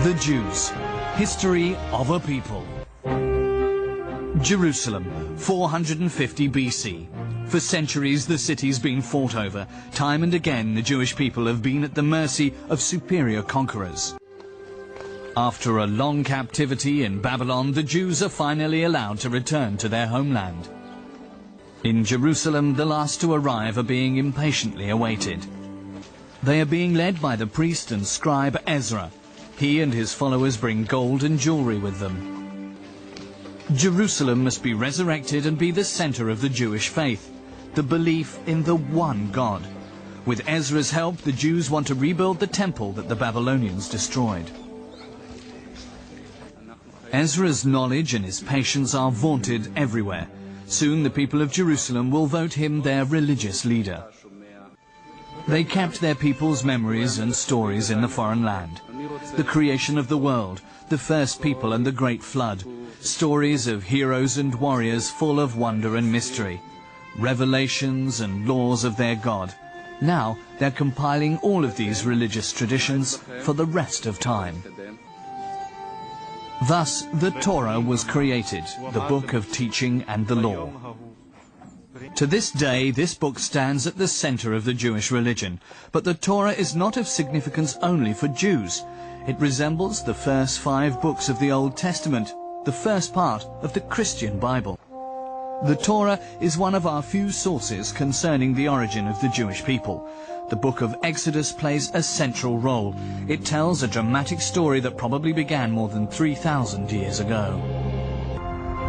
The Jews. History of a people. Jerusalem, 450 BC. For centuries the city's been fought over. Time and again the Jewish people have been at the mercy of superior conquerors. After a long captivity in Babylon, the Jews are finally allowed to return to their homeland. In Jerusalem, the last to arrive are being impatiently awaited. They are being led by the priest and scribe Ezra. He and his followers bring gold and jewelry with them. Jerusalem must be resurrected and be the center of the Jewish faith, the belief in the one God. With Ezra's help, the Jews want to rebuild the temple that the Babylonians destroyed. Ezra's knowledge and his patience are vaunted everywhere. Soon the people of Jerusalem will vote him their religious leader. They kept their people's memories and stories in the foreign land. The creation of the world, the first people and the great flood. Stories of heroes and warriors full of wonder and mystery. Revelations and laws of their God. Now they're compiling all of these religious traditions for the rest of time. Thus the Torah was created, the book of teaching and the law. To this day, this book stands at the center of the Jewish religion. But the Torah is not of significance only for Jews. It resembles the first 5 books of the Old Testament, the first part of the Christian Bible. The Torah is one of our few sources concerning the origin of the Jewish people. The book of Exodus plays a central role. It tells a dramatic story that probably began more than 3,000 years ago.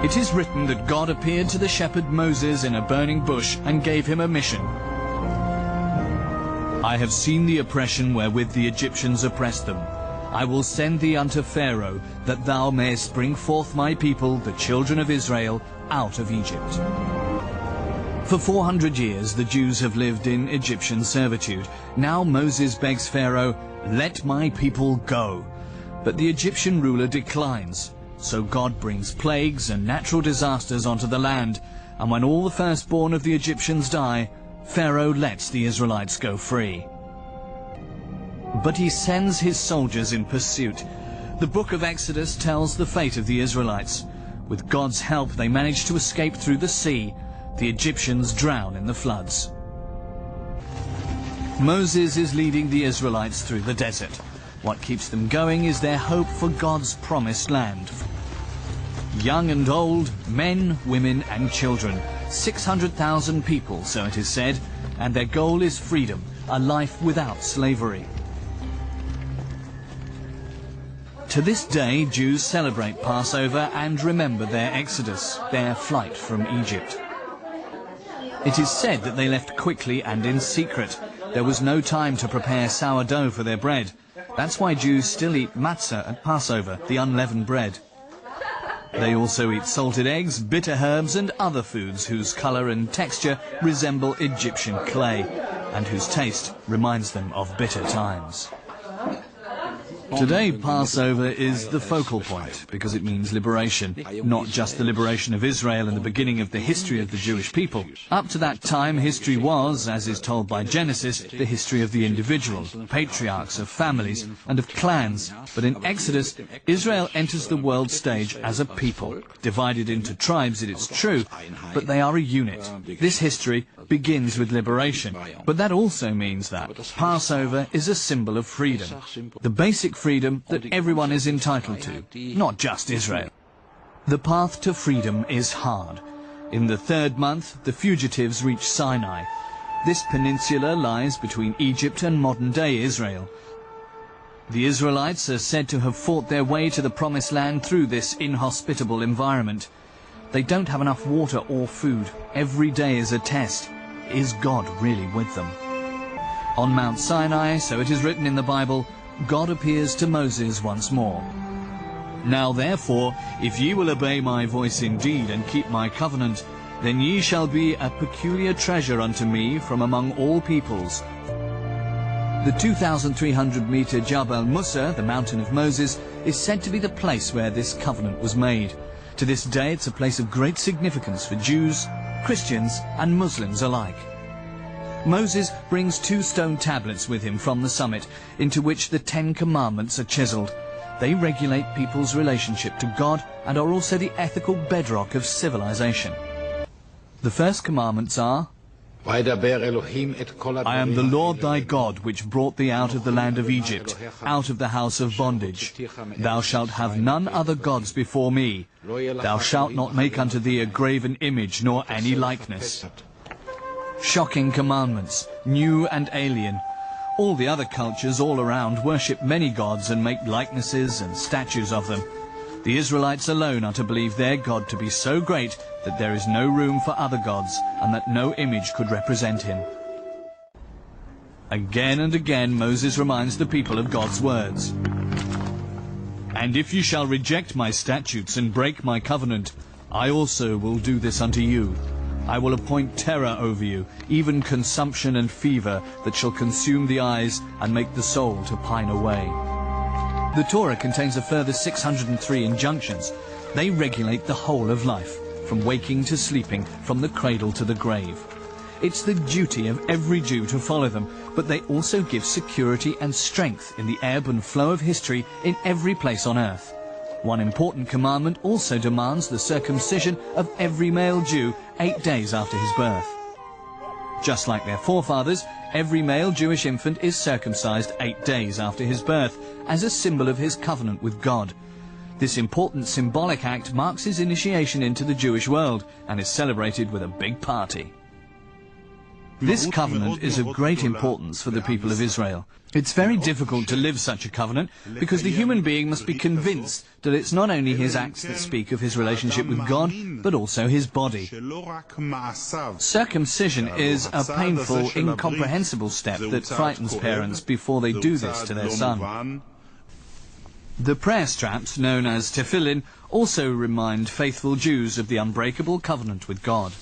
It is written that God appeared to the shepherd Moses in a burning bush and gave him a mission. I have seen the oppression wherewith the Egyptians oppressed them. I will send thee unto Pharaoh, that thou mayest bring forth my people, the children of Israel, out of Egypt. For 400 years the Jews have lived in Egyptian servitude. Now Moses begs Pharaoh, "Let my people go." But the Egyptian ruler declines. So God brings plagues and natural disasters onto the land, and when all the firstborn of the Egyptians die, Pharaoh lets the Israelites go free. But he sends his soldiers in pursuit. The book of Exodus tells the fate of the Israelites. With God's help, they manage to escape through the sea. The Egyptians drown in the floods. Moses is leading the Israelites through the desert. What keeps them going is their hope for God's promised land. Young and old, men, women and children, 600,000 people, so it is said, and their goal is freedom, a life without slavery. To this day, Jews celebrate Passover and remember their exodus, their flight from Egypt. It is said that they left quickly and in secret. There was no time to prepare sourdough for their bread. That's why Jews still eat matzah at Passover, the unleavened bread. They also eat salted eggs, bitter herbs and other foods whose colour and texture resemble Egyptian clay and whose taste reminds them of bitter times. Today, Passover is the focal point because it means liberation, not just the liberation of Israel and the beginning of the history of the Jewish people. Up to that time, history was, as is told by Genesis, the history of the individual, patriarchs, of families, and of clans. But in Exodus, Israel enters the world stage as a people, divided into tribes, it is true, but they are a unit. This history begins with liberation, but that also means that Passover is a symbol of freedom, the basic freedom that everyone is entitled to, not just Israel. The path to freedom is hard. In the 3rd month, the fugitives reach Sinai. This peninsula lies between Egypt and modern-day Israel. The Israelites are said to have fought their way to the Promised Land through this inhospitable environment. They don't have enough water or food. Every day is a test. Is God really with them? On Mount Sinai, so it is written in the Bible, God appears to Moses once more. Now therefore, if ye will obey my voice indeed and keep my covenant, then ye shall be a peculiar treasure unto me from among all peoples. The 2,300-meter Jabal Musa, the mountain of Moses, is said to be the place where this covenant was made. To this day it's a place of great significance for Jews, Christians and Muslims alike. Moses brings 2 stone tablets with him from the summit, into which the 10 Commandments are chiseled. They regulate people's relationship to God and are also the ethical bedrock of civilization. The first commandments are, I am the Lord thy God, which brought thee out of the land of Egypt, out of the house of bondage. Thou shalt have none other gods before me. Thou shalt not make unto thee a graven image, nor any likeness. Shocking commandments, new and alien. All the other cultures all around worship many gods and make likenesses and statues of them. The Israelites alone are to believe their God to be so great that there is no room for other gods and that no image could represent him. Again and again Moses reminds the people of God's words. And if you shall reject my statutes and break my covenant, I also will do this unto you. I will appoint terror over you, even consumption and fever, that shall consume the eyes and make the soul to pine away. The Torah contains a further 603 injunctions. They regulate the whole of life, from waking to sleeping, from the cradle to the grave. It's the duty of every Jew to follow them, but they also give security and strength in the ebb and flow of history in every place on earth. One important commandment also demands the circumcision of every male Jew 8 days after his birth. Just like their forefathers, every male Jewish infant is circumcised 8 days after his birth as a symbol of his covenant with God. This important symbolic act marks his initiation into the Jewish world and is celebrated with a big party. This covenant is of great importance for the people of Israel. It's very difficult to live such a covenant because the human being must be convinced that it's not only his acts that speak of his relationship with God, but also his body. Circumcision is a painful, incomprehensible step that frightens parents before they do this to their son. The prayer straps, known as tefillin, also remind faithful Jews of the unbreakable covenant with God.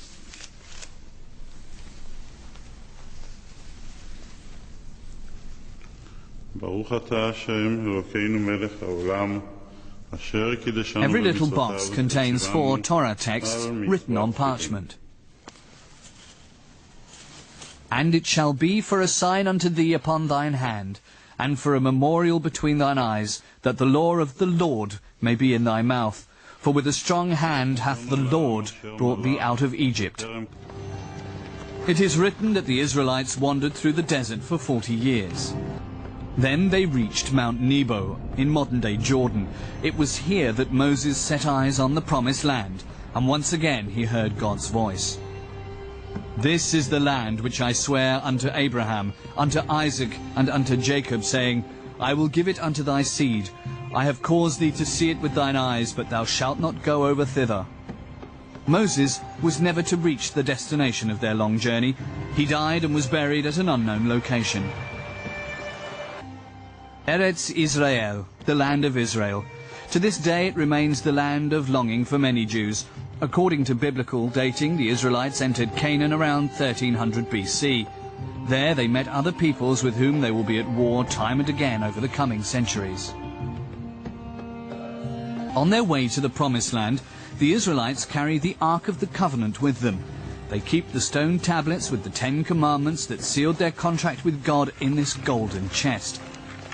Every little box contains 4 Torah texts written on parchment. And it shall be for a sign unto thee upon thine hand, and for a memorial between thine eyes, that the law of the Lord may be in thy mouth. For with a strong hand hath the Lord brought thee out of Egypt. It is written that the Israelites wandered through the desert for 40 years. Then they reached Mount Nebo in modern-day Jordan. It was here that Moses set eyes on the promised land, and once again he heard God's voice. This is the land which I swear unto Abraham, unto Isaac, and unto Jacob, saying, I will give it unto thy seed. I have caused thee to see it with thine eyes, but thou shalt not go over thither. Moses was never to reach the destination of their long journey. He died and was buried at an unknown location. Eretz Israel, the land of Israel. To this day it remains the land of longing for many Jews. According to biblical dating, the Israelites entered Canaan around 1300 BC. There they met other peoples with whom they will be at war time and again over the coming centuries. On their way to the Promised Land, the Israelites carry the Ark of the Covenant with them. They keep the stone tablets with the 10 commandments that sealed their contract with God in this golden chest.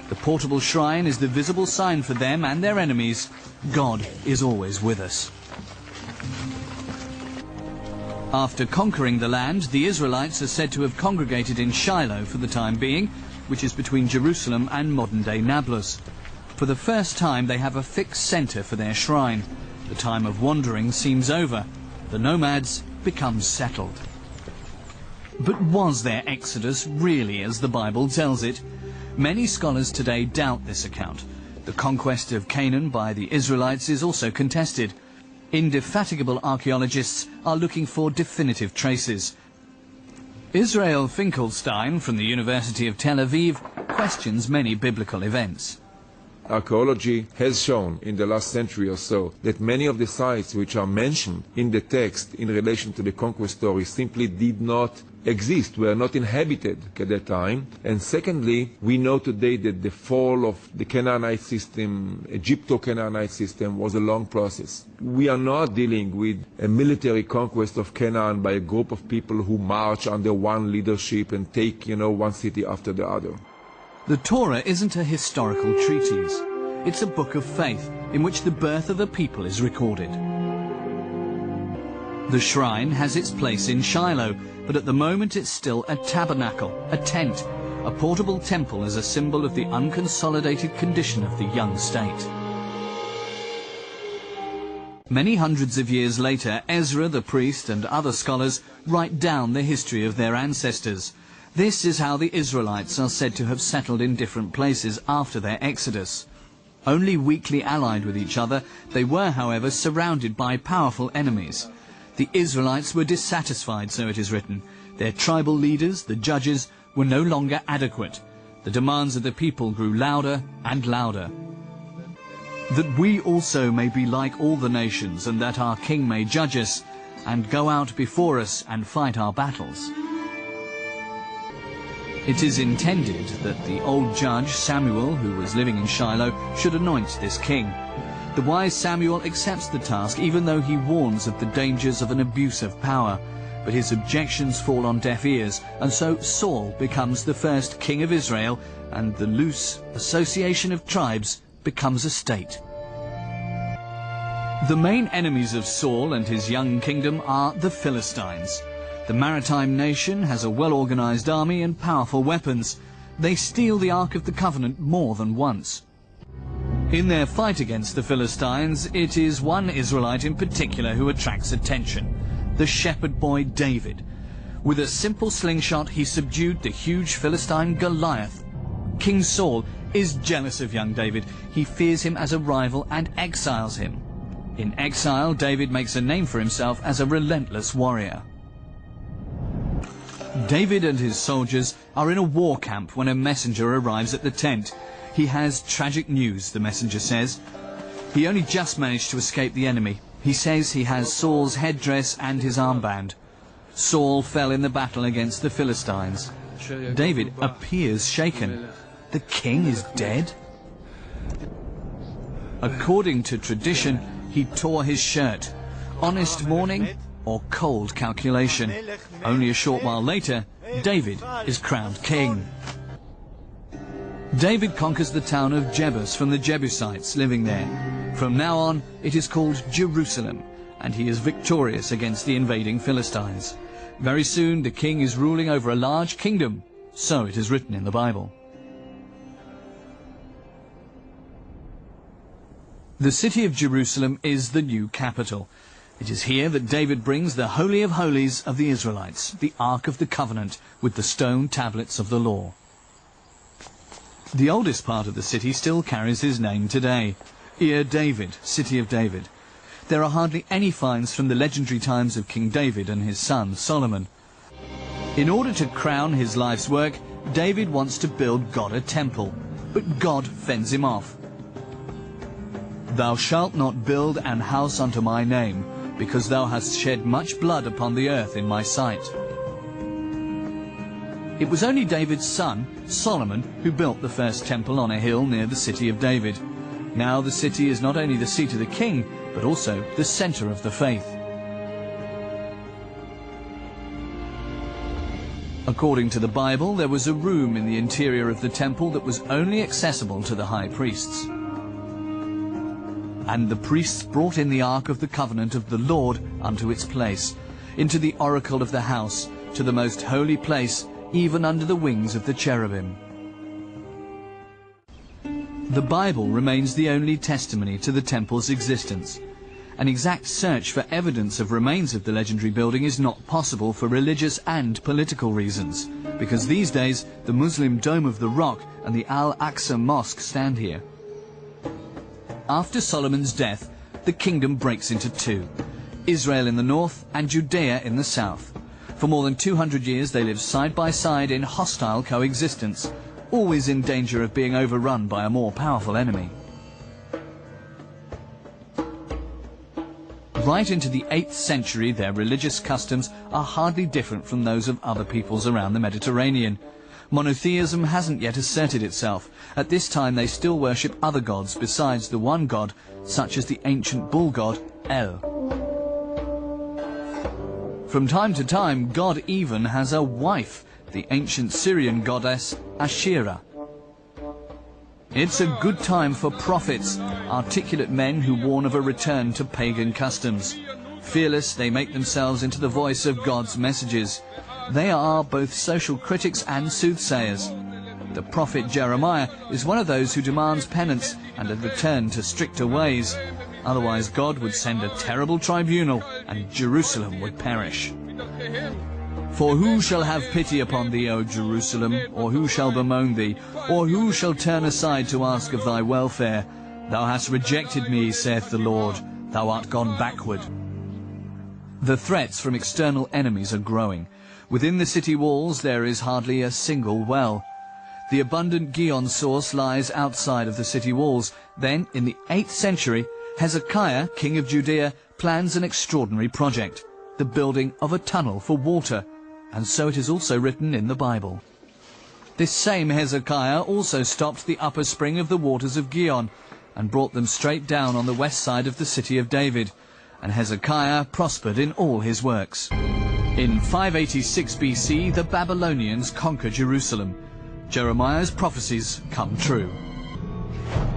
The portable shrine is the visible sign for them and their enemies. God is always with us. After conquering the land, the Israelites are said to have congregated in Shiloh for the time being, which is between Jerusalem and modern-day Nablus. For the first time they have a fixed center for their shrine. The time of wandering seems over. The nomads become settled. But was their exodus really as the Bible tells it? Many scholars today doubt this account. The conquest of Canaan by the Israelites is also contested. Indefatigable archaeologists are looking for definitive traces. Israel Finkelstein from the University of Tel Aviv questions many biblical events. Archaeology has shown in the last century or so that many of the sites which are mentioned in the text in relation to the conquest story simply did not exist, were not inhabited at that time. And secondly, we know today that the fall of the Canaanite system, Egypto-Canaanite system, was a long process. We are not dealing with a military conquest of Canaan by a group of people who march under one leadership and take, one city after the other. The Torah isn't a historical treatise. It's a book of faith in which the birth of a people is recorded. The shrine has its place in Shiloh, but at the moment it's still a tabernacle, a tent, a portable temple as a symbol of the unconsolidated condition of the young state. Many hundreds of years later, Ezra the priest and other scholars write down the history of their ancestors. This is how the Israelites are said to have settled in different places after their exodus. Only weakly allied with each other, they were, however, surrounded by powerful enemies. The Israelites were dissatisfied, so it is written. Their tribal leaders, the judges, were no longer adequate. The demands of the people grew louder and louder. That we also may be like all the nations, and that our king may judge us, and go out before us and fight our battles. It is intended that the old judge, Samuel, who was living in Shiloh, should anoint this king. The wise Samuel accepts the task, even though he warns of the dangers of an abuse of power. But his objections fall on deaf ears, and so Saul becomes the first king of Israel, and the loose association of tribes becomes a state. The main enemies of Saul and his young kingdom are the Philistines. The maritime nation has a well-organized army and powerful weapons. They steal the Ark of the Covenant more than once. In their fight against the Philistines, it is one Israelite in particular who attracts attention, the shepherd boy David. With a simple slingshot, he subdued the huge Philistine Goliath. King Saul is jealous of young David. He fears him as a rival and exiles him. In exile, David makes a name for himself as a relentless warrior. David and his soldiers are in a war camp when a messenger arrives at the tent. He has tragic news, the messenger says. He only just managed to escape the enemy. He says he has Saul's headdress and his armband. Saul fell in the battle against the Philistines. David appears shaken. The king is dead? According to tradition, he tore his shirt. Honest mourning or cold calculation? Only a short while later, David is crowned king. David conquers the town of Jebus from the Jebusites living there. From now on, it is called Jerusalem, and he is victorious against the invading Philistines. Very soon, the king is ruling over a large kingdom. So it is written in the Bible. The city of Jerusalem is the new capital. It is here that David brings the Holy of Holies of the Israelites, the Ark of the Covenant, with the stone tablets of the law. The oldest part of the city still carries his name today, Ir David, City of David. There are hardly any finds from the legendary times of King David and his son Solomon. In order to crown his life's work, David wants to build God a temple, but God fends him off. Thou shalt not build an house unto my name, because thou hast shed much blood upon the earth in my sight. It was only David's son, Solomon, who built the first temple on a hill near the city of David. Now the city is not only the seat of the king, but also the center of the faith. According to the Bible, there was a room in the interior of the temple that was only accessible to the high priests. And the priests brought in the Ark of the Covenant of the Lord unto its place, into the oracle of the house, to the most holy place, even under the wings of the cherubim. The Bible remains the only testimony to the temple's existence. An exact search for evidence of remains of the legendary building is not possible for religious and political reasons, because these days the Muslim Dome of the Rock and the Al-Aqsa Mosque stand here. After Solomon's death, the kingdom breaks into two, Israel in the north and Judea in the south. For more than 200 years they lived side by side in hostile coexistence, always in danger of being overrun by a more powerful enemy. Right into the 8th century, their religious customs are hardly different from those of other peoples around the Mediterranean. Monotheism hasn't yet asserted itself. At this time they still worship other gods besides the one god, such as the ancient bull god, El. From time to time, God even has a wife, the ancient Syrian goddess Asherah. It's a good time for prophets, articulate men who warn of a return to pagan customs. Fearless, they make themselves into the voice of God's messages. They are both social critics and soothsayers. The prophet Jeremiah is one of those who demands penance and a return to stricter ways. Otherwise God would send a terrible tribunal and Jerusalem would perish. For who shall have pity upon thee, O Jerusalem? Or who shall bemoan thee? Or who shall turn aside to ask of thy welfare? Thou hast rejected me, saith the Lord. Thou art gone backward. The threats from external enemies are growing. Within the city walls there is hardly a single well. The abundant Gihon source lies outside of the city walls. Then, in the 8th century, Hezekiah, king of Judea, plans an extraordinary project, the building of a tunnel for water. And so it is also written in the Bible. This same Hezekiah also stopped the upper spring of the waters of Gihon and brought them straight down on the west side of the city of David. And Hezekiah prospered in all his works. In 586 BC, the Babylonians conquer Jerusalem. Jeremiah's prophecies come true.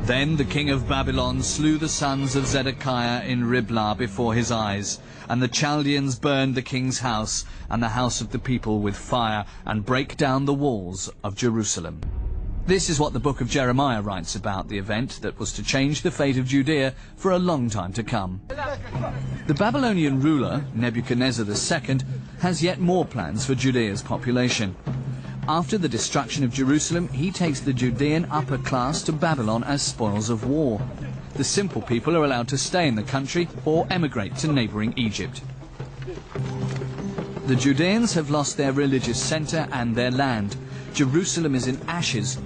Then the king of Babylon slew the sons of Zedekiah in Riblah before his eyes, and the Chaldeans burned the king's house and the house of the people with fire, and brake down the walls of Jerusalem. This is what the book of Jeremiah writes about the event that was to change the fate of Judea for a long time to come. The Babylonian ruler, Nebuchadnezzar II, has yet more plans for Judea's population. After the destruction of Jerusalem, he takes the Judean upper class to Babylon as spoils of war. The simple people are allowed to stay in the country or emigrate to neighboring Egypt. The Judeans have lost their religious center and their land. Jerusalem is in ashes.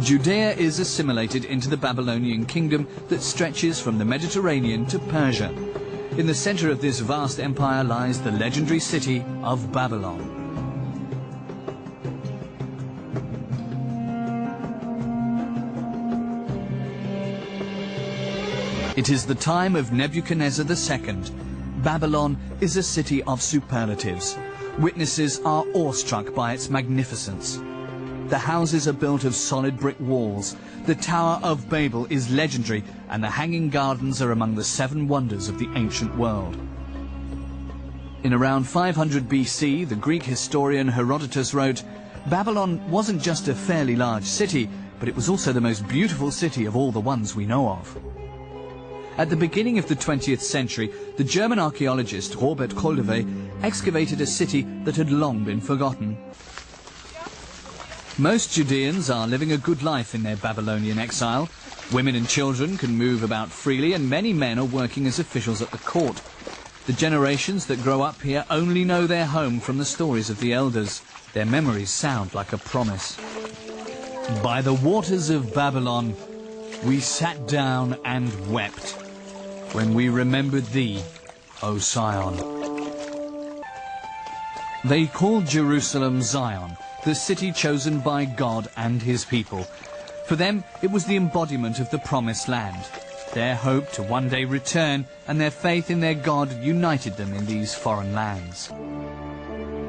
Judea is assimilated into the Babylonian kingdom that stretches from the Mediterranean to Persia. In the center of this vast empire lies the legendary city of Babylon. It is the time of Nebuchadnezzar II. Babylon is a city of superlatives. Witnesses are awestruck by its magnificence. The houses are built of solid brick walls. The Tower of Babel is legendary, and the Hanging Gardens are among the 7 wonders of the ancient world. In around 500 BC, the Greek historian Herodotus wrote, "Babylon wasn't just a fairly large city, but it was also the most beautiful city of all the ones we know of." At the beginning of the 20th century, the German archaeologist Robert Koldewey excavated a city that had long been forgotten. Most Judeans are living a good life in their Babylonian exile. Women and children can move about freely, and many men are working as officials at the court. The generations that grow up here only know their home from the stories of the elders. Their memories sound like a promise. By the waters of Babylon, we sat down and wept when we remembered thee, O Sion. They called Jerusalem Zion, the city chosen by God and his people. For them, it was the embodiment of the promised land. Their hope to one day return and their faith in their God united them in these foreign lands.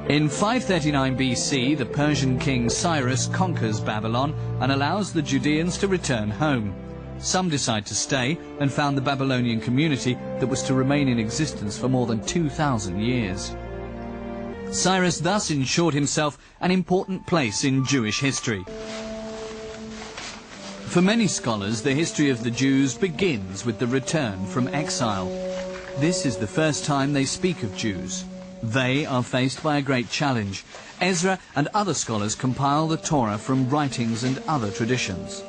In 539 BC, the Persian king Cyrus conquers Babylon and allows the Judeans to return home. Some decide to stay and found the Babylonian community that was to remain in existence for more than 2,000 years. Cyrus thus ensured himself an important place in Jewish history. For many scholars, the history of the Jews begins with the return from exile. This is the first time they speak of Jews. They are faced by a great challenge. Ezra and other scholars compile the Torah from writings and other traditions.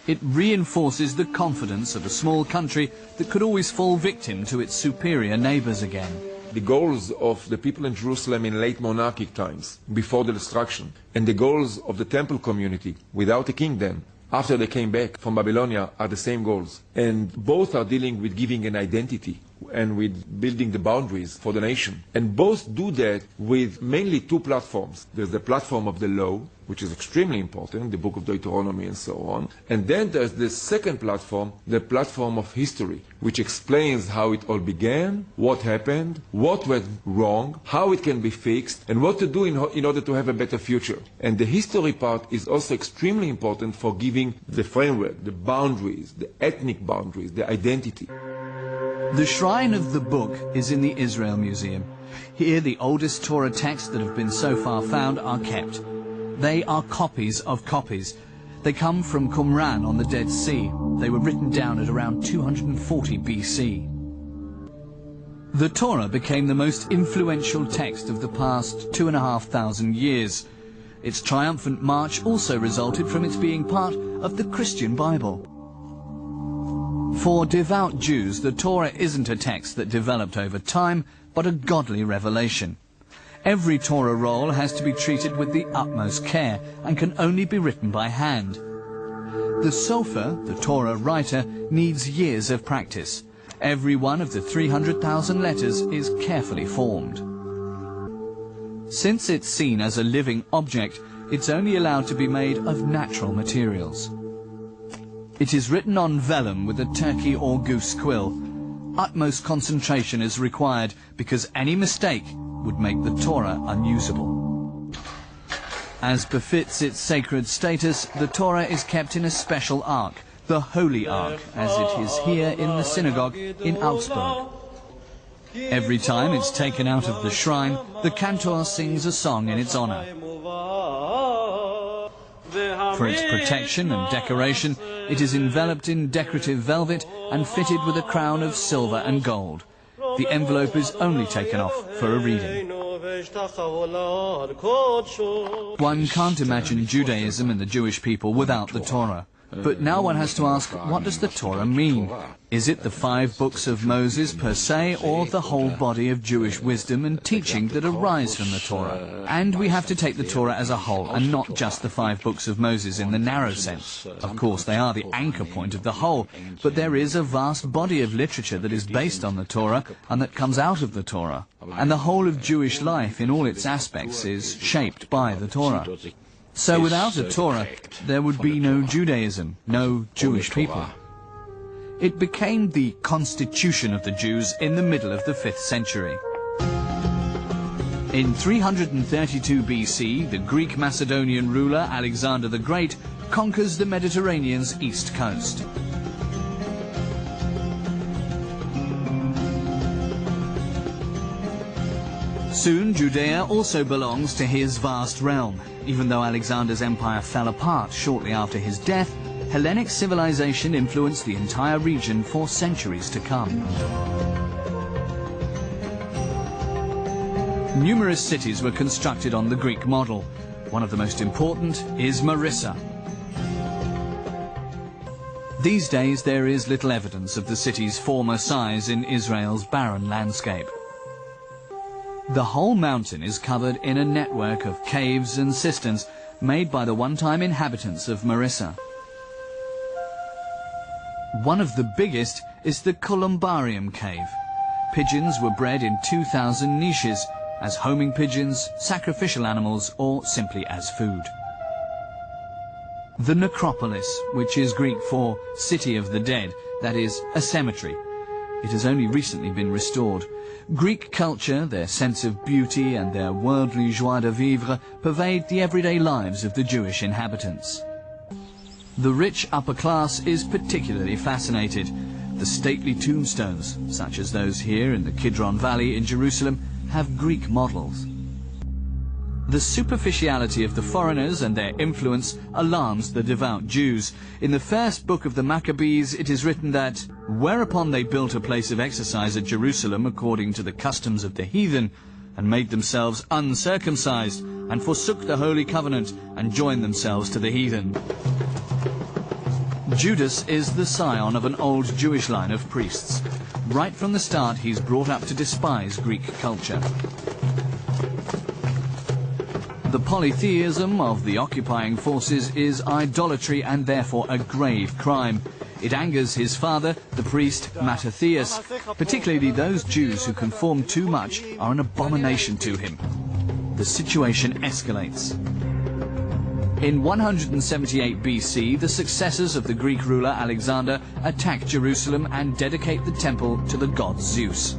It reinforces the confidence of a small country that could always fall victim to its superior neighbors again. The goals of the people in Jerusalem in late monarchic times, before the destruction, and the goals of the temple community without a king then, after they came back from Babylonia, are the same goals. And both are dealing with giving an identity and with building the boundaries for the nation. And both do that with mainly two platforms. There's the platform of the law, which is extremely important, the book of Deuteronomy and so on. And then there's the second platform, the platform of history, which explains how it all began, what happened, what went wrong, how it can be fixed, and what to do in order to have a better future. And the history part is also extremely important for giving the framework, the boundaries, the ethnic boundaries, the identity. The shrine of the book is in the Israel Museum. Here the oldest Torah texts that have been so far found are kept. They are copies of copies. They come from Qumran on the Dead Sea. They were written down at around 240 BC. The Torah became the most influential text of the past 2,500 years. Its triumphant march also resulted from its being part of the Christian Bible. For devout Jews, the Torah isn't a text that developed over time, but a godly revelation. Every Torah roll has to be treated with the utmost care and can only be written by hand. The sofer, the Torah writer, needs years of practice. Every one of the 300,000 letters is carefully formed. Since it's seen as a living object, it's only allowed to be made of natural materials. It is written on vellum with a turkey or goose quill. Utmost concentration is required because any mistake would make the Torah unusable. As befits its sacred status, the Torah is kept in a special ark, the Holy Ark, as it is here in the synagogue in Augsburg. Every time it's taken out of the shrine, the cantor sings a song in its honor. For its protection and decoration, it is enveloped in decorative velvet and fitted with a crown of silver and gold. The envelope is only taken off for a reading. One can't imagine Judaism and the Jewish people without the Torah. But now one has to ask, what does the Torah mean? Is it the 5 books of Moses per se, or the whole body of Jewish wisdom and teaching that arise from the Torah? And we have to take the Torah as a whole, and not just the 5 books of Moses in the narrow sense. Of course, they are the anchor point of the whole, but there is a vast body of literature that is based on the Torah, and that comes out of the Torah. And the whole of Jewish life in all its aspects is shaped by the Torah. So without a Torah, there would be no Judaism, no Jewish people. It became the constitution of the Jews in the middle of the 5th century. In 332 BC, the Greek Macedonian ruler Alexander the Great conquers the Mediterranean's east coast. Soon, Judea also belongs to his vast realm. Even though Alexander's empire fell apart shortly after his death, Hellenic civilization influenced the entire region for centuries to come. Numerous cities were constructed on the Greek model. One of the most important is Marissa. These days, there is little evidence of the city's former size in Israel's barren landscape. The whole mountain is covered in a network of caves and cisterns made by the one-time inhabitants of Marissa. One of the biggest is the Columbarium cave. Pigeons were bred in 2,000 niches as homing pigeons, sacrificial animals, or simply as food. The necropolis, which is Greek for city of the dead, that is, a cemetery. It has only recently been restored. Greek culture, their sense of beauty and their worldly joie de vivre pervade the everyday lives of the Jewish inhabitants. The rich upper class is particularly fascinated. The stately tombstones, such as those here in the Kidron Valley in Jerusalem, have Greek models. The superficiality of the foreigners and their influence alarms the devout Jews. In the first book of the Maccabees it is written that, whereupon they built a place of exercise at Jerusalem according to the customs of the heathen, and made themselves uncircumcised, and forsook the holy covenant, and joined themselves to the heathen. Judas is the scion of an old Jewish line of priests. Right from the start he's brought up to despise Greek culture. The polytheism of the occupying forces is idolatry and therefore a grave crime. It angers his father, the priest Mattathias. Particularly those Jews who conform too much are an abomination to him. The situation escalates. In 178 BC, the successors of the Greek ruler Alexander attack Jerusalem and dedicate the temple to the god Zeus.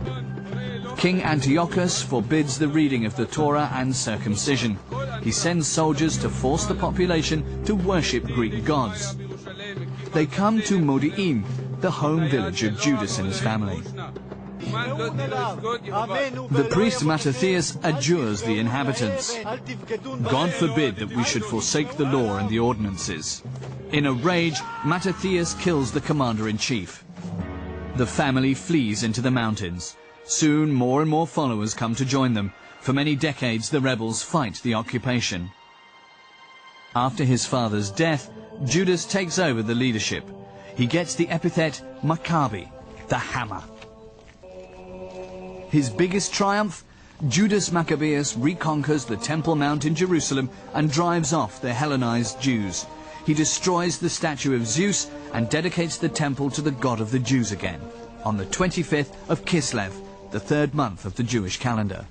King Antiochus forbids the reading of the Torah and circumcision. He sends soldiers to force the population to worship Greek gods. They come to Modi'in, the home village of Judas and his family. The priest Mattathias adjures the inhabitants. God forbid that we should forsake the law and the ordinances. In a rage, Mattathias kills the commander-in-chief. The family flees into the mountains. Soon more and more followers come to join them. For many decades the rebels fight the occupation. After his father's death, Judas takes over the leadership. He gets the epithet Maccabi, the hammer. His biggest triumph? Judas Maccabeus reconquers the Temple Mount in Jerusalem and drives off the Hellenized Jews. He destroys the statue of Zeus and dedicates the temple to the God of the Jews again, on the 25th of Kislev, the third month of the Jewish calendar.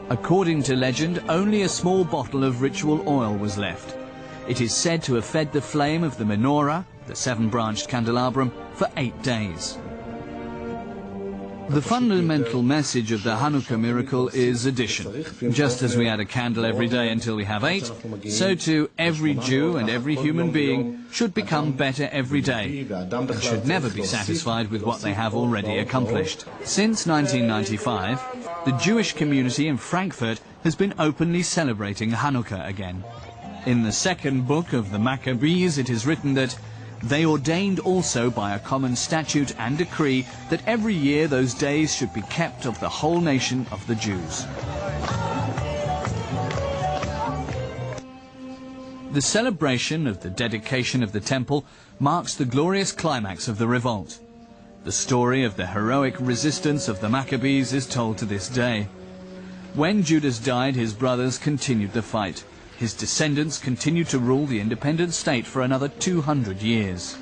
According to legend, only a small bottle of ritual oil was left. It is said to have fed the flame of the menorah, the seven-branched candelabrum, for 8 days. The fundamental message of the Hanukkah miracle is addition. Just as we add a candle every day until we have 8, so too every Jew and every human being should become better every day and should never be satisfied with what they have already accomplished. Since 1995, the Jewish community in Frankfurt has been openly celebrating Hanukkah again. In the second book of the Maccabees it is written that they ordained also by a common statute and decree that every year those days should be kept of the whole nation of the Jews. The celebration of the dedication of the temple marks the glorious climax of the revolt. The story of the heroic resistance of the Maccabees is told to this day. When Judas died, his brothers continued the fight. His descendants continued to rule the independent state for another 200 years.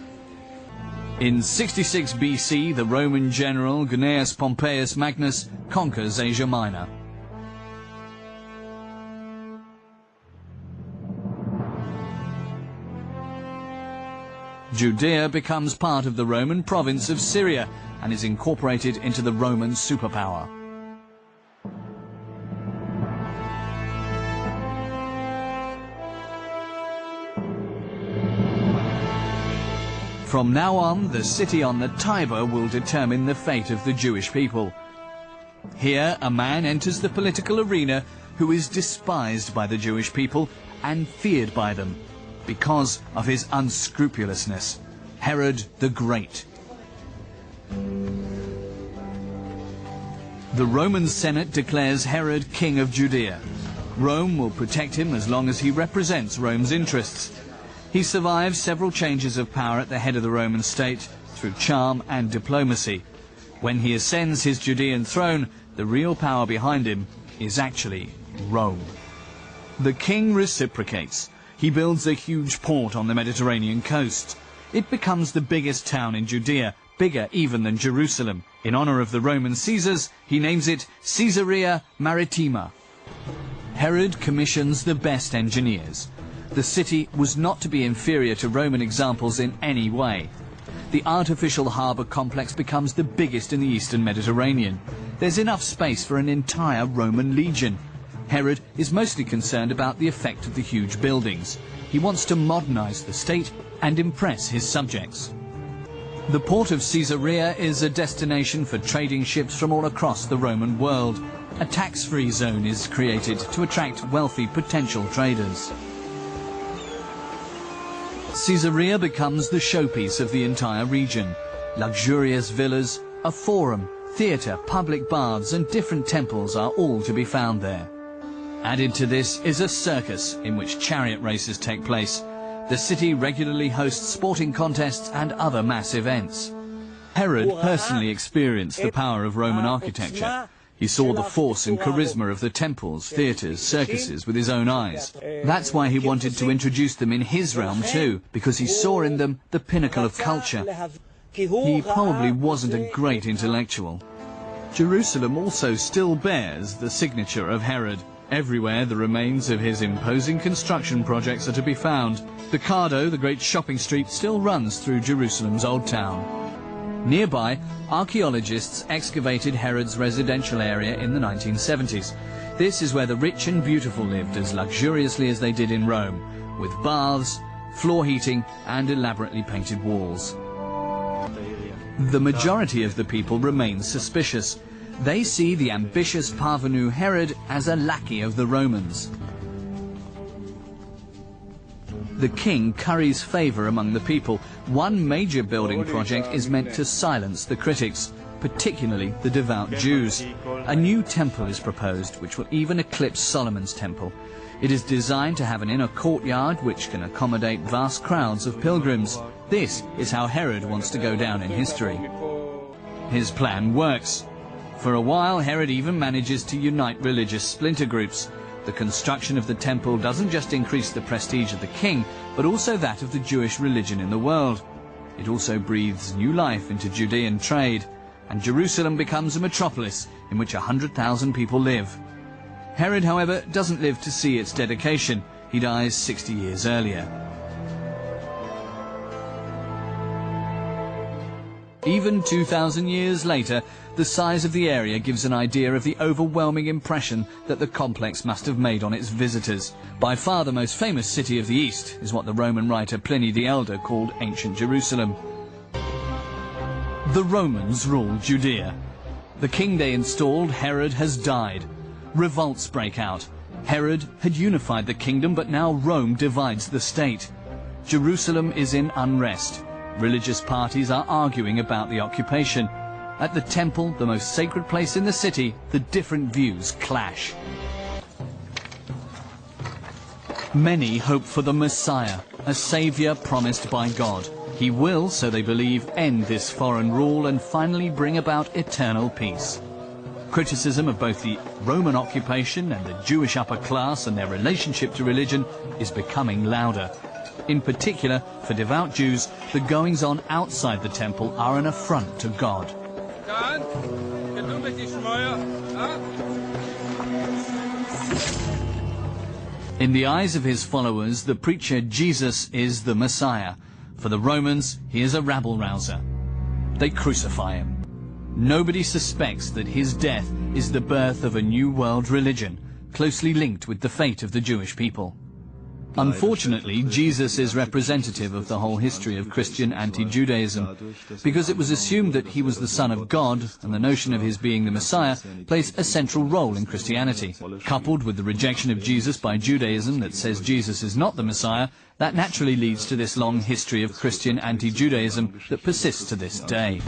In 66 BC, the Roman general Gnaeus Pompeius Magnus conquers Asia Minor. Judea becomes part of the Roman province of Syria and is incorporated into the Roman superpower. From now on, the city on the Tiber will determine the fate of the Jewish people. Here, a man enters the political arena who is despised by the Jewish people and feared by them because of his unscrupulousness, Herod the Great. The Roman Senate declares Herod king of Judea. Rome will protect him as long as he represents Rome's interests. He survives several changes of power at the head of the Roman state through charm and diplomacy. When he ascends his Judean throne, the real power behind him is actually Rome. The king reciprocates. He builds a huge port on the Mediterranean coast. It becomes the biggest town in Judea, bigger even than Jerusalem. In honor of the Roman Caesars, he names it Caesarea Maritima. Herod commissions the best engineers. The city was not to be inferior to Roman examples in any way. The artificial harbour complex becomes the biggest in the eastern Mediterranean. There's enough space for an entire Roman legion. Herod is mostly concerned about the effect of the huge buildings. He wants to modernize the state and impress his subjects. The port of Caesarea is a destination for trading ships from all across the Roman world. A tax-free zone is created to attract wealthy potential traders. Caesarea becomes the showpiece of the entire region. Luxurious villas, a forum, theatre, public baths and different temples are all to be found there. Added to this is a circus in which chariot races take place. The city regularly hosts sporting contests and other mass events. Herod personally experienced the power of Roman architecture. He saw the force and charisma of the temples, theatres, circuses with his own eyes. That's why he wanted to introduce them in his realm too, because he saw in them the pinnacle of culture. He probably wasn't a great intellectual. Jerusalem also still bears the signature of Herod. Everywhere the remains of his imposing construction projects are to be found. The Cardo, the great shopping street, still runs through Jerusalem's Old Town. Nearby, archaeologists excavated Herod's residential area in the 1970s. This is where the rich and beautiful lived as luxuriously as they did in Rome, with baths, floor heating and elaborately painted walls. The majority of the people remain suspicious. They see the ambitious parvenu Herod as a lackey of the Romans. The king curries favour among the people. One major building project is meant to silence the critics, particularly the devout Jews. A new temple is proposed, which will even eclipse Solomon's temple. It is designed to have an inner courtyard which can accommodate vast crowds of pilgrims. This is how Herod wants to go down in history. His plan works. For a while, Herod even manages to unite religious splinter groups. The construction of the temple doesn't just increase the prestige of the king, but also that of the Jewish religion in the world. It also breathes new life into Judean trade, and Jerusalem becomes a metropolis in which 100,000 people live. Herod, however, doesn't live to see its dedication. He dies 60 years earlier. Even 2,000 years later, the size of the area gives an idea of the overwhelming impression that the complex must have made on its visitors. By far the most famous city of the East is what the Roman writer Pliny the Elder called ancient Jerusalem. The Romans ruled Judea. The king they installed, Herod, has died. Revolts break out. Herod had unified the kingdom, but now Rome divides the state. Jerusalem is in unrest. Religious parties are arguing about the occupation. At the temple, the most sacred place in the city, the different views clash. Many hope for the Messiah, a saviour promised by God. He will, so they believe, end this foreign rule and finally bring about eternal peace. Criticism of both the Roman occupation and the Jewish upper class and their relationship to religion is becoming louder. In particular, for devout Jews, the goings-on outside the temple are an affront to God. In the eyes of his followers, the preacher Jesus is the Messiah. For the Romans, he is a rabble-rouser. They crucify him. Nobody suspects that his death is the birth of a new world religion, closely linked with the fate of the Jewish people. Unfortunately, Jesus is representative of the whole history of Christian anti-Judaism, because it was assumed that he was the Son of God, and the notion of his being the Messiah plays a central role in Christianity. Coupled with the rejection of Jesus by Judaism that says Jesus is not the Messiah, that naturally leads to this long history of Christian anti-Judaism that persists to this day.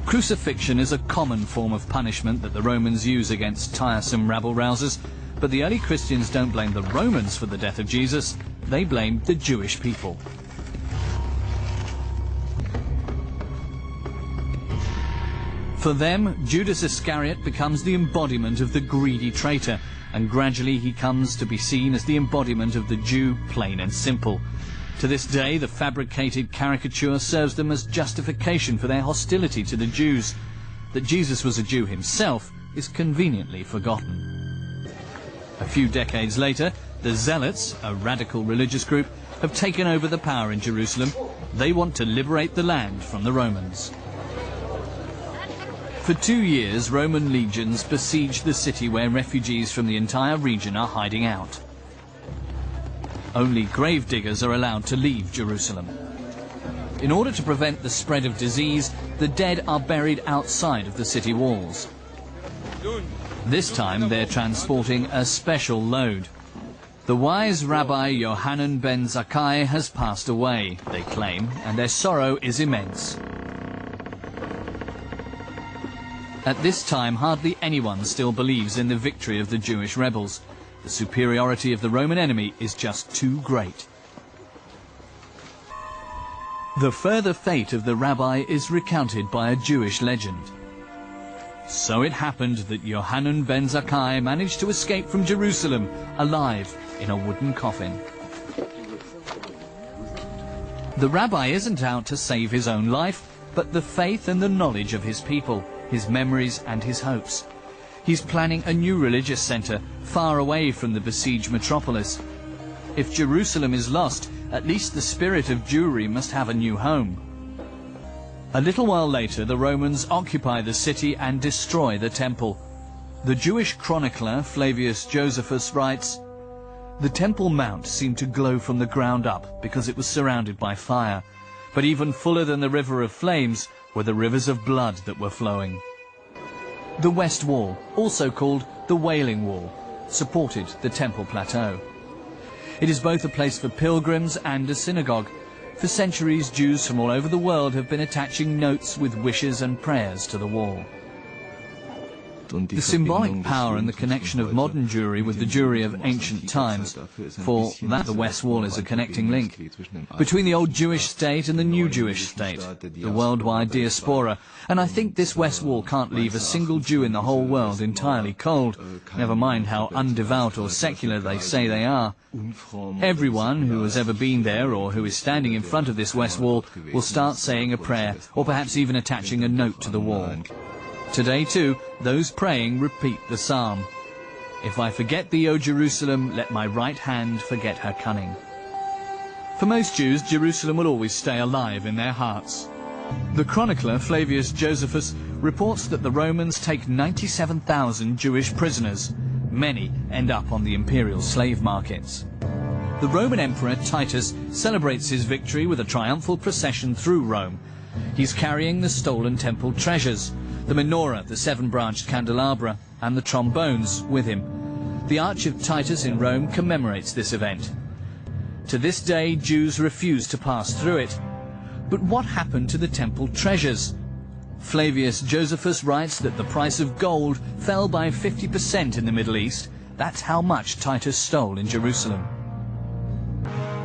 Crucifixion is a common form of punishment that the Romans use against tiresome rabble-rousers. But the early Christians don't blame the Romans for the death of Jesus, they blame the Jewish people. For them, Judas Iscariot becomes the embodiment of the greedy traitor, and gradually he comes to be seen as the embodiment of the Jew, plain and simple. To this day, the fabricated caricature serves them as justification for their hostility to the Jews. That Jesus was a Jew himself is conveniently forgotten. A few decades later, the Zealots, a radical religious group, have taken over the power in Jerusalem. They want to liberate the land from the Romans. For 2 years, Roman legions besiege the city where refugees from the entire region are hiding out. Only gravediggers are allowed to leave Jerusalem. In order to prevent the spread of disease, the dead are buried outside of the city walls. This time they're transporting a special load. The wise Rabbi Yohanan ben Zakkai has passed away, they claim, and their sorrow is immense. At this time, hardly anyone still believes in the victory of the Jewish rebels. The superiority of the Roman enemy is just too great. The further fate of the rabbi is recounted by a Jewish legend. So it happened that Yohanan ben Zakkai managed to escape from Jerusalem alive in a wooden coffin. The rabbi isn't out to save his own life, but the faith and the knowledge of his people, his memories and his hopes. He's planning a new religious center far away from the besieged metropolis. If Jerusalem is lost, at least the spirit of Jewry must have a new home. A little while later, the Romans occupy the city and destroy the temple. The Jewish chronicler Flavius Josephus writes, "The Temple Mount seemed to glow from the ground up because it was surrounded by fire, but even fuller than the river of flames were the rivers of blood that were flowing." The West Wall, also called the Wailing Wall, supported the Temple Plateau. It is both a place for pilgrims and a synagogue. For centuries, Jews from all over the world have been attaching notes with wishes and prayers to the wall. The symbolic power and the connection of modern Jewry with the Jewry of ancient times, for that the West Wall is a connecting link between the old Jewish state and the new Jewish state, the worldwide Diaspora. And I think this West Wall can't leave a single Jew in the whole world entirely cold, never mind how undevout or secular they say they are. Everyone who has ever been there or who is standing in front of this West Wall will start saying a prayer, or perhaps even attaching a note to the wall. Today, too, those praying repeat the psalm, "If I forget thee, O Jerusalem, let my right hand forget her cunning." For most Jews, Jerusalem will always stay alive in their hearts. The chronicler Flavius Josephus reports that the Romans take 97,000 Jewish prisoners. Many end up on the imperial slave markets. The Roman Emperor Titus celebrates his victory with a triumphal procession through Rome. He's carrying the stolen temple treasures, the menorah, the seven-branched candelabra, and the trombones with him. The Arch of Titus in Rome commemorates this event. To this day, Jews refuse to pass through it. But what happened to the temple treasures? Flavius Josephus writes that the price of gold fell by 50% in the Middle East. That's how much Titus stole in Jerusalem.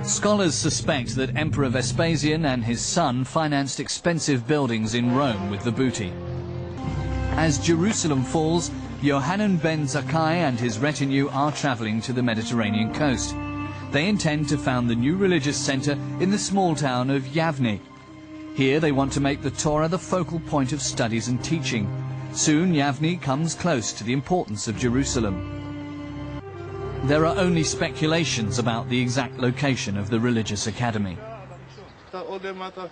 Scholars suspect that Emperor Vespasian and his son financed expensive buildings in Rome with the booty. As Jerusalem falls, Yohanan ben Zakkai and his retinue are traveling to the Mediterranean coast. They intend to found the new religious center in the small town of Yavne. Here they want to make the Torah the focal point of studies and teaching. Soon Yavne comes close to the importance of Jerusalem. There are only speculations about the exact location of the religious academy.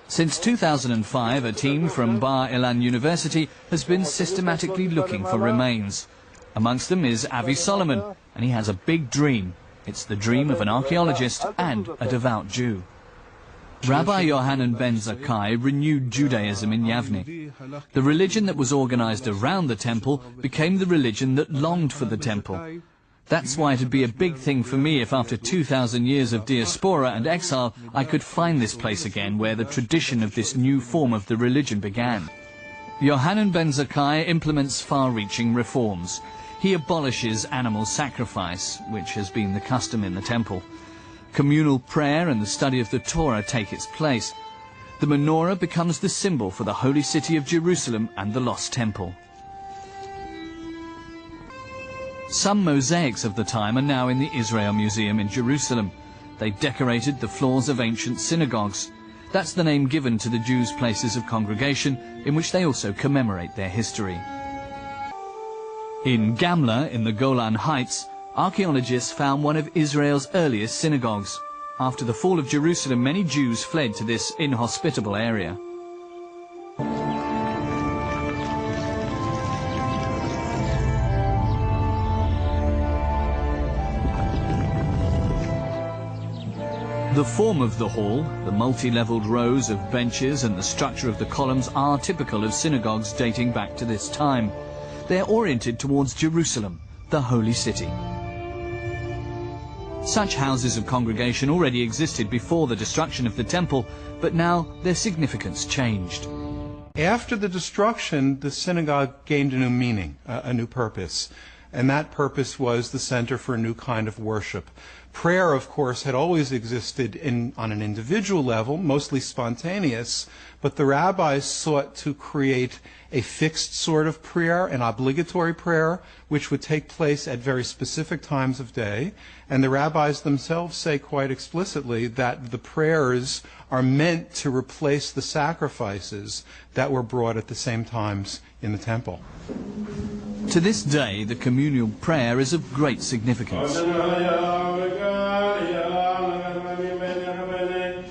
Since 2005, a team from Bar Ilan University has been systematically looking for remains. Amongst them is Avi Solomon, and he has a big dream. It's the dream of an archaeologist and a devout Jew. Rabbi Yohanan ben Zakkai renewed Judaism in Yavne. The religion that was organized around the temple became the religion that longed for the temple. That's why it'd be a big thing for me if after 2,000 years of diaspora and exile I could find this place again where the tradition of this new form of the religion began. Yohanan ben Zakkai implements far-reaching reforms. He abolishes animal sacrifice, which has been the custom in the temple. Communal prayer and the study of the Torah take its place. The menorah becomes the symbol for the holy city of Jerusalem and the lost temple. Some mosaics of the time are now in the Israel Museum in Jerusalem. They decorated the floors of ancient synagogues. That's the name given to the Jews' places of congregation, in which they also commemorate their history. In Gamla, in the Golan Heights, archaeologists found one of Israel's earliest synagogues. After the fall of Jerusalem, many Jews fled to this inhospitable area. The form of the hall, the multi-leveled rows of benches and the structure of the columns are typical of synagogues dating back to this time. They're oriented towards Jerusalem, the holy city. Such houses of congregation already existed before the destruction of the temple, but now their significance changed. After the destruction, the synagogue gained a new meaning, a new purpose. and that purpose was the center for a new kind of worship. Prayer, of course, had always existed on an individual level, mostly spontaneous, but the rabbis sought to create a fixed sort of prayer, an obligatory prayer, which would take place at very specific times of day. And the rabbis themselves say quite explicitly that the prayers are meant to replace the sacrifices that were brought at the same times in the temple. To this day, the communal prayer is of great significance.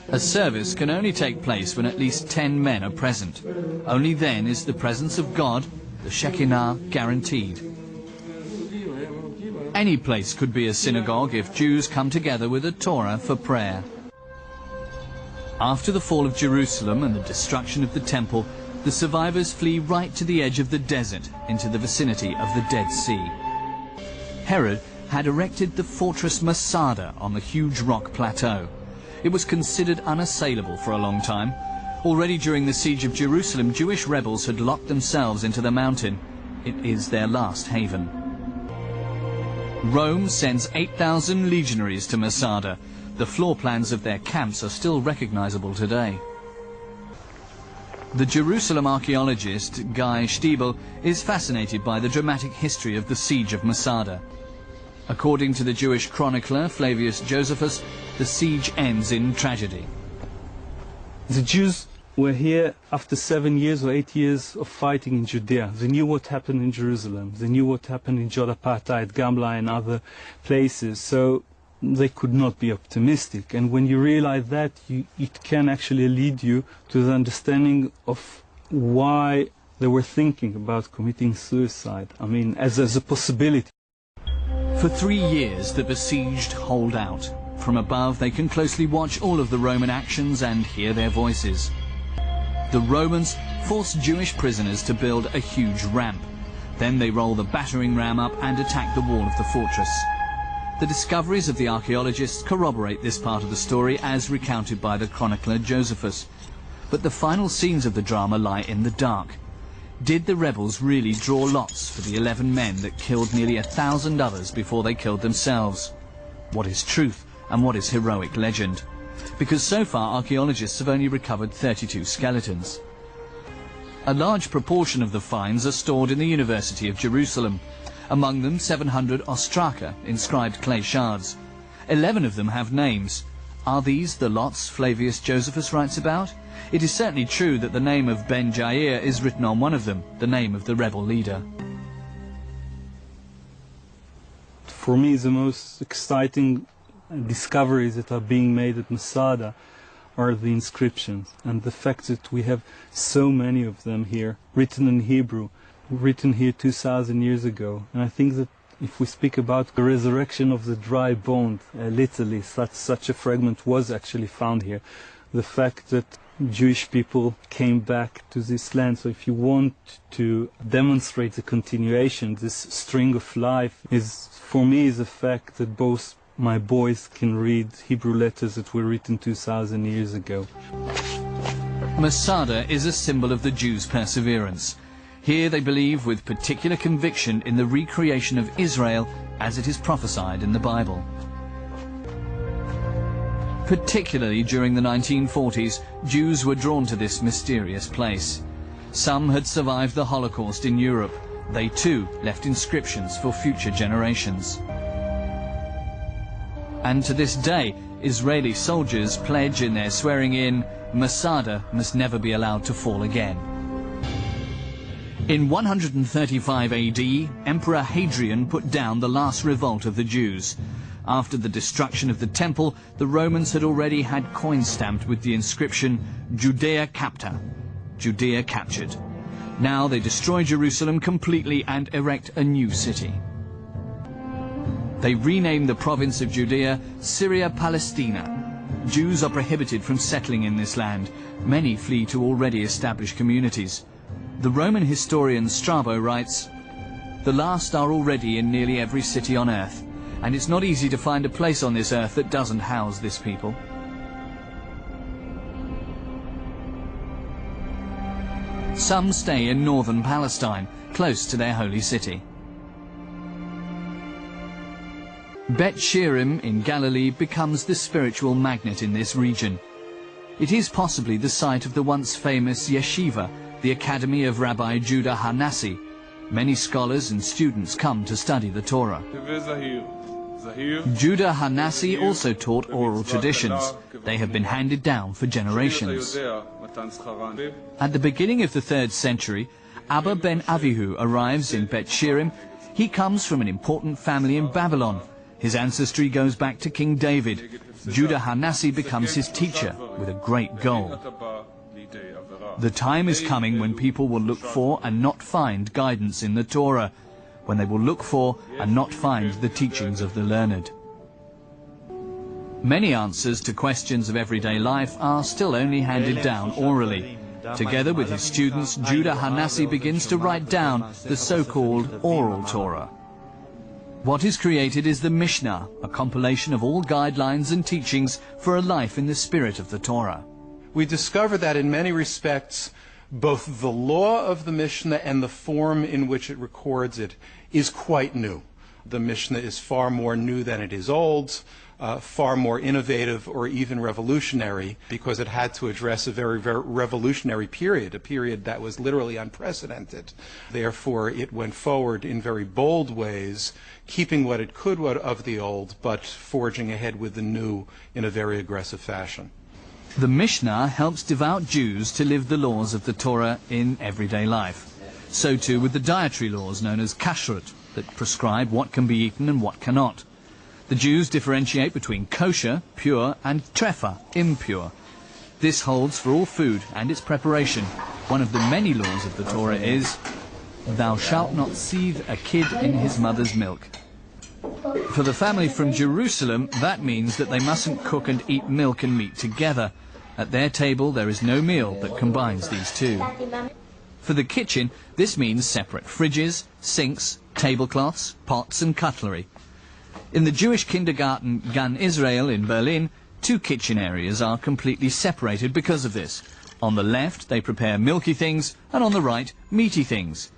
A service can only take place when at least 10 men are present. Only then is the presence of God, the Shekinah, guaranteed. Any place could be a synagogue if Jews come together with a Torah for prayer. After the fall of Jerusalem and the destruction of the temple, the survivors flee right to the edge of the desert into the vicinity of the Dead Sea. Herod had erected the fortress Masada on the huge rock plateau. It was considered unassailable for a long time. Already during the siege of Jerusalem, Jewish rebels had locked themselves into the mountain. It is their last haven. Rome sends 8,000 legionaries to Masada. The floor plans of their camps are still recognizable today. The Jerusalem archaeologist Guy Stiebel is fascinated by the dramatic history of the siege of Masada. According to the Jewish chronicler Flavius Josephus, the siege ends in tragedy. The Jews were here after 7 years or 8 years of fighting in Judea. They knew what happened in Jerusalem. They knew what happened in Jotapata, at Gamla and other places. So they could not be optimistic. And when you realize that, it can actually lead you to the understanding of why they were thinking about committing suicide. I mean, as a possibility. For 3 years, the besieged hold out. From above, they can closely watch all of the Roman actions and hear their voices. The Romans force Jewish prisoners to build a huge ramp. Then they roll the battering ram up and attack the wall of the fortress. The discoveries of the archaeologists corroborate this part of the story as recounted by the chronicler Josephus. But the final scenes of the drama lie in the dark. Did the rebels really draw lots for the 11 men that killed nearly 1,000 others before they killed themselves? What is truth and what is heroic legend? Because so far archaeologists have only recovered 32 skeletons. A large proportion of the finds are stored in the University of Jerusalem. Among them 700 ostraka, inscribed clay shards. 11 of them have names. Are these the lots Flavius Josephus writes about? It is certainly true that the name of Ben Jair is written on one of them, the name of the rebel leader. For me, the most exciting discoveries that are being made at Masada are the inscriptions, and the fact that we have so many of them here, written in Hebrew, written here 2,000 years ago. And I think that if we speak about the resurrection of the dry bone, literally such a fragment was actually found here. The fact that Jewish people came back to this land. So if you want to demonstrate the continuation, this string of life, is for me is the fact that both my boys can read Hebrew letters that were written 2,000 years ago. Masada is a symbol of the Jews' perseverance. Here they believe with particular conviction in the recreation of Israel as it is prophesied in the Bible. Particularly during the 1940s, Jews were drawn to this mysterious place. Some had survived the Holocaust in Europe. They too left inscriptions for future generations. And to this day, Israeli soldiers pledge in their swearing in, Masada must never be allowed to fall again. In 135 AD, Emperor Hadrian put down the last revolt of the Jews. After the destruction of the temple, the Romans had already had coins stamped with the inscription Judea Capta, Judea captured. Now they destroy Jerusalem completely and erect a new city. They rename the province of Judea Syria Palestina. Jews are prohibited from settling in this land. Many flee to already established communities. The Roman historian Strabo writes, "The last are already in nearly every city on earth, and it's not easy to find a place on this earth that doesn't house this people." Some stay in northern Palestine, close to their holy city. Bet Shirim in Galilee becomes the spiritual magnet in this region. It is possibly the site of the once famous yeshiva, the academy of Rabbi Judah Hanassi. Many scholars and students come to study the Torah. Judah Hanassi also taught oral traditions. They have been handed down for generations. At the beginning of the 3rd century, Abba ben Avihu arrives in Bet Shirim. He comes from an important family in Babylon. His ancestry goes back to King David. Judah Hanassi becomes his teacher with a great goal. The time is coming when people will look for and not find guidance in the Torah, when they will look for and not find the teachings of the learned. Many answers to questions of everyday life are still only handed down orally. Together with his students, Judah Hanassi begins to write down the so-called oral Torah. What is created is the Mishnah, a compilation of all guidelines and teachings for a life in the spirit of the Torah. We discover that in many respects, both the law of the Mishnah and the form in which it records it is quite new. The Mishnah is far more new than it is old, far more innovative or even revolutionary, because it had to address a very, very revolutionary period, a period that was literally unprecedented. Therefore, it went forward in very bold ways, keeping what it could of the old, but forging ahead with the new in a very aggressive fashion. The Mishnah helps devout Jews to live the laws of the Torah in everyday life. So too with the dietary laws known as kashrut, that prescribe what can be eaten and what cannot. The Jews differentiate between kosher, pure, and trefa, impure. This holds for all food and its preparation. One of the many laws of the Torah is, "Thou shalt not seethe a kid in his mother's milk." For the family from Jerusalem, that means that they mustn't cook and eat milk and meat together. At their table, there is no meal that combines these two. For the kitchen, this means separate fridges, sinks, tablecloths, pots and cutlery. In the Jewish kindergarten Gan Israel in Berlin, 2 kitchen areas are completely separated because of this. On the left, they prepare milky things, and on the right, meaty things.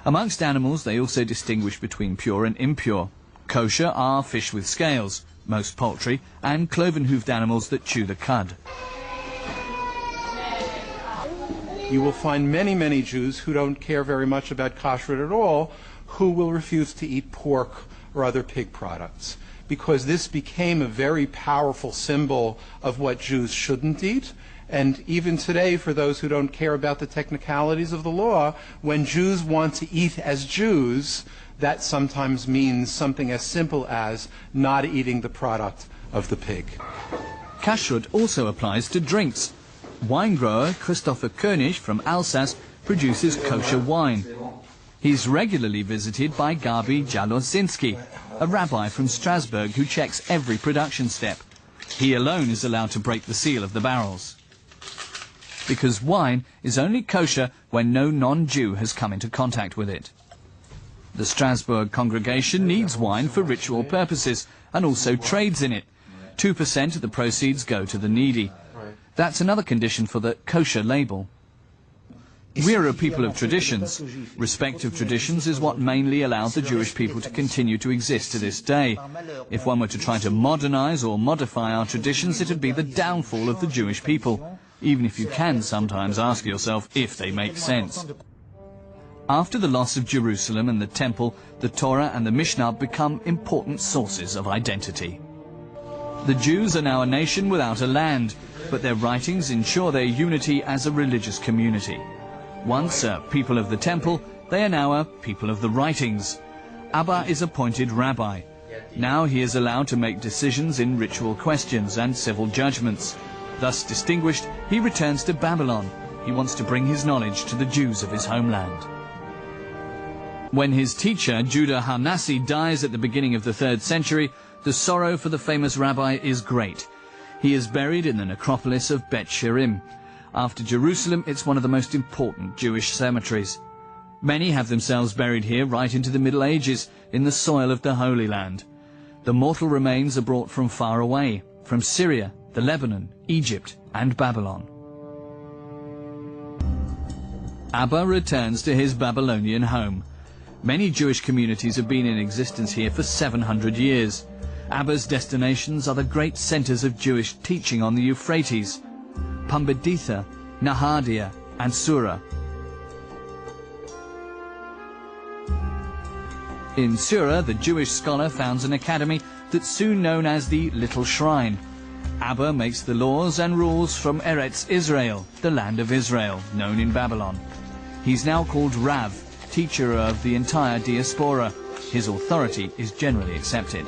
Amongst animals, they also distinguish between pure and impure. Kosher are fish with scales, most poultry, and cloven-hoofed animals that chew the cud. You will find many, many Jews who don't care very much about kashrut at all, who will refuse to eat pork or other pig products, because this became a very powerful symbol of what Jews shouldn't eat. And even today, for those who don't care about the technicalities of the law, when Jews want to eat as Jews, that sometimes means something as simple as not eating the product of the pig. Kashrut also applies to drinks. Wine grower Christopher Koenig from Alsace produces kosher wine. He's regularly visited by Gabi Jalosinski, a rabbi from Strasbourg who checks every production step. He alone is allowed to break the seal of the barrels, because wine is only kosher when no non-Jew has come into contact with it. The Strasbourg congregation needs wine for ritual purposes and also trades in it. 2% of the proceeds go to the needy. That's another condition for the kosher label. We are a people of traditions. Respect of traditions is what mainly allowed the Jewish people to continue to exist to this day. If one were to try to modernize or modify our traditions, it would be the downfall of the Jewish people, even if you can sometimes ask yourself if they make sense. After the loss of Jerusalem and the Temple, the Torah and the Mishnah become important sources of identity. The Jews are now a nation without a land, but their writings ensure their unity as a religious community. Once a people of the Temple, they are now a people of the writings. Abba is appointed rabbi. Now he is allowed to make decisions in ritual questions and civil judgments. Thus distinguished, he returns to Babylon. He wants to bring his knowledge to the Jews of his homeland. When his teacher, Judah Hanassi, dies at the beginning of the 3rd century, the sorrow for the famous rabbi is great. He is buried in the necropolis of Bet Shirim. After Jerusalem, it's one of the most important Jewish cemeteries. Many have themselves buried here right into the Middle Ages, in the soil of the Holy Land. The mortal remains are brought from far away, from Syria, the Lebanon, Egypt, and Babylon. Abba returns to his Babylonian home. Many Jewish communities have been in existence here for 700 years. Abba's destinations are the great centres of Jewish teaching on the Euphrates: Pumbeditha, Nahadia and Sura. In Sura, the Jewish scholar founds an academy that's soon known as the Little Shrine. Abba makes the laws and rules from Eretz Israel, the land of Israel, known in Babylon. He's now called Rav, teacher of the entire Diaspora. His authority is generally accepted.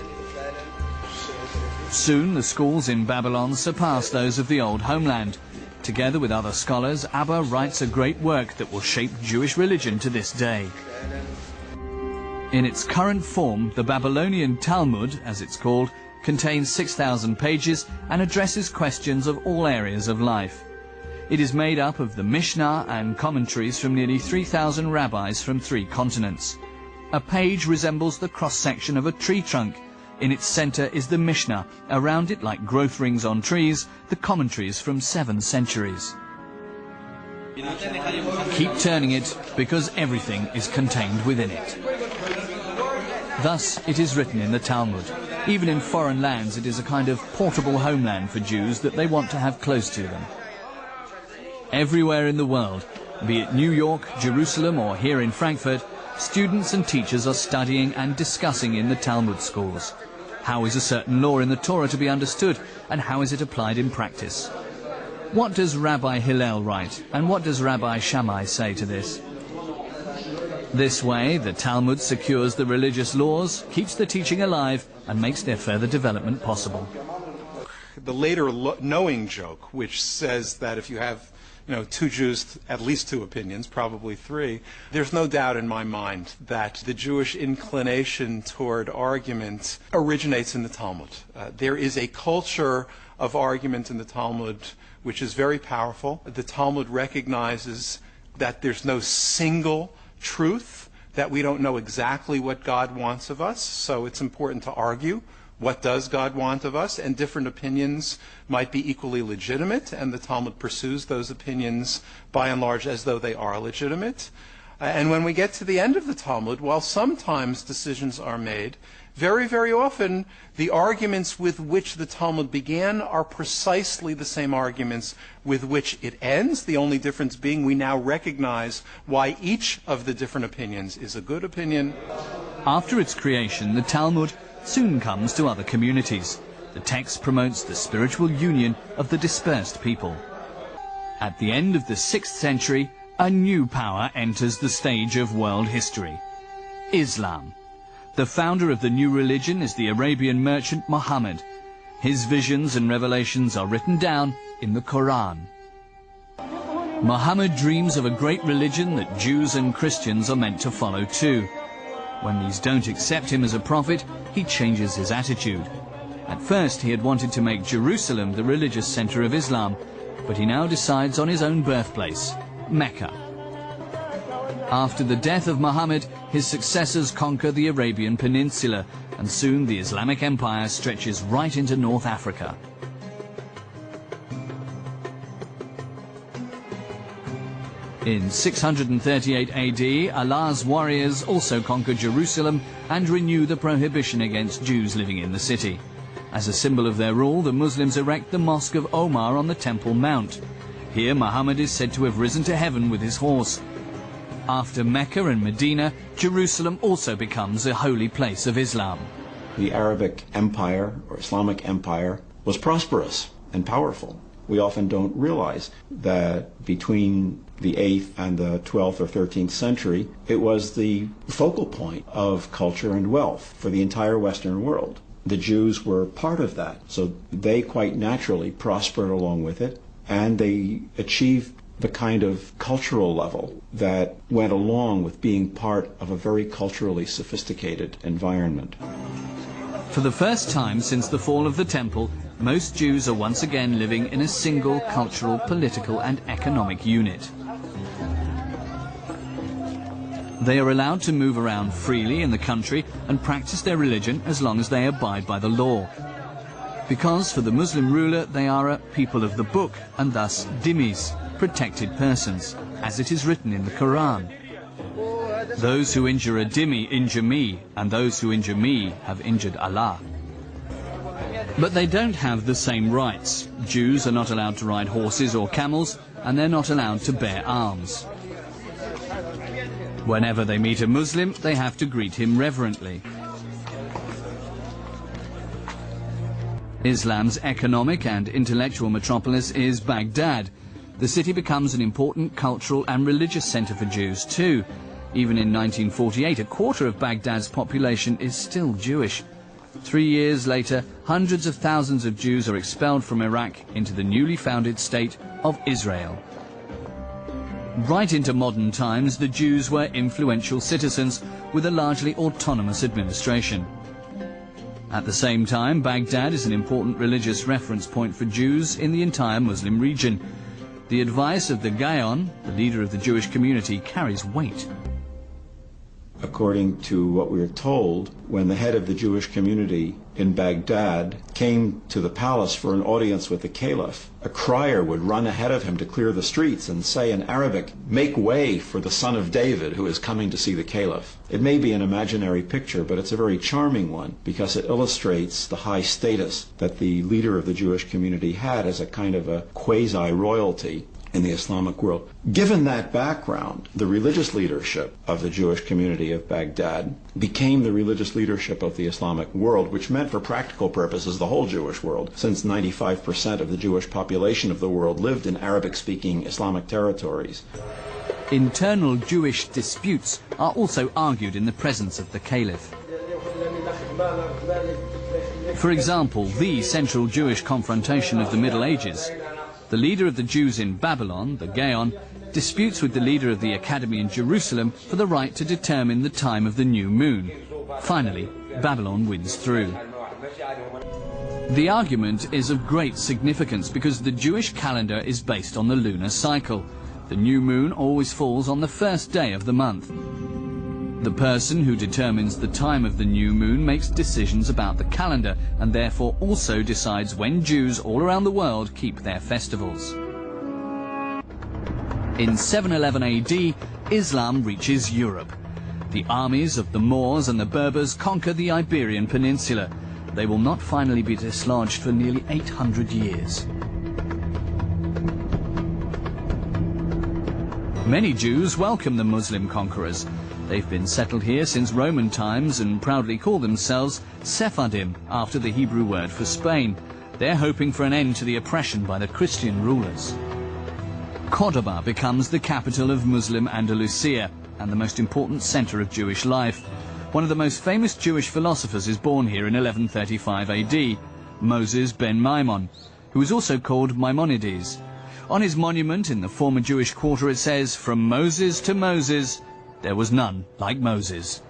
Soon the schools in Babylon surpass those of the old homeland. Together with other scholars, Abba writes a great work that will shape Jewish religion to this day. In its current form, the Babylonian Talmud, as it's called, contains 6,000 pages and addresses questions of all areas of life. It is made up of the Mishnah and commentaries from nearly 3,000 rabbis from 3 continents. A page resembles the cross-section of a tree trunk. In its center is the Mishnah. Around it, like growth rings on trees, the commentaries from 7 centuries. Keep turning it, because everything is contained within it. Thus it is written in the Talmud. Even in foreign lands, it is a kind of portable homeland for Jews that they want to have close to them. Everywhere in the world, be it New York, Jerusalem or here in Frankfurt, students and teachers are studying and discussing in the Talmud schools. How is a certain law in the Torah to be understood, and how is it applied in practice? What does Rabbi Hillel write, and what does Rabbi Shammai say to this? This way, the Talmud secures the religious laws, keeps the teaching alive, and makes their further development possible. The later knowing joke, which says that if you have 2 Jews, at least 2 opinions, probably 3, there's no doubt in my mind that the Jewish inclination toward argument originates in the Talmud. There is a culture of argument in the Talmud which is very powerful. The Talmud recognizes that there's no single truth, that we don't know exactly what God wants of us, so it's important to argue. What does God want of us? And different opinions might be equally legitimate, and the Talmud pursues those opinions by and large as though they are legitimate. And when we get to the end of the Talmud, while sometimes decisions are made, very, very often the arguments with which the Talmud began are precisely the same arguments with which it ends, the only difference being we now recognize why each of the different opinions is a good opinion. After its creation, the Talmud soon comes to other communities. The text promotes the spiritual union of the dispersed people. At the end of the 6th century, a new power enters the stage of world history: Islam. The founder of the new religion is the Arabian merchant Muhammad. His visions and revelations are written down in the Quran. Muhammad dreams of a great religion that Jews and Christians are meant to follow too. When these don't accept him as a prophet, he changes his attitude. At first he had wanted to make Jerusalem the religious center of Islam, but he now decides on his own birthplace, Mecca. After the death of Muhammad, his successors conquer the Arabian Peninsula, and soon the Islamic Empire stretches right into North Africa. In 638 AD, Allah's warriors also conquer Jerusalem and renew the prohibition against Jews living in the city. As a symbol of their rule, the Muslims erect the Mosque of Omar on the Temple Mount. Here Muhammad is said to have risen to heaven with his horse. After Mecca and Medina, Jerusalem also becomes a holy place of Islam. The Arabic Empire, or Islamic Empire, was prosperous and powerful. We often don't realize that between the 8th and the 12th or 13th century, it was the focal point of culture and wealth for the entire Western world. The Jews were part of that, so they quite naturally prospered along with it, and they achieved the kind of cultural level that went along with being part of a very culturally sophisticated environment. For the first time since the fall of the Temple, most Jews are once again living in a single cultural, political and economic unit. They are allowed to move around freely in the country and practice their religion as long as they abide by the law. Because for the Muslim ruler they are a people of the book and thus dhimmis, protected persons, as it is written in the Quran. Those who injure a dhimmi injure me, and those who injure me have injured Allah. But they don't have the same rights. Jews are not allowed to ride horses or camels, and they're not allowed to bear arms. Whenever they meet a Muslim, they have to greet him reverently. Islam's economic and intellectual metropolis is Baghdad. The city becomes an important cultural and religious centre for Jews too. Even in 1948, a quarter of Baghdad's population is still Jewish. 3 years later, hundreds of thousands of Jews are expelled from Iraq into the newly founded state of Israel. Right into modern times, the Jews were influential citizens with a largely autonomous administration. At the same time, Baghdad is an important religious reference point for Jews in the entire Muslim region. The advice of the Gaon, the leader of the Jewish community, carries weight. According to what we are told, when the head of the Jewish community in Baghdad came to the palace for an audience with the caliph, a crier would run ahead of him to clear the streets and say in Arabic, "Make way for the son of David who is coming to see the caliph." It may be an imaginary picture, but it's a very charming one because it illustrates the high status that the leader of the Jewish community had as a kind of a quasi-royalty in the Islamic world. Given that background, the religious leadership of the Jewish community of Baghdad became the religious leadership of the Islamic world, which meant for practical purposes the whole Jewish world, since 95% of the Jewish population of the world lived in Arabic-speaking Islamic territories. Internal Jewish disputes are also argued in the presence of the caliph. For example, the central Jewish confrontation of the Middle Ages. The leader of the Jews in Babylon, the Gaon, disputes with the leader of the Academy in Jerusalem for the right to determine the time of the new moon. Finally, Babylon wins through. The argument is of great significance because the Jewish calendar is based on the lunar cycle. The new moon always falls on the first day of the month. The person who determines the time of the new moon makes decisions about the calendar and therefore also decides when Jews all around the world keep their festivals. In 711 AD, Islam reaches Europe. The armies of the Moors and the Berbers conquer the Iberian Peninsula. They will not finally be dislodged for nearly 800 years. Many Jews welcome the Muslim conquerors. They've been settled here since Roman times and proudly call themselves Sephardim, after the Hebrew word for Spain. They're hoping for an end to the oppression by the Christian rulers. Cordoba becomes the capital of Muslim Andalusia and the most important center of Jewish life. One of the most famous Jewish philosophers is born here in 1135 AD, Moses ben Maimon, who is also called Maimonides. On his monument in the former Jewish quarter it says, "From Moses to Moses, there was none like Moses."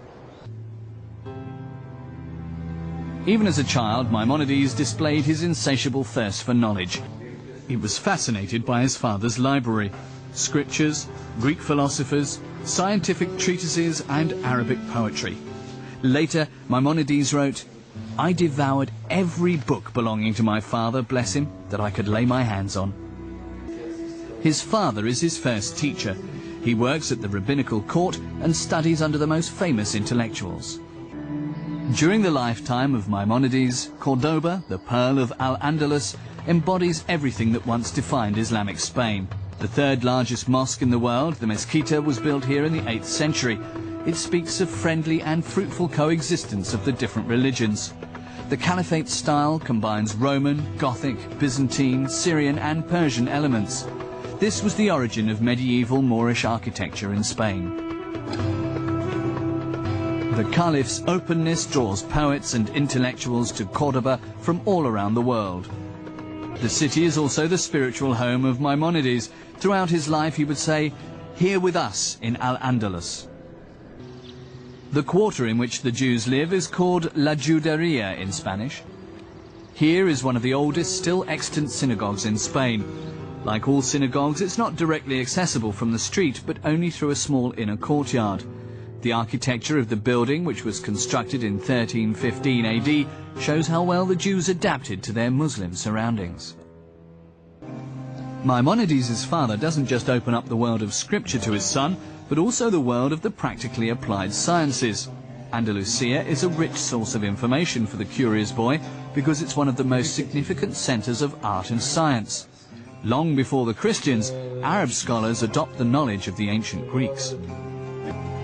Even as a child, Maimonides displayed his insatiable thirst for knowledge. He was fascinated by his father's library, scriptures, Greek philosophers, scientific treatises and Arabic poetry. Later, Maimonides wrote, "I devoured every book belonging to my father, bless him, that I could lay my hands on." His father is his first teacher. He works at the rabbinical court and studies under the most famous intellectuals. During the lifetime of Maimonides, Cordoba, the Pearl of Al-Andalus, embodies everything that once defined Islamic Spain. The third largest mosque in the world, the Mezquita, was built here in the 8th century. It speaks of friendly and fruitful coexistence of the different religions. The Caliphate style combines Roman, Gothic, Byzantine, Syrian and Persian elements. This was the origin of medieval Moorish architecture in Spain. The Caliph's openness draws poets and intellectuals to Cordoba from all around the world. The city is also the spiritual home of Maimonides. Throughout his life he would say, "Here with us in Al-Andalus." The quarter in which the Jews live is called La Juderia in Spanish. Here is one of the oldest still extant synagogues in Spain. Like all synagogues, it's not directly accessible from the street, but only through a small inner courtyard. The architecture of the building, which was constructed in 1315 AD, shows how well the Jews adapted to their Muslim surroundings. Maimonides' father doesn't just open up the world of scripture to his son, but also the world of the practically applied sciences. Andalusia is a rich source of information for the curious boy because it's one of the most significant centres of art and science. Long before the Christians, Arab scholars adopt the knowledge of the ancient Greeks.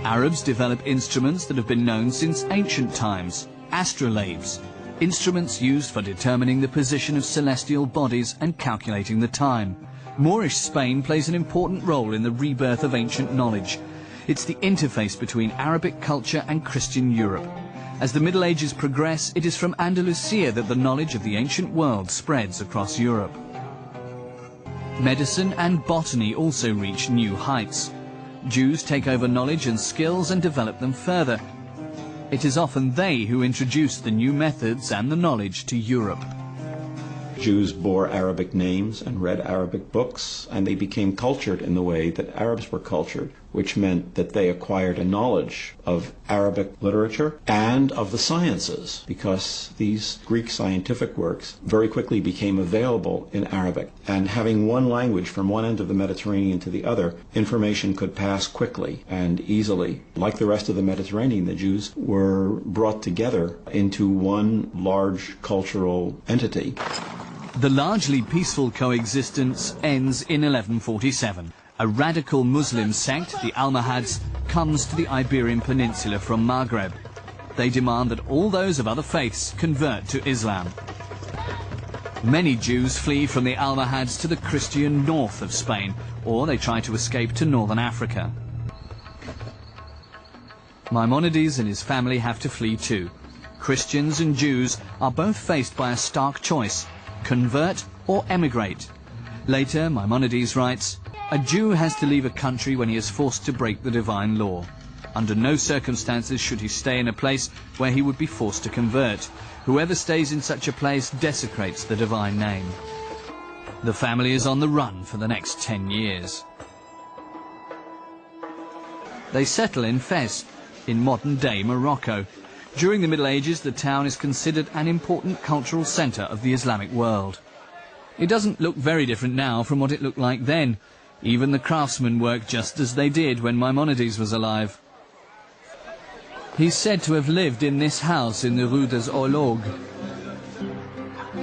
Arabs develop instruments that have been known since ancient times, astrolabes, instruments used for determining the position of celestial bodies and calculating the time. Moorish Spain plays an important role in the rebirth of ancient knowledge. It's the interface between Arabic culture and Christian Europe. As the Middle Ages progress, it is from Andalusia that the knowledge of the ancient world spreads across Europe. Medicine and botany also reach new heights. Jews take over knowledge and skills and develop them further. It is often they who introduce the new methods and the knowledge to Europe. Jews bore Arabic names and read Arabic books, and they became cultured in the way that Arabs were cultured, which meant that they acquired a knowledge of Arabic literature and of the sciences, because these Greek scientific works very quickly became available in Arabic. And having one language from one end of the Mediterranean to the other, information could pass quickly and easily. Like the rest of the Mediterranean, the Jews were brought together into one large cultural entity. The largely peaceful coexistence ends in 1147. A radical Muslim sect, the Almohads, comes to the Iberian Peninsula from Maghreb. They demand that all those of other faiths convert to Islam. Many Jews flee from the Almohads to the Christian north of Spain, or they try to escape to northern Africa. Maimonides and his family have to flee too. Christians and Jews are both faced by a stark choice: convert or emigrate. Later, Maimonides writes, "A Jew has to leave a country when he is forced to break the divine law. Under no circumstances should he stay in a place where he would be forced to convert. Whoever stays in such a place desecrates the divine name." The family is on the run for the next 10 years. They settle in Fez, in modern-day Morocco. During the Middle Ages, the town is considered an important cultural centre of the Islamic world. It doesn't look very different now from what it looked like then. Even the craftsmen work just as they did when Maimonides was alive. He's said to have lived in this house in the Rue des Horloges.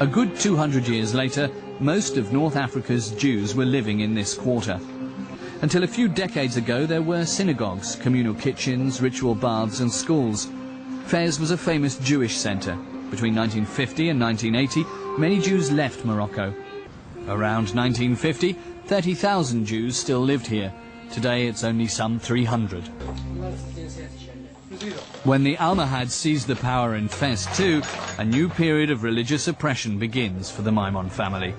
A good 200 years later, most of North Africa's Jews were living in this quarter. Until a few decades ago, there were synagogues, communal kitchens, ritual baths and schools. Fez was a famous Jewish centre. Between 1950 and 1980, many Jews left Morocco. Around 1950, 30,000 Jews still lived here. Today it's only some 300. When the Almohads seized the power in Fez too, a new period of religious oppression begins for the Maimon family.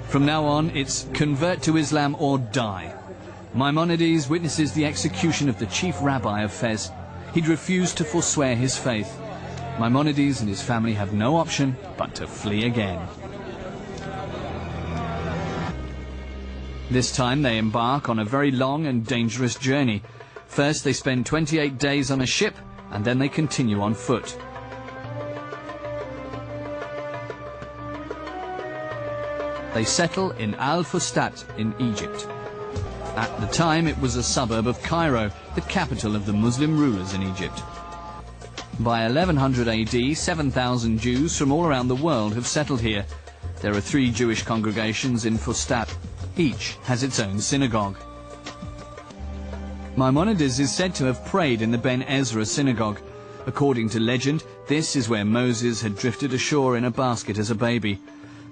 From now on, it's convert to Islam or die. Maimonides witnesses the execution of the chief rabbi of Fez. He'd refused to forswear his faith. Maimonides and his family have no option but to flee again. This time they embark on a very long and dangerous journey. First they spend 28 days on a ship, and then they continue on foot. They settle in Al-Fustat in Egypt. At the time it was a suburb of Cairo, the capital of the Muslim rulers in Egypt. By 1100 AD, 7,000 Jews from all around the world have settled here. There are 3 Jewish congregations in Fustat. Each has its own synagogue. Maimonides is said to have prayed in the Ben Ezra synagogue. According to legend, this is where Moses had drifted ashore in a basket as a baby.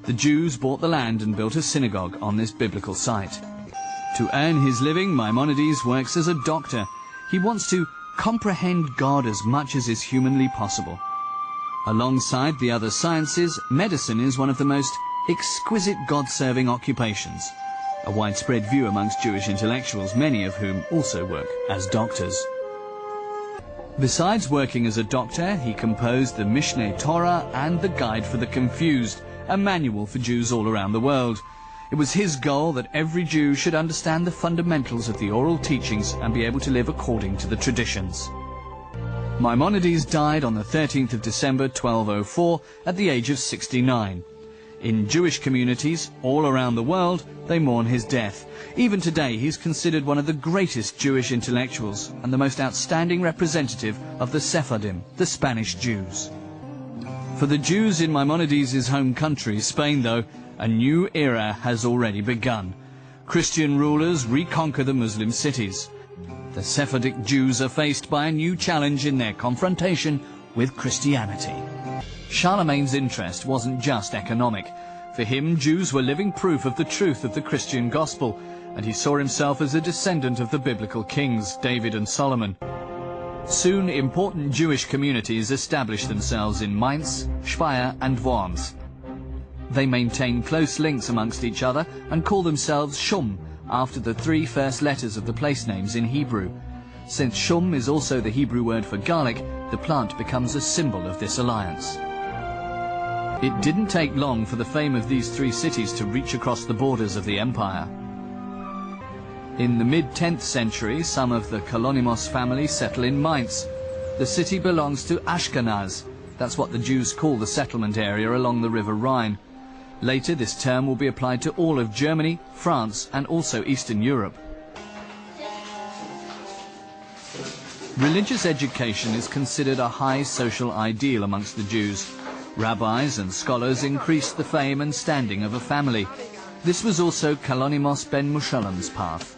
The Jews bought the land and built a synagogue on this biblical site. To earn his living, Maimonides works as a doctor. He wants to comprehend God as much as is humanly possible. Alongside the other sciences, medicine is one of the most exquisite God-serving occupations. A widespread view amongst Jewish intellectuals, many of whom also work as doctors. Besides working as a doctor, he composed the Mishneh Torah and the Guide for the Confused, a manual for Jews all around the world. It was his goal that every Jew should understand the fundamentals of the oral teachings and be able to live according to the traditions. Maimonides died on the 13th of December 1204 at the age of 69. In Jewish communities all around the world, they mourn his death. Even today, he's considered one of the greatest Jewish intellectuals and the most outstanding representative of the Sephardim, the Spanish Jews. For the Jews in Maimonides' home country, Spain, though, a new era has already begun. Christian rulers reconquer the Muslim cities. The Sephardic Jews are faced by a new challenge in their confrontation with Christianity. Charlemagne's interest wasn't just economic. For him, Jews were living proof of the truth of the Christian gospel, and he saw himself as a descendant of the biblical kings, David and Solomon. Soon, important Jewish communities established themselves in Mainz, Speyer and Worms. They maintain close links amongst each other and call themselves Shum, after the 3 first letters of the place names in Hebrew. Since Shum is also the Hebrew word for garlic, the plant becomes a symbol of this alliance. It didn't take long for the fame of these 3 cities to reach across the borders of the empire. In the mid-10th century, some of the Kalonymos family settle in Mainz. The city belongs to Ashkenaz. That's what the Jews call the settlement area along the River Rhine. Later, this term will be applied to all of Germany, France, and also Eastern Europe. Religious education is considered a high social ideal amongst the Jews. Rabbis and scholars increased the fame and standing of a family. This was also Kalonymos ben Mushalem's path.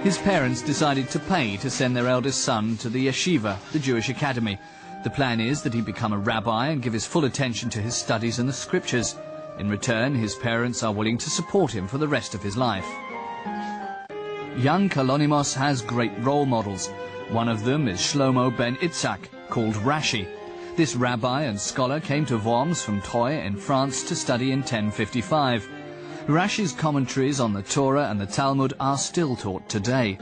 His parents decided to pay to send their eldest son to the yeshiva, the Jewish academy. The plan is that he become a rabbi and give his full attention to his studies and the scriptures. In return, his parents are willing to support him for the rest of his life. Young Kalonymos has great role models. One of them is Shlomo ben Itzhak, called Rashi. This rabbi and scholar came to Worms from Troyes in France to study in 1055. Rashi's commentaries on the Torah and the Talmud are still taught today.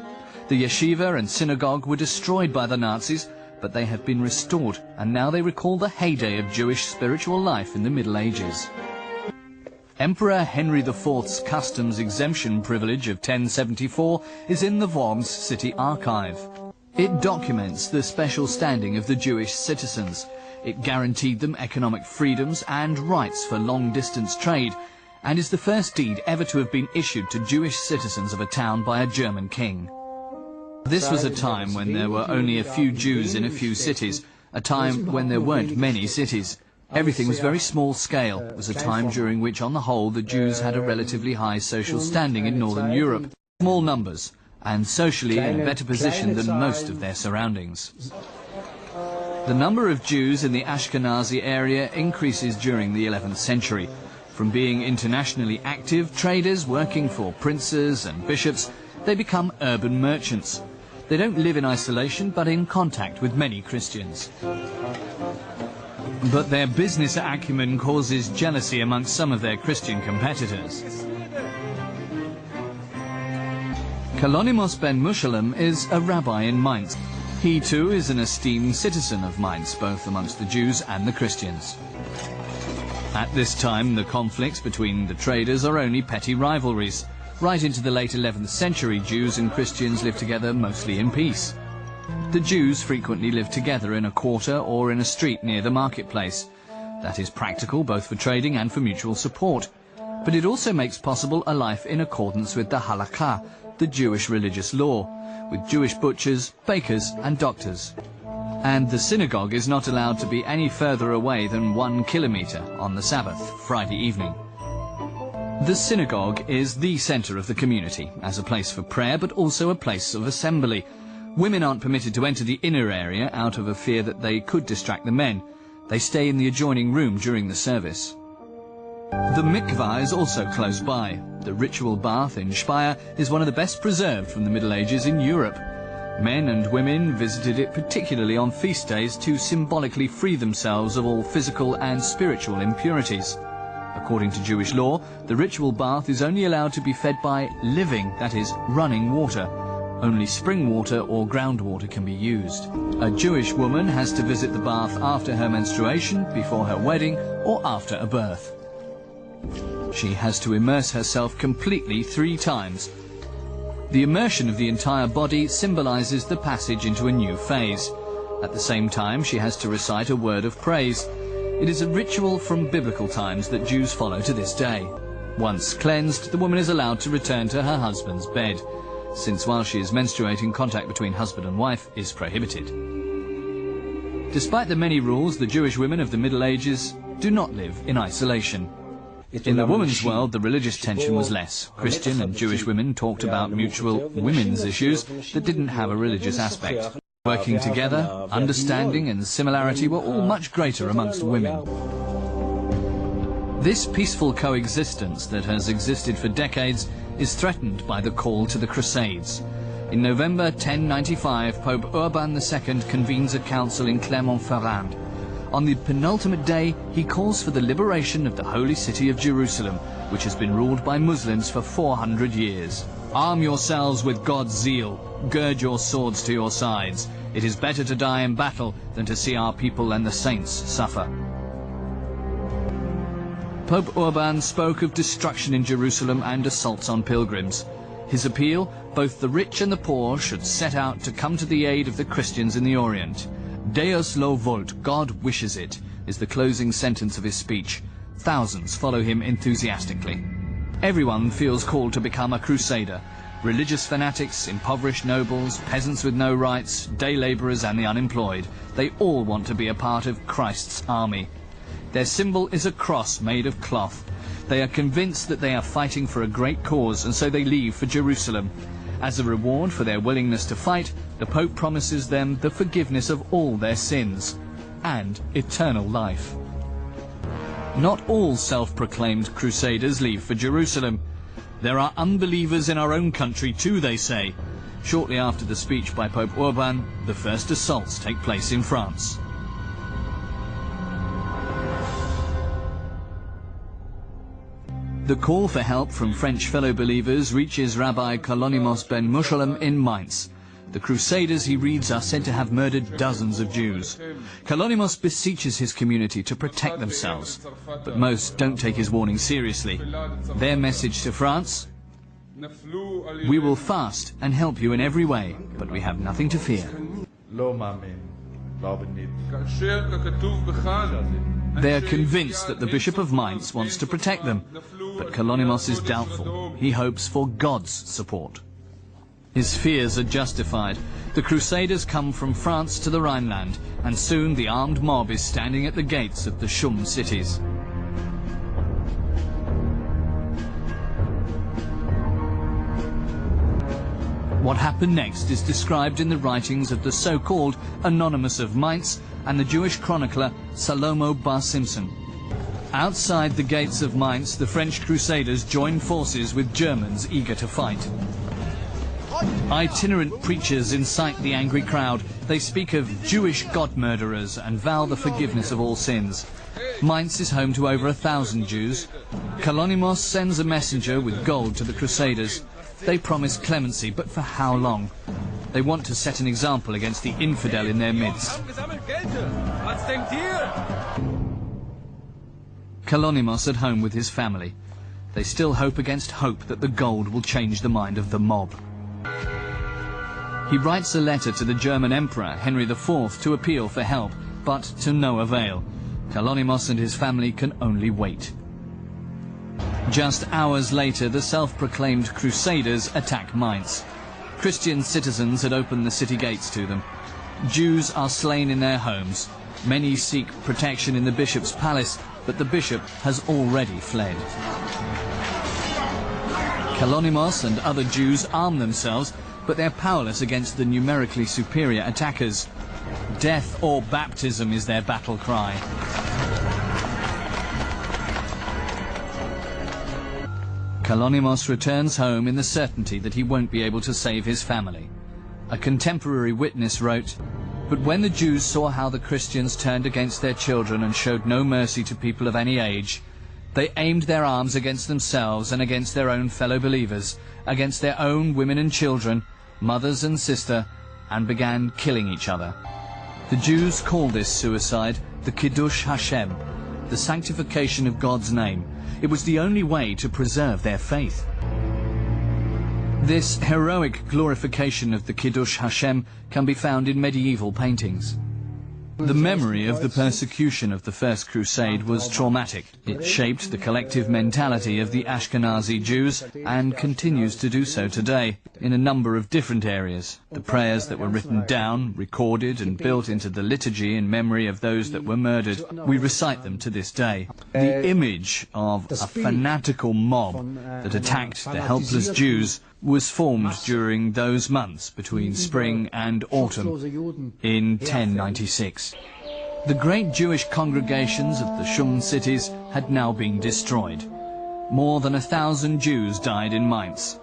The yeshiva and synagogue were destroyed by the Nazis, but they have been restored, and now they recall the heyday of Jewish spiritual life in the Middle Ages. Emperor Henry IV's customs exemption privilege of 1074 is in the Worms city archive. It documents the special standing of the Jewish citizens. It guaranteed them economic freedoms and rights for long-distance trade, and is the first deed ever to have been issued to Jewish citizens of a town by a German king. This was a time when there were only a few Jews in a few cities, a time when there weren't many cities. Everything was very small scale. It was a time during which, on the whole, the Jews had a relatively high social standing in Northern Europe. Small numbers, and socially in a better position than most of their surroundings. The number of Jews in the Ashkenazi area increases during the 11th century. From being internationally active traders working for princes and bishops, they become urban merchants. They don't live in isolation, but in contact with many Christians. But their business acumen causes jealousy amongst some of their Christian competitors. Kalonymos ben Mushalem is a rabbi in Mainz. He too is an esteemed citizen of Mainz, both amongst the Jews and the Christians. At this time, the conflicts between the traders are only petty rivalries. Right into the late 11th century, Jews and Christians lived together mostly in peace. The Jews frequently lived together in a quarter or in a street near the marketplace. That is practical both for trading and for mutual support. But it also makes possible a life in accordance with the halakha, the Jewish religious law, with Jewish butchers, bakers and doctors. And the synagogue is not allowed to be any further away than 1 kilometer on the Sabbath, Friday evening. The synagogue is the center of the community, as a place for prayer but also a place of assembly. Women aren't permitted to enter the inner area out of a fear that they could distract the men. They stay in the adjoining room during the service. The mikvah is also close by. The ritual bath in Speyer is one of the best preserved from the Middle Ages in Europe. Men and women visited it particularly on feast days to symbolically free themselves of all physical and spiritual impurities. According to Jewish law, the ritual bath is only allowed to be fed by living, that is, running water. Only spring water or groundwater can be used. A Jewish woman has to visit the bath after her menstruation, before her wedding, or after a birth. She has to immerse herself completely 3 times. The immersion of the entire body symbolizes the passage into a new phase. At the same time, she has to recite a word of praise. It is a ritual from biblical times that Jews follow to this day. Once cleansed, the woman is allowed to return to her husband's bed, since while she is menstruating, contact between husband and wife is prohibited. Despite the many rules, the Jewish women of the Middle Ages do not live in isolation. In the woman's world, the religious tension was less. Christian and Jewish women talked about mutual women's issues that didn't have a religious aspect. Working together, understanding and similarity were all much greater amongst women. This peaceful coexistence that has existed for decades is threatened by the call to the Crusades. In November 1095, Pope Urban II convenes a council in Clermont-Ferrand. On the penultimate day, he calls for the liberation of the holy city of Jerusalem, which has been ruled by Muslims for 400 years. Arm yourselves with God's zeal. Gird your swords to your sides. It is better to die in battle than to see our people and the saints suffer. Pope Urban spoke of destruction in Jerusalem and assaults on pilgrims. His appeal, both the rich and the poor should set out to come to the aid of the Christians in the Orient. Deus lo vult, God wishes it, is the closing sentence of his speech. Thousands follow him enthusiastically. Everyone feels called to become a crusader. Religious fanatics, impoverished nobles, peasants with no rights, day laborers and the unemployed. They all want to be a part of Christ's army. Their symbol is a cross made of cloth. They are convinced that they are fighting for a great cause, and so they leave for Jerusalem. As a reward for their willingness to fight, the Pope promises them the forgiveness of all their sins and eternal life. Not all self-proclaimed crusaders leave for Jerusalem. There are unbelievers in our own country too, they say. Shortly after the speech by Pope Urban, the first assaults take place in France. The call for help from French fellow believers reaches Rabbi Kalonimos ben Mushalem in Mainz. The crusaders, he reads, are said to have murdered dozens of Jews. Kalonimos beseeches his community to protect themselves, but most don't take his warning seriously. Their message to France: we will fast and help you in every way, but we have nothing to fear. They are convinced that the Bishop of Mainz wants to protect them, but Kalonimos is doubtful. He hopes for God's support. His fears are justified. The Crusaders come from France to the Rhineland, and soon the armed mob is standing at the gates of the Shum cities. What happened next is described in the writings of the so-called Anonymous of Mainz and the Jewish chronicler Salomo Bar Simson. Outside the gates of Mainz, the French Crusaders joined forces with Germans eager to fight. Itinerant preachers incite the angry crowd. They speak of Jewish god murderers and vow the forgiveness of all sins. Mainz is home to over 1,000 Jews. Kalonimos sends a messenger with gold to the Crusaders. They promise clemency, but for how long? They want to set an example against the infidel in their midst. Kalonimos at home with his family. They still hope against hope that the gold will change the mind of the mob. He writes a letter to the German Emperor, Henry IV, to appeal for help, but to no avail. Kalonimos and his family can only wait. Just hours later, the self-proclaimed Crusaders attack Mainz. Christian citizens had opened the city gates to them. Jews are slain in their homes. Many seek protection in the bishop's palace, but the bishop has already fled. Kalonimos and other Jews arm themselves, but they're powerless against the numerically superior attackers. Death or baptism is their battle cry. Kalonimos returns home in the certainty that he won't be able to save his family. A contemporary witness wrote, "But when the Jews saw how the Christians turned against their children and showed no mercy to people of any age, they aimed their arms against themselves and against their own fellow believers, against their own women and children, mothers and sister, and began killing each other." The Jews call this suicide the Kiddush Hashem, the sanctification of God's name. It was the only way to preserve their faith. This heroic glorification of the Kiddush Hashem can be found in medieval paintings. The memory of the persecution of the First Crusade was traumatic. It shaped the collective mentality of the Ashkenazi Jews and continues to do so today in a number of different areas. The prayers that were written down, recorded and built into the liturgy in memory of those that were murdered, we recite them to this day. The image of a fanatical mob that attacked the helpless Jews was formed during those months between spring and autumn in 1096. The great Jewish congregations of the Shum cities had now been destroyed. More than 1,000 Jews died in Mainz.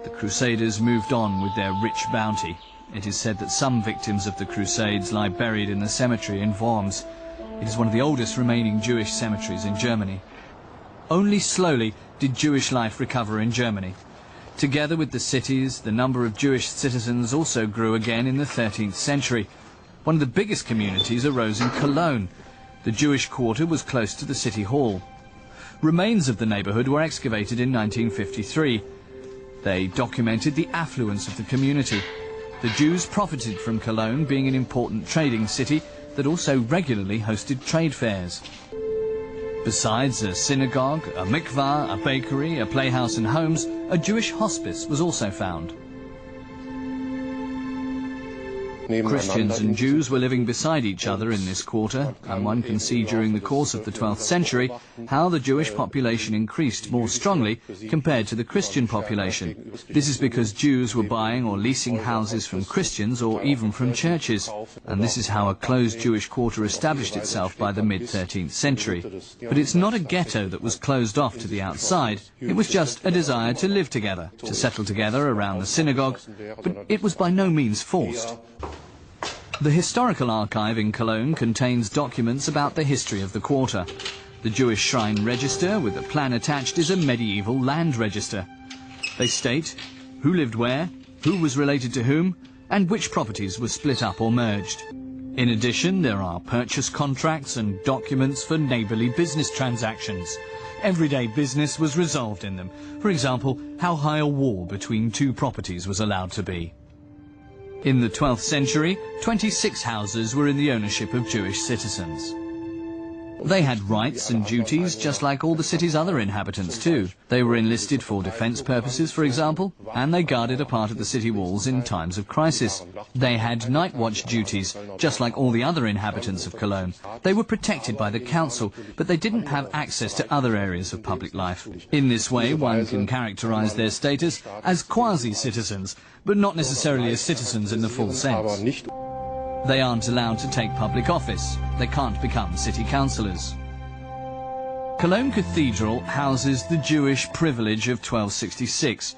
The Crusaders moved on with their rich bounty. It is said that some victims of the Crusades lie buried in the cemetery in Worms. It is one of the oldest remaining Jewish cemeteries in Germany. Only slowly did Jewish life recover in Germany. Together with the cities, the number of Jewish citizens also grew again in the 13th century. One of the biggest communities arose in Cologne. The Jewish quarter was close to the city hall. Remains of the neighborhood were excavated in 1953. They documented the affluence of the community. The Jews profited from Cologne being an important trading city that also regularly hosted trade fairs. Besides a synagogue, a mikvah, a bakery, a playhouse and homes, a Jewish hospice was also found. Christians and Jews were living beside each other in this quarter, and one can see during the course of the 12th century how the Jewish population increased more strongly compared to the Christian population. This is because Jews were buying or leasing houses from Christians or even from churches, and this is how a closed Jewish quarter established itself by the mid-13th century. But it's not a ghetto that was closed off to the outside, it was just a desire to live together, to settle together around the synagogue, but it was by no means forced. The historical archive in Cologne contains documents about the history of the quarter. The Jewish Shrine Register with a plan attached is a medieval land register. They state who lived where, who was related to whom, and which properties were split up or merged. In addition, there are purchase contracts and documents for neighbourly business transactions. Everyday business was resolved in them. For example, how high a wall between two properties was allowed to be. In the 12th century, 26 houses were in the ownership of Jewish citizens. They had rights and duties just like all the city's other inhabitants too. They were enlisted for defence purposes, for example, and they guarded a part of the city walls in times of crisis. They had night watch duties, just like all the other inhabitants of Cologne. They were protected by the council, but they didn't have access to other areas of public life. In this way, one can characterise their status as quasi-citizens, but not necessarily as citizens in the full sense. They aren't allowed to take public office. They can't become city councillors. Cologne Cathedral houses the Jewish privilege of 1266.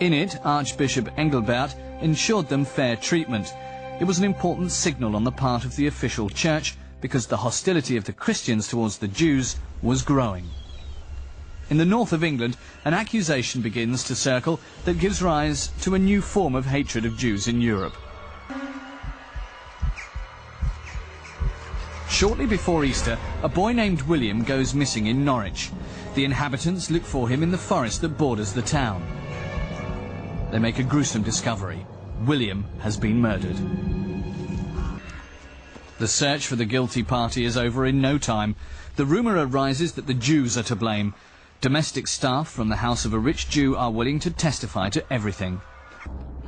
In it, Archbishop Engelbert ensured them fair treatment. It was an important signal on the part of the official church because the hostility of the Christians towards the Jews was growing. In the north of England, an accusation begins to circle that gives rise to a new form of hatred of Jews in Europe. Shortly before Easter, a boy named William goes missing in Norwich. The inhabitants look for him in the forest that borders the town. They make a gruesome discovery. William has been murdered. The search for the guilty party is over in no time. The rumour arises that the Jews are to blame. Domestic staff from the house of a rich Jew are willing to testify to everything.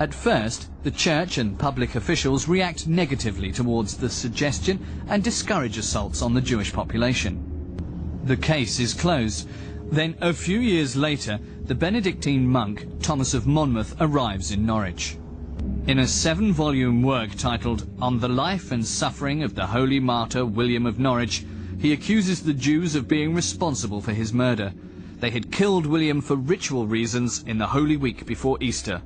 At first, the church and public officials react negatively towards the suggestion and discourage assaults on the Jewish population. The case is closed. Then, a few years later, the Benedictine monk Thomas of Monmouth arrives in Norwich. In a 7-volume work titled On the Life and Suffering of the Holy Martyr William of Norwich, he accuses the Jews of being responsible for his murder. They had killed William for ritual reasons in the Holy Week before Easter.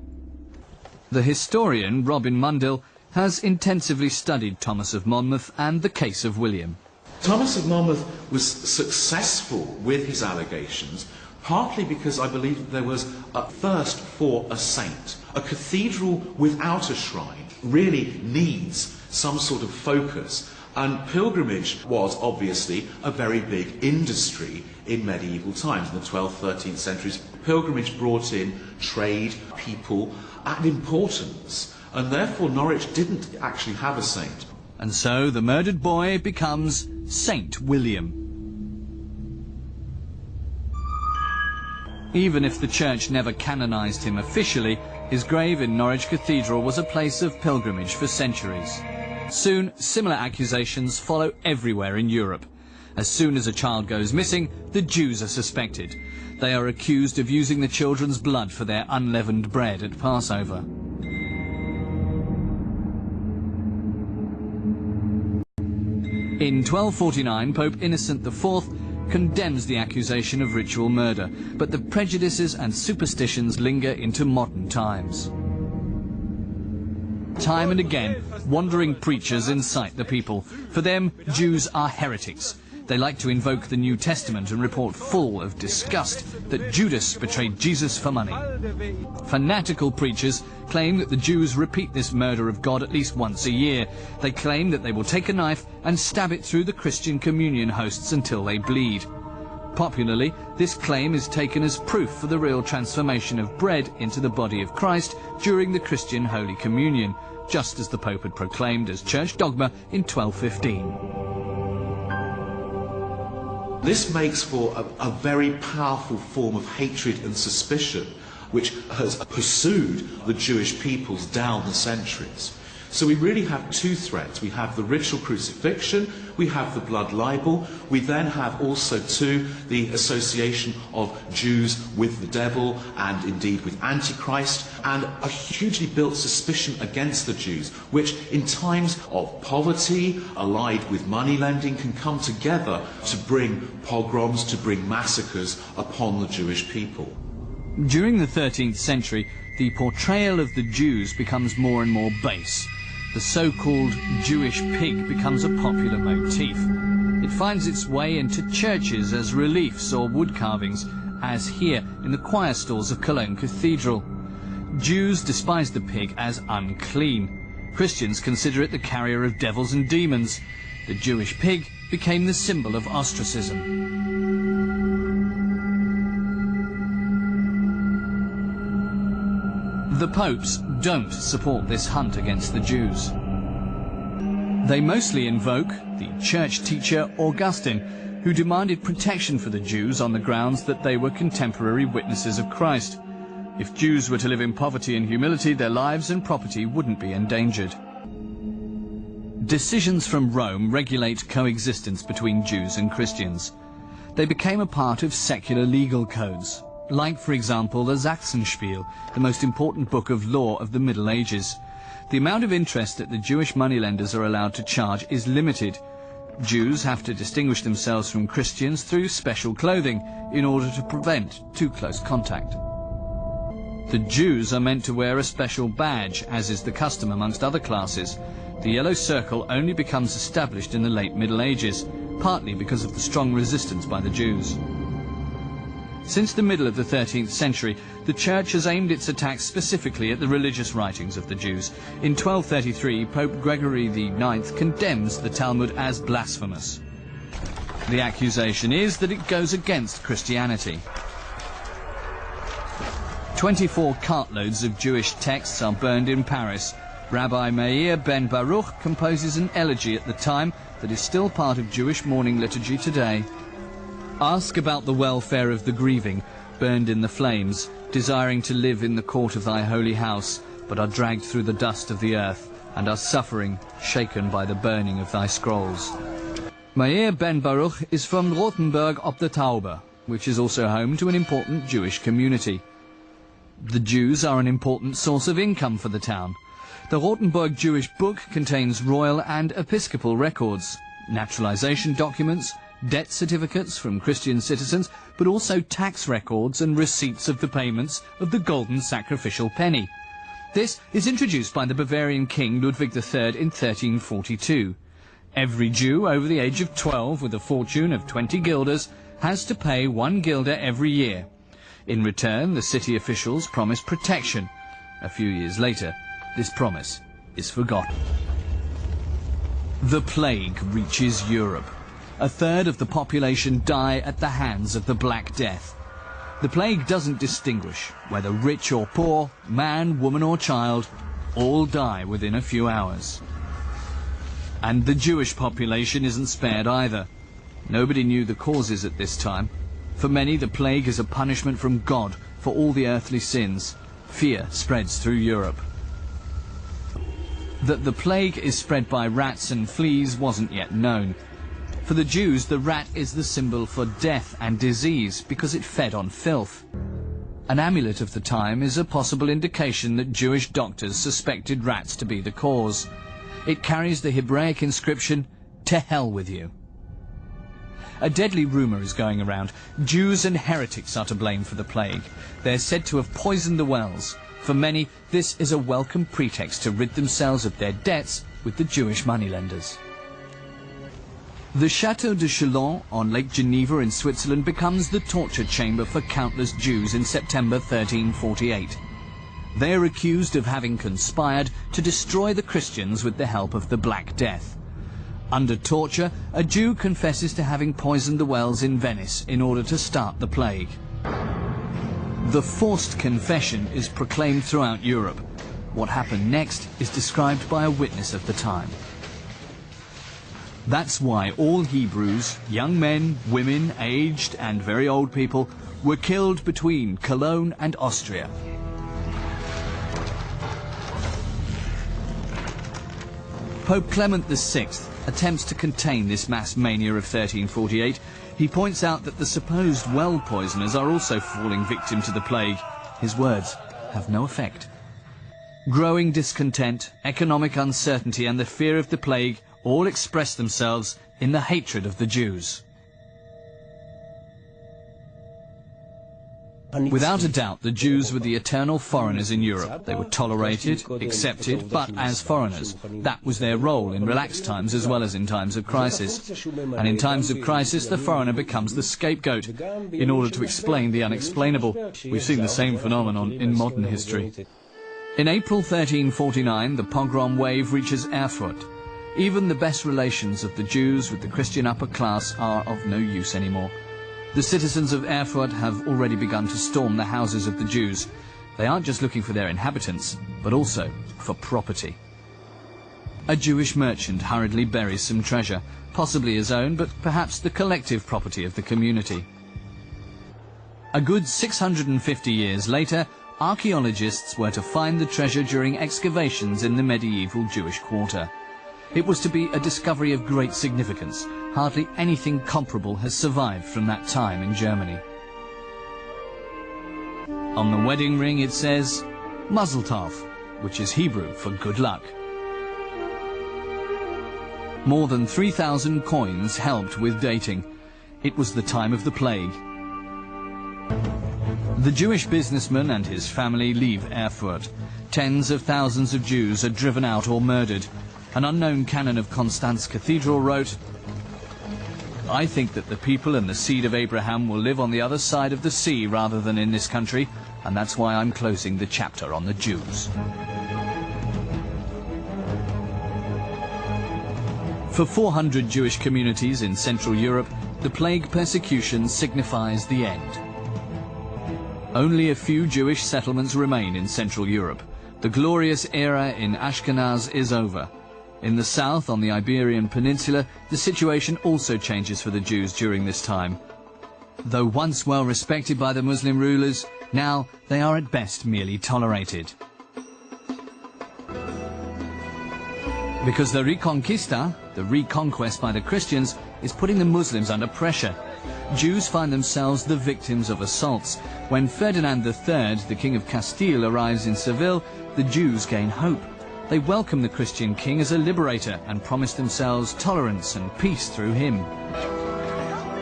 The historian Robin Mundell has intensively studied Thomas of Monmouth and the case of William. Thomas of Monmouth was successful with his allegations, partly because I believe that there was a thirst for a saint. A cathedral without a shrine really needs some sort of focus, and pilgrimage was obviously a very big industry in medieval times. In the 12th, 13th centuries, pilgrimage brought in trade, people, and importance, and therefore Norwich didn't actually have a saint. And so the murdered boy becomes Saint William. Even if the church never canonized him officially, his grave in Norwich Cathedral was a place of pilgrimage for centuries. Soon, similar accusations follow everywhere in Europe. As soon as a child goes missing, the Jews are suspected. They are accused of using the children's blood for their unleavened bread at Passover. In 1249, Pope Innocent IV condemns the accusation of ritual murder, but the prejudices and superstitions linger into modern times. Time and again, wandering preachers incite the people. For them, Jews are heretics. They like to invoke the New Testament and report full of disgust that Judas betrayed Jesus for money. Fanatical preachers claim that the Jews repeat this murder of God at least once a year. They claim that they will take a knife and stab it through the Christian communion hosts until they bleed. Popularly, this claim is taken as proof for the real transformation of bread into the body of Christ during the Christian Holy Communion, just as the Pope had proclaimed as church dogma in 1215. This makes for a very powerful form of hatred and suspicion which has pursued the Jewish peoples down the centuries. So we really have two threats. We have the ritual crucifixion, we have the blood libel, we then have also too the association of Jews with the devil and indeed with Antichrist, and a hugely built suspicion against the Jews, which in times of poverty, allied with money lending, can come together to bring pogroms, to bring massacres upon the Jewish people. During the 13th century, the portrayal of the Jews becomes more and more base. The so-called Jewish pig becomes a popular motif. It finds its way into churches as reliefs or wood carvings, as here in the choir stalls of Cologne Cathedral. Jews despise the pig as unclean. Christians consider it the carrier of devils and demons. The Jewish pig became the symbol of ostracism. The popes don't support this hunt against the Jews. They mostly invoke the church teacher Augustine, who demanded protection for the Jews on the grounds that they were contemporary witnesses of Christ. If Jews were to live in poverty and humility, their lives and property wouldn't be endangered. Decisions from Rome regulate coexistence between Jews and Christians. They became a part of secular legal codes, like, for example, the Sachsenspiel, the most important book of law of the Middle Ages. The amount of interest that the Jewish moneylenders are allowed to charge is limited. Jews have to distinguish themselves from Christians through special clothing in order to prevent too close contact. The Jews are meant to wear a special badge, as is the custom amongst other classes. The yellow circle only becomes established in the late Middle Ages, partly because of the strong resistance by the Jews. Since the middle of the 13th century, the Church has aimed its attacks specifically at the religious writings of the Jews. In 1233, Pope Gregory IX condemns the Talmud as blasphemous. The accusation is that it goes against Christianity. 24 cartloads of Jewish texts are burned in Paris. Rabbi Meir ben Baruch composes an elegy at the time that is still part of Jewish mourning liturgy today. Ask about the welfare of the grieving, burned in the flames, desiring to live in the court of thy holy house, but are dragged through the dust of the earth, and are suffering, shaken by the burning of thy scrolls. Meir ben Baruch is from Rothenburg ob der Tauber, which is also home to an important Jewish community. The Jews are an important source of income for the town. The Rothenburg Jewish Book contains royal and episcopal records, naturalization documents, debt certificates from Christian citizens, but also tax records and receipts of the payments of the golden sacrificial penny. This is introduced by the Bavarian king Ludwig III in 1342. Every Jew over the age of 12 with a fortune of 20 guilders has to pay 1 guilder every year. In return, the city officials promise protection. A few years later, this promise is forgotten. The plague reaches Europe. A third of the population die at the hands of the Black Death. The plague doesn't distinguish whether rich or poor, man, woman or child, all die within a few hours. And the Jewish population isn't spared either. Nobody knew the causes at this time. For many, the plague is a punishment from God for all the earthly sins. Fear spreads through Europe. That the plague is spread by rats and fleas wasn't yet known. For the Jews, the rat is the symbol for death and disease because it fed on filth. An amulet of the time is a possible indication that Jewish doctors suspected rats to be the cause. It carries the Hebraic inscription, "To hell with you." A deadly rumour is going around. Jews and heretics are to blame for the plague. They're said to have poisoned the wells. For many, this is a welcome pretext to rid themselves of their debts with the Jewish moneylenders. The Château de Chalon on Lake Geneva in Switzerland becomes the torture chamber for countless Jews in September 1348. They are accused of having conspired to destroy the Christians with the help of the Black Death. Under torture, a Jew confesses to having poisoned the wells in Venice in order to start the plague. The forced confession is proclaimed throughout Europe. What happened next is described by a witness of the time. That's why all Hebrews, young men, women, aged and very old people, were killed between Cologne and Austria. Pope Clement VI attempts to contain this mass mania of 1348. He points out that the supposed well poisoners are also falling victim to the plague. His words have no effect. Growing discontent, economic uncertainty and the fear of the plague all express themselves in the hatred of the Jews. Without a doubt, the Jews were the eternal foreigners in Europe. They were tolerated, accepted, but as foreigners. That was their role in relaxed times as well as in times of crisis. And in times of crisis, the foreigner becomes the scapegoat in order to explain the unexplainable. We've seen the same phenomenon in modern history. In April 1349, the pogrom wave reaches Erfurt. Even the best relations of the Jews with the Christian upper class are of no use anymore. The citizens of Erfurt have already begun to storm the houses of the Jews. They aren't just looking for their inhabitants, but also for property. A Jewish merchant hurriedly buries some treasure, possibly his own, but perhaps the collective property of the community. A good 650 years later, archaeologists were to find the treasure during excavations in the medieval Jewish quarter. It was to be a discovery of great significance. Hardly anything comparable has survived from that time in Germany. On the wedding ring it says, Mazel Tov, which is Hebrew for good luck. More than 3,000 coins helped with dating. It was the time of the plague. The Jewish businessman and his family leave Erfurt. Tens of thousands of Jews are driven out or murdered. An unknown canon of Constance Cathedral wrote, "I think that the people and the seed of Abraham will live on the other side of the sea rather than in this country, and that's why I'm closing the chapter on the Jews." For 400 Jewish communities in Central Europe, the plague persecution signifies the end. Only a few Jewish settlements remain in Central Europe. The glorious era in Ashkenaz is over. In the south, on the Iberian Peninsula, the situation also changes for the Jews during this time. Though once well respected by the Muslim rulers, now they are at best merely tolerated. Because the Reconquista, the reconquest by the Christians, is putting the Muslims under pressure. Jews find themselves the victims of assaults. When Ferdinand III, the King of Castile, arrives in Seville, the Jews gain hope. They welcome the Christian king as a liberator and promise themselves tolerance and peace through him.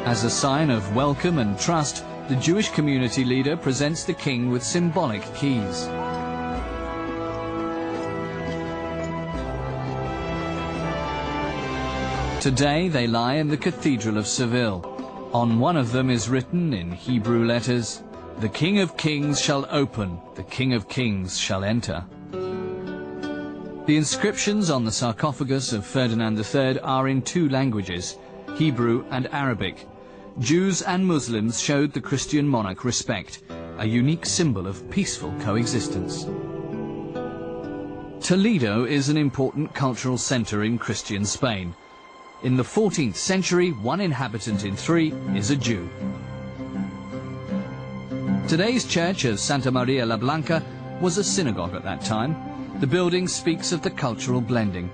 As a sign of welcome and trust, the Jewish community leader presents the king with symbolic keys. Today they lie in the Cathedral of Seville. On one of them is written in Hebrew letters, "The King of Kings shall open, the King of Kings shall enter." The inscriptions on the sarcophagus of Ferdinand III are in two languages, Hebrew and Arabic. Jews and Muslims showed the Christian monarch respect, a unique symbol of peaceful coexistence. Toledo is an important cultural centre in Christian Spain. In the 14th century, 1 inhabitant in 3 is a Jew. Today's church of Santa Maria la Blanca was a synagogue at that time. The building speaks of the cultural blending.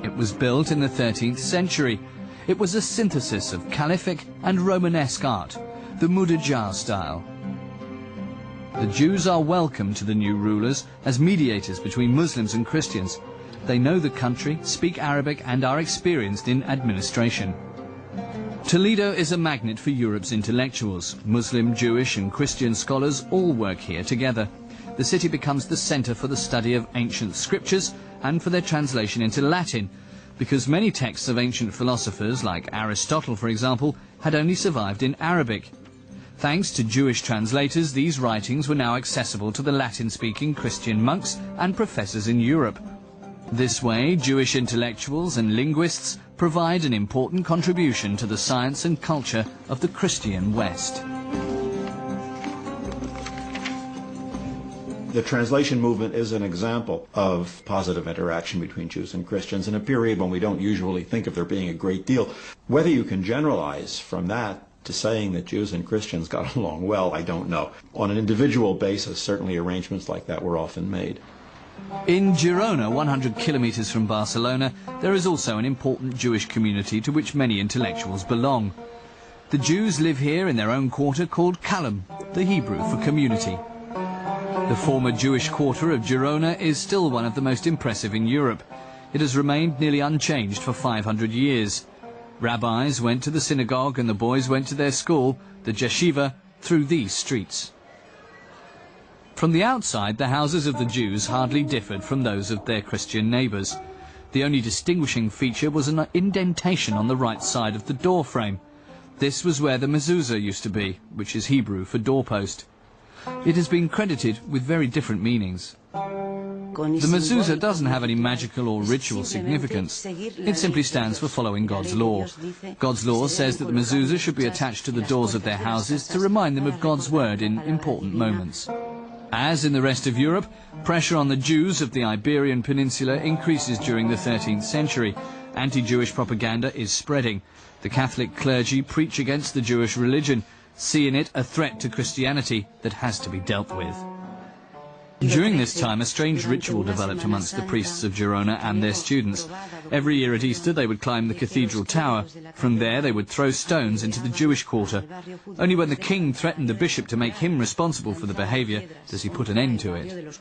It was built in the 13th century. It was a synthesis of Caliphate and Romanesque art, the Mudejar style. The Jews are welcome to the new rulers as mediators between Muslims and Christians. They know the country, speak Arabic, and are experienced in administration. Toledo is a magnet for Europe's intellectuals. Muslim, Jewish and Christian scholars all work here together. The city becomes the centre for the study of ancient scriptures and for their translation into Latin, because many texts of ancient philosophers, like Aristotle for example, had only survived in Arabic. Thanks to Jewish translators, these writings were now accessible to the Latin-speaking Christian monks and professors in Europe. This way, Jewish intellectuals and linguists provide an important contribution to the science and culture of the Christian West. The translation movement is an example of positive interaction between Jews and Christians in a period when we don't usually think of there being a great deal. Whether you can generalize from that to saying that Jews and Christians got along well, I don't know. On an individual basis, certainly arrangements like that were often made. In Girona, 100 kilometres from Barcelona, there is also an important Jewish community to which many intellectuals belong. The Jews live here in their own quarter called Kalam, the Hebrew for community. The former Jewish quarter of Girona is still one of the most impressive in Europe. It has remained nearly unchanged for 500 years. Rabbis went to the synagogue and the boys went to their school, the yeshiva, through these streets. From the outside, the houses of the Jews hardly differed from those of their Christian neighbours. The only distinguishing feature was an indentation on the right side of the door frame. This was where the mezuzah used to be, which is Hebrew for doorpost. It has been credited with very different meanings. The mezuzah doesn't have any magical or ritual significance. It simply stands for following God's law. God's law says that the mezuzah should be attached to the doors of their houses to remind them of God's word in important moments. As in the rest of Europe, pressure on the Jews of the Iberian Peninsula increases during the 13th century. Anti-Jewish propaganda is spreading. The Catholic clergy preach against the Jewish religion, see in it a threat to Christianity that has to be dealt with. During this time, a strange ritual developed amongst the priests of Girona and their students. Every year at Easter, they would climb the cathedral tower. From there, they would throw stones into the Jewish quarter. Only when the king threatened the bishop to make him responsible for the behaviour does he put an end to it.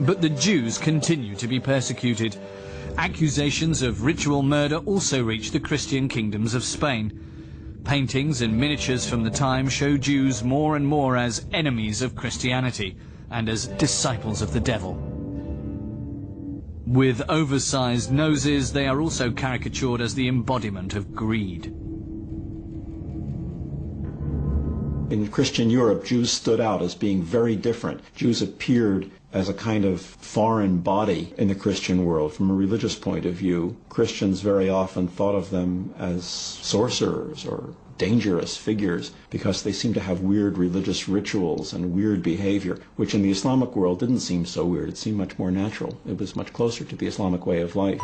But the Jews continue to be persecuted. Accusations of ritual murder also reach the Christian kingdoms of Spain. Paintings and miniatures from the time show Jews more and more as enemies of Christianity and as disciples of the devil. With oversized noses, they are also caricatured as the embodiment of greed. In Christian Europe, Jews stood out as being very different. Jews appeared as a kind of foreign body in the Christian world. From a religious point of view, Christians very often thought of them as sorcerers or dangerous figures because they seemed to have weird religious rituals and weird behavior, which in the Islamic world didn't seem so weird. It seemed much more natural. It was much closer to the Islamic way of life.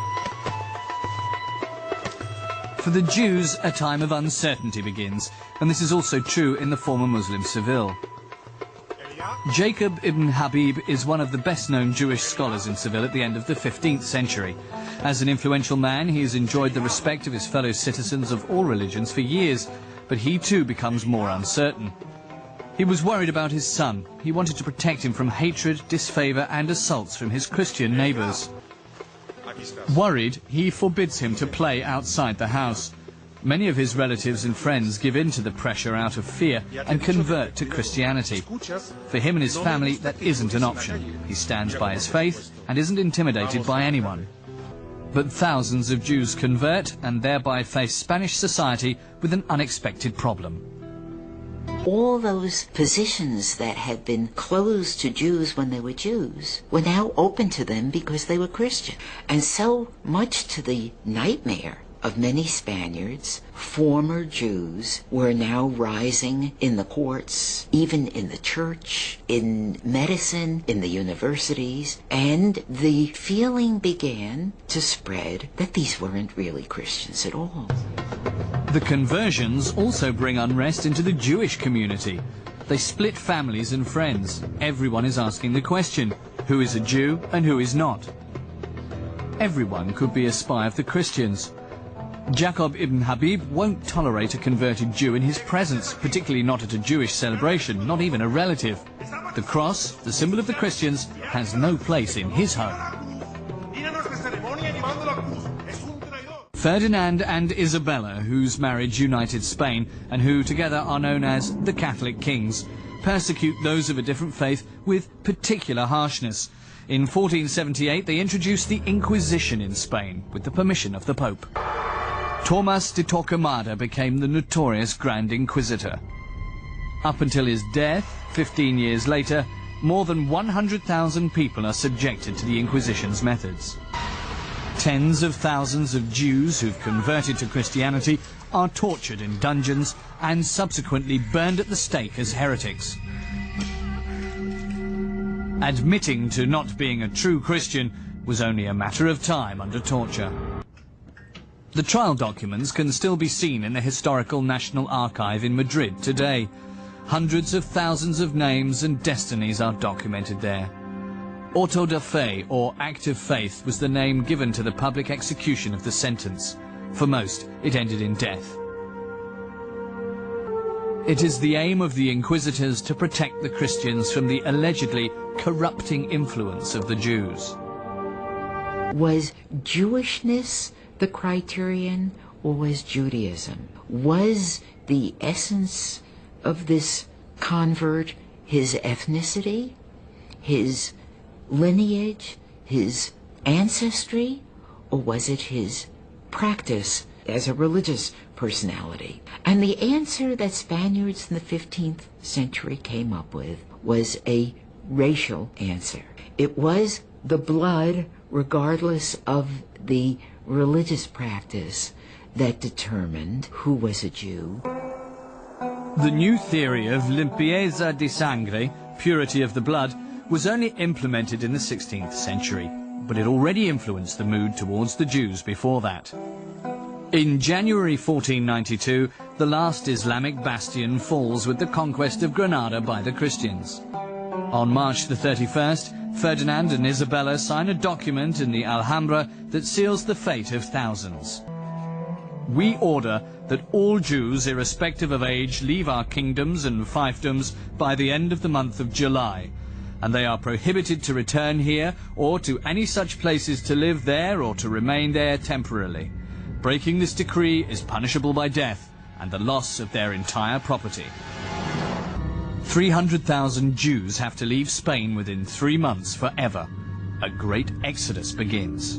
For the Jews, a time of uncertainty begins, and this is also true in the former Muslim Seville. Jacob ibn Habib is one of the best-known Jewish scholars in Seville at the end of the 15th century. As an influential man, he has enjoyed the respect of his fellow citizens of all religions for years, but he too becomes more uncertain. He was worried about his son. He wanted to protect him from hatred, disfavour and assaults from his Christian neighbours. Worried, he forbids him to play outside the house. Many of his relatives and friends give in to the pressure out of fear and convert to Christianity. For him and his family, that isn't an option. He stands by his faith and isn't intimidated by anyone. But thousands of Jews convert and thereby face Spanish society with an unexpected problem. All those positions that had been closed to Jews when they were Jews were now open to them because they were Christian. And so much to the nightmare of many Spaniards, former Jews, were now rising in the courts, even in the church, in medicine, in the universities, and the feeling began to spread that these weren't really Christians at all. The conversions also bring unrest into the Jewish community. They split families and friends. Everyone is asking the question, who is a Jew and who is not? Everyone could be a spy of the Christians. Jacob ibn Habib won't tolerate a converted Jew in his presence, particularly not at a Jewish celebration, not even a relative. The cross, the symbol of the Christians, has no place in his home. Ferdinand and Isabella, whose marriage united Spain and who together are known as the Catholic Kings, persecute those of a different faith with particular harshness. In 1478 they introduced the Inquisition in Spain with the permission of the Pope. Tomás de Torquemada became the notorious Grand Inquisitor. Up until his death, 15 years later, more than 100,000 people are subjected to the Inquisition's methods. Tens of thousands of Jews who've converted to Christianity are tortured in dungeons and subsequently burned at the stake as heretics. Admitting to not being a true Christian was only a matter of time under torture. The trial documents can still be seen in the Historical National Archive in Madrid today. Hundreds of thousands of names and destinies are documented there. Auto de fe, or act of faith, was the name given to the public execution of the sentence. For most, it ended in death. It is the aim of the Inquisitors to protect the Christians from the allegedly corrupting influence of the Jews. Was Jewishness the criterion, or was Judaism? Was the essence of this convert his ethnicity, his lineage, his ancestry, or was it his practice as a religious personality? And the answer that Spaniards in the 15th century came up with was a racial answer. It was the blood, regardless of the religious practice, that determined who was a Jew. The new theory of limpieza de sangre, purity of the blood, was only implemented in the 16th century, but it already influenced the mood towards the Jews before that. In January 1492, the last Islamic bastion falls with the conquest of Granada by the Christians. On March the 31st, Ferdinand and Isabella sign a document in the Alhambra that seals the fate of thousands. We order that all Jews, irrespective of age, leave our kingdoms and fiefdoms by the end of the month of July, and they are prohibited to return here or to any such places to live there or to remain there temporarily. Breaking this decree is punishable by death and the loss of their entire property. 300,000 Jews have to leave Spain within 3 months forever. A great exodus begins.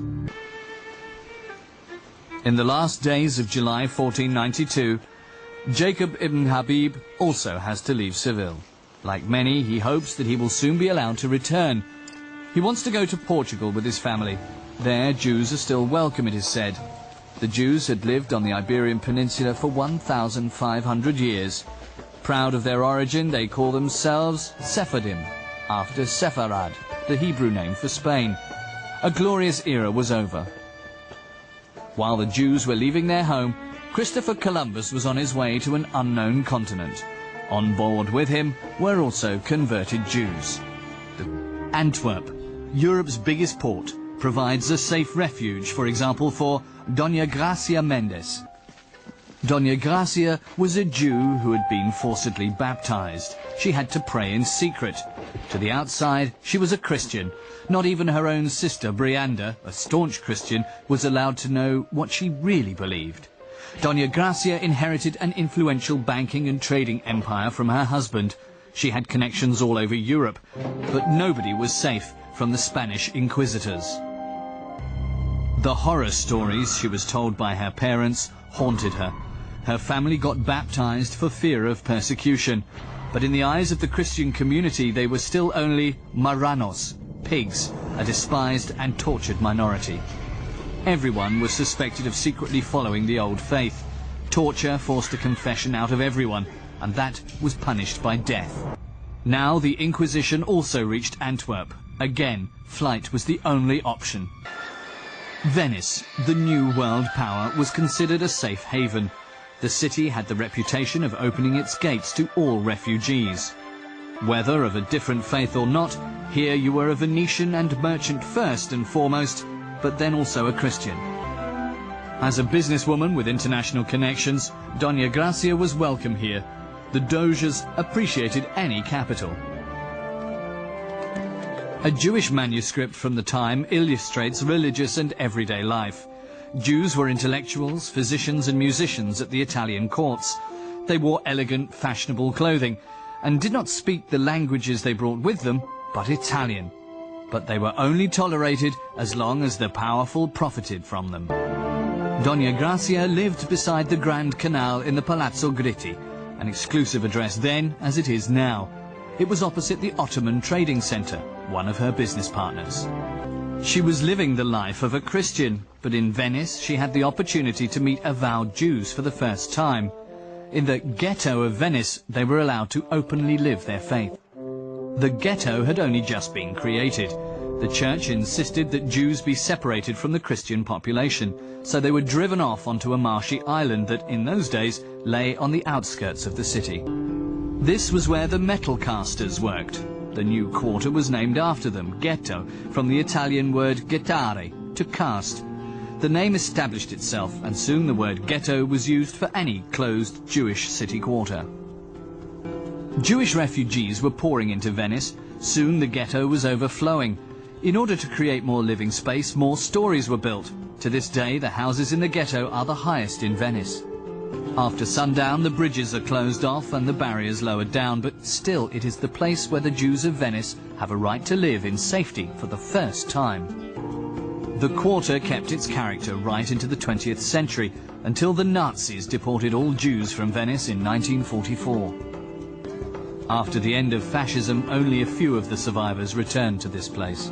In the last days of July 1492, Jacob ibn Habib also has to leave Seville. Like many, he hopes that he will soon be allowed to return. He wants to go to Portugal with his family. There, Jews are still welcome, it is said. The Jews had lived on the Iberian Peninsula for 1,500 years. Proud of their origin, they call themselves Sephardim, after Sepharad, the Hebrew name for Spain. A glorious era was over. While the Jews were leaving their home, Christopher Columbus was on his way to an unknown continent. On board with him were also converted Jews. Antwerp, Europe's biggest port, provides a safe refuge, for example, for Doña Gracia Mendes. Doña Gracia was a Jew who had been forcibly baptized. She had to pray in secret. To the outside, she was a Christian. Not even her own sister, Brianda, a staunch Christian, was allowed to know what she really believed. Doña Gracia inherited an influential banking and trading empire from her husband. She had connections all over Europe, but nobody was safe from the Spanish inquisitors. The horror stories she was told by her parents haunted her. Her family got baptized for fear of persecution, but in the eyes of the Christian community they were still only marranos, pigs, a despised and tortured minority. Everyone was suspected of secretly following the old faith. Torture forced a confession out of everyone, and that was punished by death. Now the Inquisition also reached Antwerp. Again, flight was the only option. Venice, the new world power, was considered a safe haven. The city had the reputation of opening its gates to all refugees. Whether of a different faith or not, here you were a Venetian and merchant first and foremost, but then also a Christian. As a businesswoman with international connections, Dona Gracia was welcome here. The Doges appreciated any capital. A Jewish manuscript from the time illustrates religious and everyday life. Jews were intellectuals, physicians and musicians at the Italian courts. They wore elegant, fashionable clothing and did not speak the languages they brought with them, but Italian. But they were only tolerated as long as the powerful profited from them. Dona Gracia lived beside the Grand Canal in the Palazzo Gritti, an exclusive address then as it is now. It was opposite the Ottoman Trading Center, one of her business partners. She was living the life of a Christian, but in Venice she had the opportunity to meet avowed Jews for the first time. In the ghetto of Venice, they were allowed to openly live their faith. The ghetto had only just been created. The church insisted that Jews be separated from the Christian population, so they were driven off onto a marshy island that, in those days, lay on the outskirts of the city. This was where the metal casters worked. The new quarter was named after them, ghetto, from the Italian word gettare, to cast. The name established itself, and soon the word ghetto was used for any closed Jewish city quarter. Jewish refugees were pouring into Venice. Soon the ghetto was overflowing. In order to create more living space, more stories were built. To this day, the houses in the ghetto are the highest in Venice. After sundown, the bridges are closed off and the barriers lowered down, but still it is the place where the Jews of Venice have a right to live in safety for the first time. The quarter kept its character right into the 20th century, until the Nazis deported all Jews from Venice in 1944. After the end of fascism, only a few of the survivors returned to this place.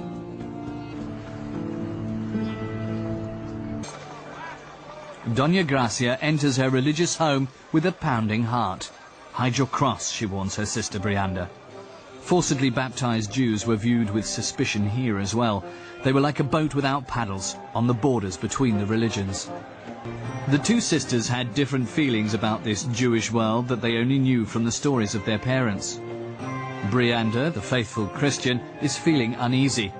Dona Gracia enters her religious home with a pounding heart. Hide your cross, she warns her sister Brianda. Forcibly baptized Jews were viewed with suspicion here as well. They were like a boat without paddles, on the borders between the religions. The two sisters had different feelings about this Jewish world that they only knew from the stories of their parents. Brianda, the faithful Christian, is feeling uneasy.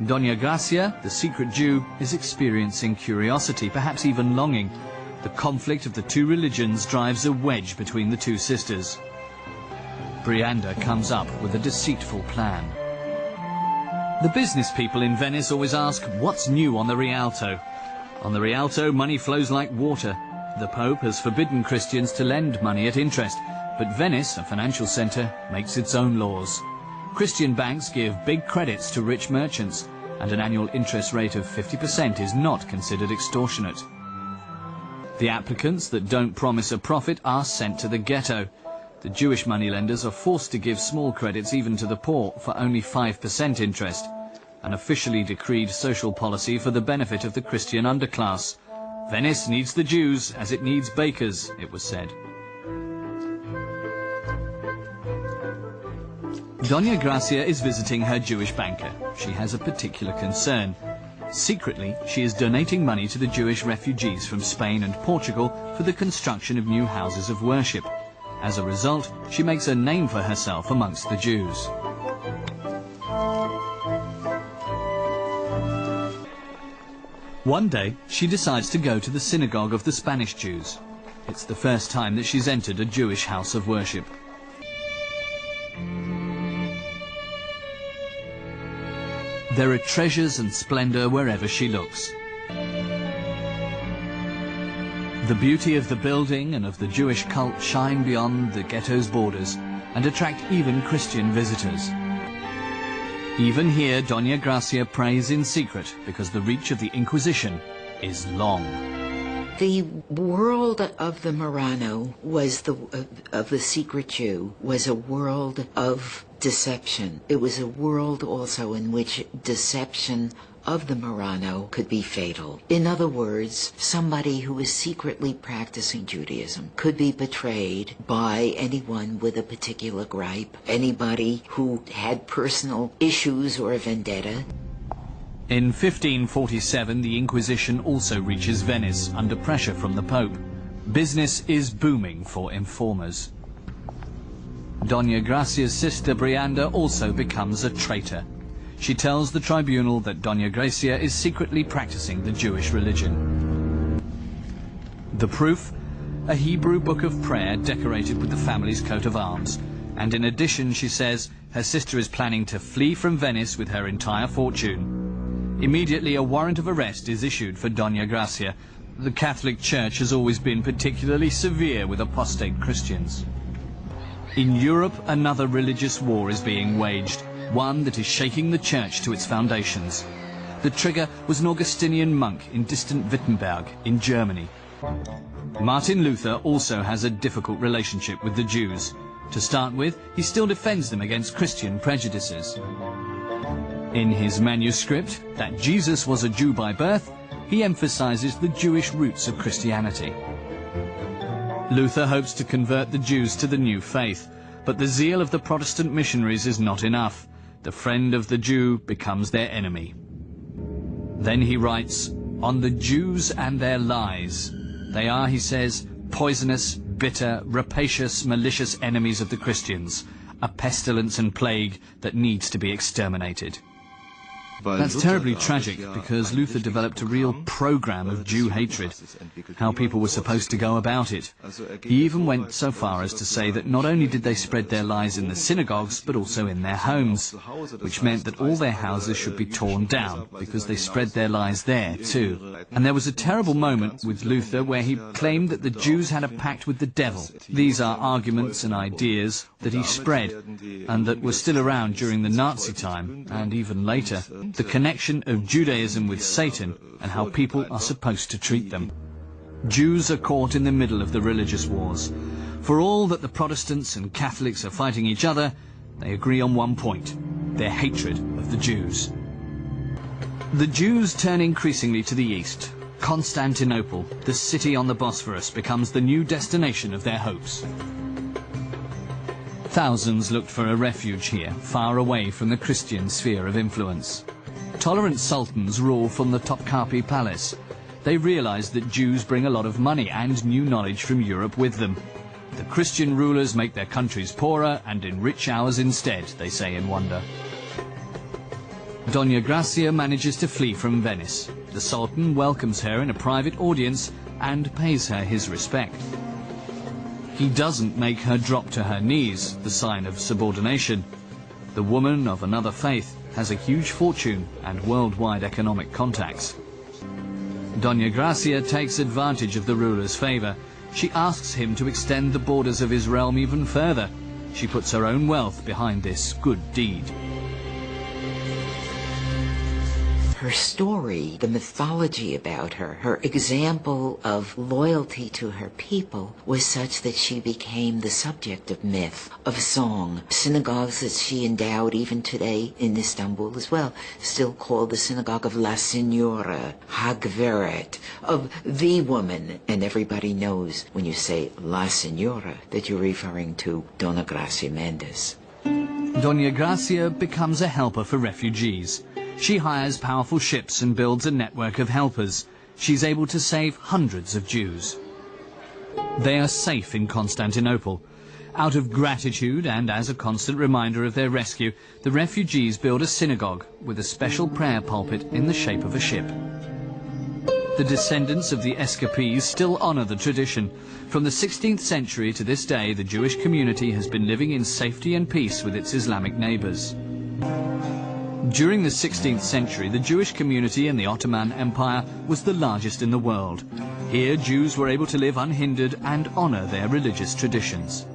Dona Gracia, the secret Jew, is experiencing curiosity, perhaps even longing. The conflict of the two religions drives a wedge between the two sisters. Brianda comes up with a deceitful plan. The business people in Venice always ask, what's new on the Rialto? On the Rialto, money flows like water. The Pope has forbidden Christians to lend money at interest, but Venice, a financial center, makes its own laws. Christian banks give big credits to rich merchants, and an annual interest rate of 50% is not considered extortionate. The applicants that don't promise a profit are sent to the ghetto. The Jewish moneylenders are forced to give small credits even to the poor for only 5% interest, an officially decreed social policy for the benefit of the Christian underclass. Venice needs the Jews as it needs bakers, it was said. Dona Gracia is visiting her Jewish banker. She has a particular concern. Secretly, she is donating money to the Jewish refugees from Spain and Portugal for the construction of new houses of worship. As a result, she makes a name for herself amongst the Jews. One day, she decides to go to the synagogue of the Spanish Jews. It's the first time that she's entered a Jewish house of worship. There are treasures and splendor wherever she looks. The beauty of the building and of the Jewish cult shine beyond the ghetto's borders and attract even Christian visitors. Even here, Dona Gracia prays in secret because the reach of the Inquisition is long. The world of the Marrano was of the secret Jew was a world of deception. It was a world also in which deception of the Marano could be fatal. In other words, somebody who is secretly practicing Judaism could be betrayed by anyone with a particular gripe, anybody who had personal issues or a vendetta. In 1547, the Inquisition also reaches Venice under pressure from the Pope. Business is booming for informers. Dona Gracia's sister Brianda also becomes a traitor. She tells the tribunal that Dona Gracia is secretly practicing the Jewish religion. The proof? A Hebrew book of prayer decorated with the family's coat of arms. And in addition, she says, her sister is planning to flee from Venice with her entire fortune. Immediately, a warrant of arrest is issued for Dona Gracia. The Catholic Church has always been particularly severe with apostate Christians. In Europe, another religious war is being waged, one that is shaking the Church to its foundations. The trigger was an Augustinian monk in distant Wittenberg in Germany. Martin Luther also has a difficult relationship with the Jews. To start with, he still defends them against Christian prejudices. In his manuscript, that Jesus was a Jew by birth, he emphasizes the Jewish roots of Christianity. Luther hopes to convert the Jews to the new faith, but the zeal of the Protestant missionaries is not enough. The friend of the Jew becomes their enemy. Then he writes, "On the Jews and their lies. They are," he says, "poisonous, bitter, rapacious, malicious enemies of the Christians, a pestilence and plague that needs to be exterminated." That's terribly tragic, because Luther developed a real program of Jew hatred, how people were supposed to go about it. He even went so far as to say that not only did they spread their lies in the synagogues, but also in their homes, which meant that all their houses should be torn down, because they spread their lies there too. And there was a terrible moment with Luther where he claimed that the Jews had a pact with the devil. These are arguments and ideas that he spread, and that were still around during the Nazi time, and even later. The connection of Judaism with Satan and how people are supposed to treat them. Jews are caught in the middle of the religious wars. For all that the Protestants and Catholics are fighting each other, they agree on one point: their hatred of the Jews. The Jews turn increasingly to the east. Constantinople, the city on the Bosphorus, becomes the new destination of their hopes. Thousands looked for a refuge here, far away from the Christian sphere of influence. Tolerant sultans rule from the Topkapi Palace. They realize that Jews bring a lot of money and new knowledge from Europe with them. The Christian rulers make their countries poorer and enrich ours instead, they say in wonder. Dona Gracia manages to flee from Venice. The Sultan welcomes her in a private audience and pays her his respect. He doesn't make her drop to her knees, the sign of subordination. The woman of another faith has a huge fortune and worldwide economic contacts. Dona Gracia takes advantage of the ruler's favor. She asks him to extend the borders of his realm even further. She puts her own wealth behind this good deed. Her story, the mythology about her, her example of loyalty to her people was such that she became the subject of myth, of song. Synagogues that she endowed even today in Istanbul as well, still called the synagogue of La Signora, Hagveret, of the woman. And everybody knows when you say La Signora that you're referring to Dona Gracia Mendes. Dona Gracia becomes a helper for refugees. She hires powerful ships and builds a network of helpers. She's able to save hundreds of Jews. They are safe in Constantinople. Out of gratitude and as a constant reminder of their rescue, the refugees build a synagogue with a special prayer pulpit in the shape of a ship. The descendants of the escapees still honor the tradition. From the 16th century to this day, the Jewish community has been living in safety and peace with its Islamic neighbors. During the 16th century, the Jewish community in the Ottoman Empire was the largest in the world. Here, Jews were able to live unhindered and honor their religious traditions.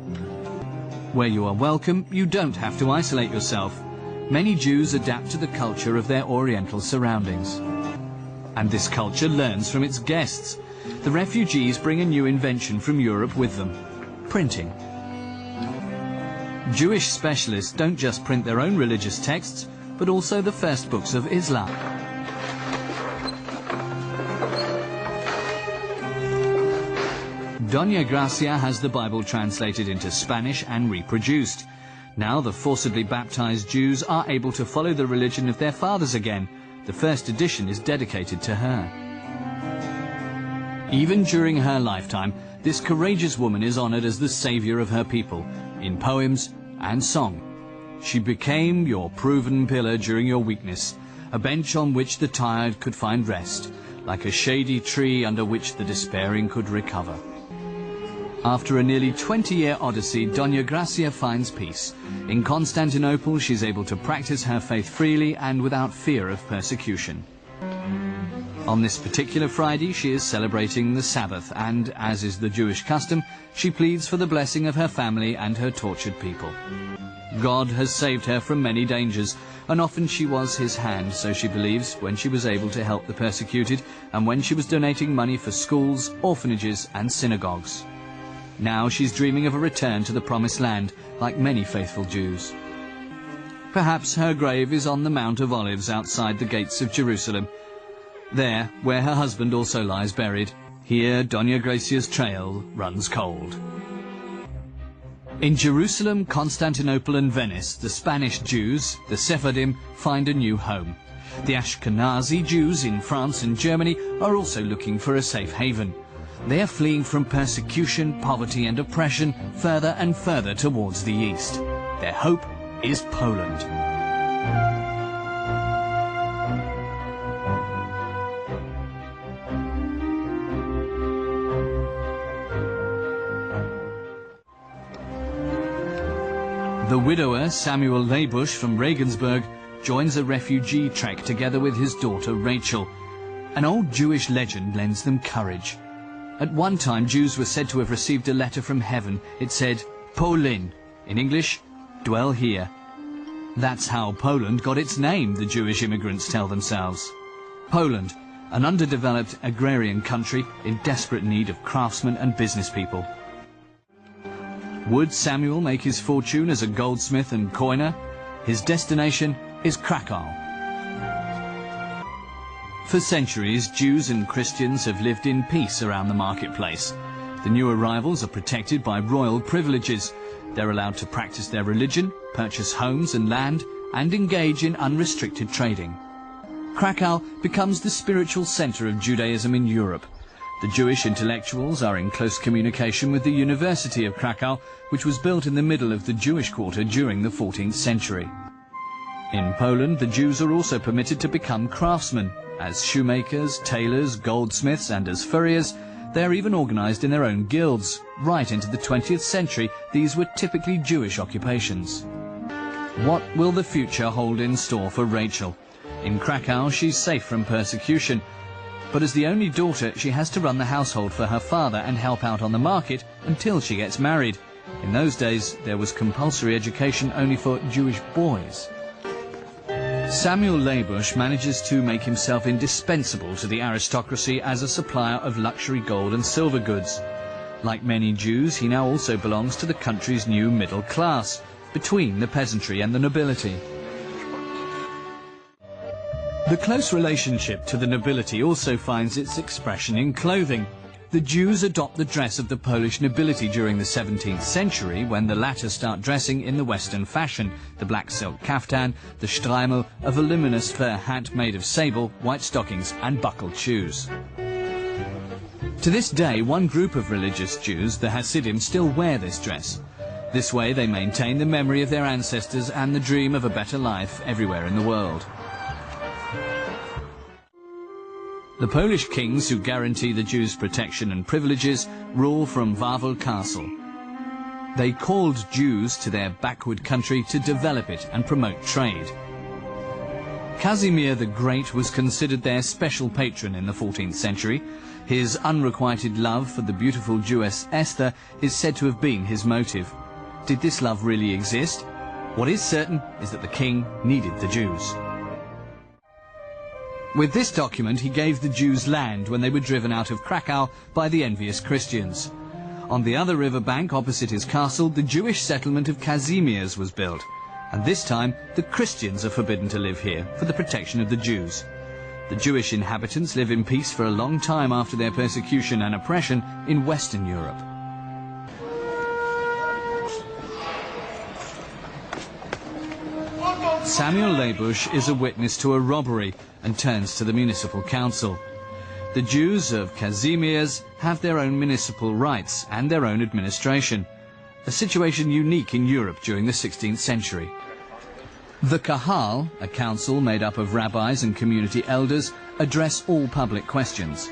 Where you are welcome, you don't have to isolate yourself. Many Jews adapt to the culture of their Oriental surroundings. And this culture learns from its guests. The refugees bring a new invention from Europe with them: printing. Jewish specialists don't just print their own religious texts, but also the first books of Islam. Doña Gracia has the Bible translated into Spanish and reproduced. Now the forcibly baptized Jews are able to follow the religion of their fathers again. The first edition is dedicated to her. Even during her lifetime, this courageous woman is honored as the savior of her people, in poems and song. She became your proven pillar during your weakness, a bench on which the tired could find rest, like a shady tree under which the despairing could recover. After a nearly 20-year odyssey, Doña Gracia finds peace. In Constantinople, she's able to practice her faith freely and without fear of persecution. On this particular Friday, she is celebrating the Sabbath, and, as is the Jewish custom, she pleads for the blessing of her family and her tortured people. God has saved her from many dangers, and often she was his hand, so she believes, when she was able to help the persecuted, and when she was donating money for schools, orphanages, and synagogues. Now she's dreaming of a return to the Promised Land, like many faithful Jews. Perhaps her grave is on the Mount of Olives outside the gates of Jerusalem. There, where her husband also lies buried, here Doña Gracia's trail runs cold. In Jerusalem, Constantinople and Venice, the Spanish Jews, the Sephardim, find a new home. The Ashkenazi Jews in France and Germany are also looking for a safe haven. They are fleeing from persecution, poverty and oppression further and further towards the east. Their hope is Poland. The widower, Samuel Leibusch from Regensburg, joins a refugee trek together with his daughter Rachel. An old Jewish legend lends them courage. At one time, Jews were said to have received a letter from heaven. It said, Polin, in English, dwell here. That's how Poland got its name, the Jewish immigrants tell themselves. Poland, an underdeveloped agrarian country in desperate need of craftsmen and business people. Would Samuel make his fortune as a goldsmith and coiner? His destination is Krakow. For centuries, Jews and Christians have lived in peace around the marketplace. The new arrivals are protected by royal privileges. They're allowed to practice their religion, purchase homes and land, and engage in unrestricted trading. Krakow becomes the spiritual center of Judaism in Europe. The Jewish intellectuals are in close communication with the University of Krakow, which was built in the middle of the Jewish quarter during the 14th century. In Poland, the Jews are also permitted to become craftsmen. As shoemakers, tailors, goldsmiths, and as furriers, they are even organized in their own guilds. Right into the 20th century, these were typically Jewish occupations. What will the future hold in store for Rachel? In Krakow, she's safe from persecution. But as the only daughter, she has to run the household for her father and help out on the market until she gets married. In those days, there was compulsory education only for Jewish boys. Samuel Leibusch manages to make himself indispensable to the aristocracy as a supplier of luxury gold and silver goods. Like many Jews, he now also belongs to the country's new middle class, between the peasantry and the nobility. The close relationship to the nobility also finds its expression in clothing. The Jews adopt the dress of the Polish nobility during the 17th century, when the latter start dressing in the Western fashion, the black silk kaftan, the streimel, a voluminous fur hat made of sable, white stockings and buckled shoes. To this day, one group of religious Jews, the Hasidim, still wear this dress. This way they maintain the memory of their ancestors and the dream of a better life everywhere in the world. The Polish kings who guarantee the Jews protection and privileges rule from Wawel Castle. They called Jews to their backward country to develop it and promote trade. Casimir the Great was considered their special patron in the 14th century. His unrequited love for the beautiful Jewess Esther is said to have been his motive. Did this love really exist? What is certain is that the king needed the Jews. With this document, he gave the Jews land when they were driven out of Krakow by the envious Christians. On the other river bank opposite his castle, the Jewish settlement of Kazimierz was built, and this time the Christians are forbidden to live here for the protection of the Jews. The Jewish inhabitants live in peace for a long time after their persecution and oppression in Western Europe. Samuel Leibush is a witness to a robbery and turns to the municipal council. The Jews of Kazimierz have their own municipal rights and their own administration, a situation unique in Europe during the 16th century. The Kahal, a council made up of rabbis and community elders, address all public questions.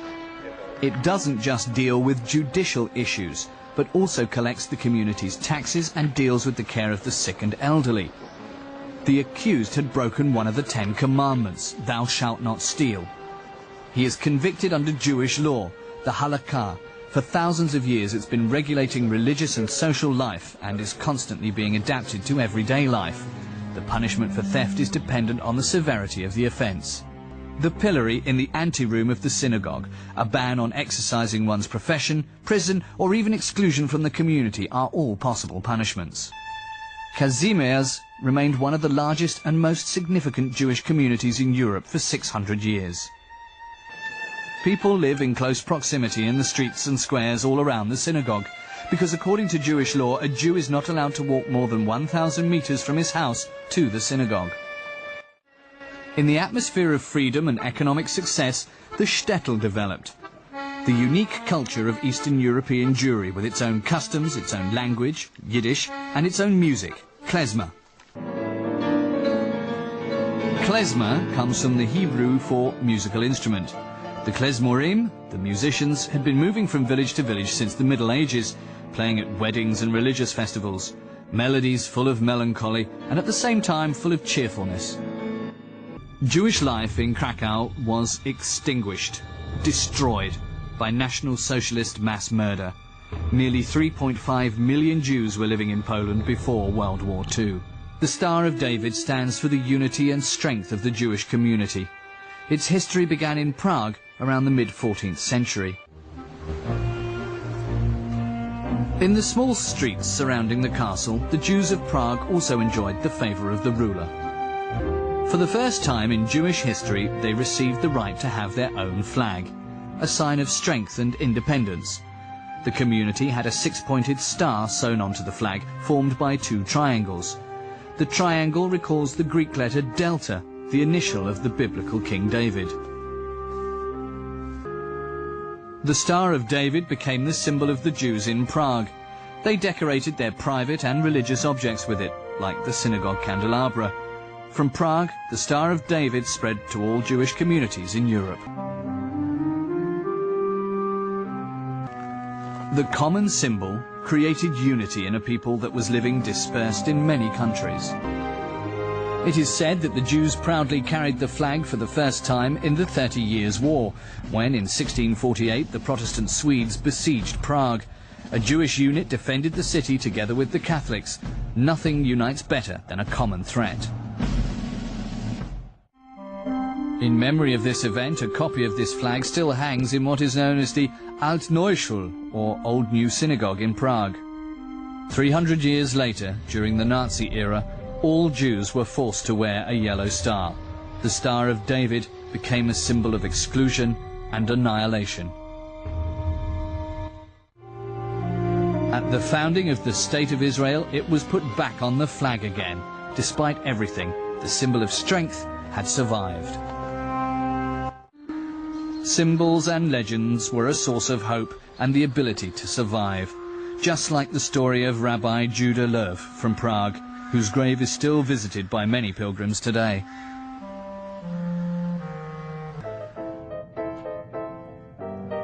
It doesn't just deal with judicial issues, but also collects the community's taxes and deals with the care of the sick and elderly. The accused had broken one of the 10 commandments, thou shalt not steal. He is convicted under Jewish law, the halakha. For thousands of years it's been regulating religious and social life and is constantly being adapted to everyday life. The punishment for theft is dependent on the severity of the offence. The pillory in the anteroom of the synagogue, a ban on exercising one's profession, prison or even exclusion from the community are all possible punishments. Kazimierz remained one of the largest and most significant Jewish communities in Europe for 600 years. People live in close proximity in the streets and squares all around the synagogue, because according to Jewish law, a Jew is not allowed to walk more than 1,000 meters from his house to the synagogue. In the atmosphere of freedom and economic success, the shtetl developed, the unique culture of Eastern European Jewry with its own customs, its own language, Yiddish, and its own music, klezmer. Klezmer comes from the Hebrew for musical instrument. The klezmorim, the musicians, had been moving from village to village since the Middle Ages, playing at weddings and religious festivals, melodies full of melancholy and at the same time full of cheerfulness. Jewish life in Krakow was extinguished, destroyed by National Socialist mass murder. Nearly 3.5 million Jews were living in Poland before World War II. The Star of David stands for the unity and strength of the Jewish community. Its history began in Prague around the mid-14th century. In the small streets surrounding the castle, the Jews of Prague also enjoyed the favour of the ruler. For the first time in Jewish history, they received the right to have their own flag, a sign of strength and independence. The community had a 6-pointed star sewn onto the flag, formed by 2 triangles. The triangle recalls the Greek letter delta, the initial of the biblical King David. The Star of David became the symbol of the Jews in Prague. They decorated their private and religious objects with it, like the synagogue candelabra. From Prague, the Star of David spread to all Jewish communities in Europe. The common symbol created unity in a people that was living dispersed in many countries. It is said that the Jews proudly carried the flag for the first time in the 30 Years' War, when in 1648 the Protestant Swedes besieged Prague. A Jewish unit defended the city together with the Catholics. Nothing unites better than a common threat. In memory of this event, a copy of this flag still hangs in what is known as the Alt-Neuschule, or Old New Synagogue in Prague. 300 years later, during the Nazi era, all Jews were forced to wear a yellow star. The Star of David became a symbol of exclusion and annihilation. At the founding of the State of Israel, it was put back on the flag again. Despite everything, the symbol of strength had survived. Symbols and legends were a source of hope and the ability to survive, just like the story of Rabbi Judah Löw from Prague, whose grave is still visited by many pilgrims today.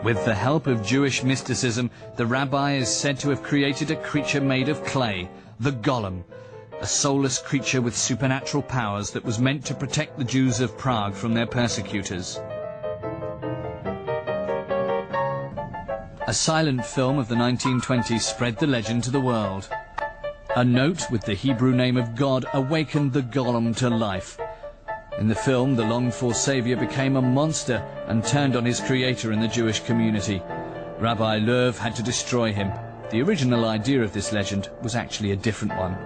With the help of Jewish mysticism, the rabbi is said to have created a creature made of clay, the golem, a soulless creature with supernatural powers that was meant to protect the Jews of Prague from their persecutors. A silent film of the 1920s spread the legend to the world. A note with the Hebrew name of God awakened the golem to life. In the film, the longed-for savior became a monster and turned on his creator in the Jewish community. Rabbi Löw had to destroy him. The original idea of this legend was actually a different one.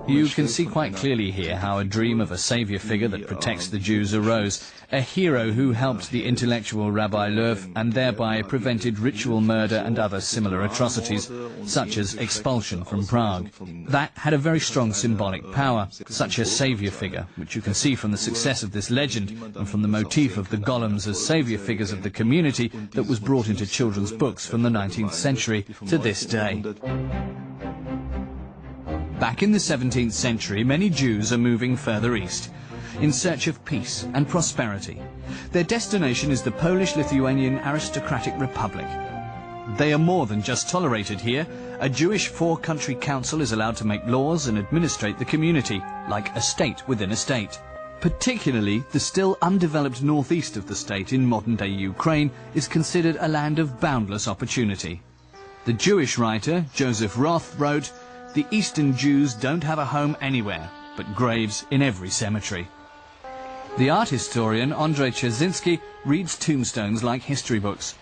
You can see quite clearly here how a dream of a savior figure that protects the Jews arose, a hero who helped the intellectual Rabbi Löw and thereby prevented ritual murder and other similar atrocities, such as expulsion from Prague. That had a very strong symbolic power, such a savior figure, which you can see from the success of this legend and from the motif of the golems as savior figures of the community that was brought into children's books from the 19th century to this day. Back in the 17th century, many Jews are moving further east, in search of peace and prosperity. Their destination is the Polish-Lithuanian Aristocratic Republic. They are more than just tolerated here. A Jewish four-country council is allowed to make laws and administrate the community, like a state within a state. Particularly, the still undeveloped northeast of the state in modern-day Ukraine is considered a land of boundless opportunity. The Jewish writer Joseph Roth wrote, "The Eastern Jews don't have a home anywhere, but graves in every cemetery." The art historian Andrzej Czerzinski reads tombstones like history books.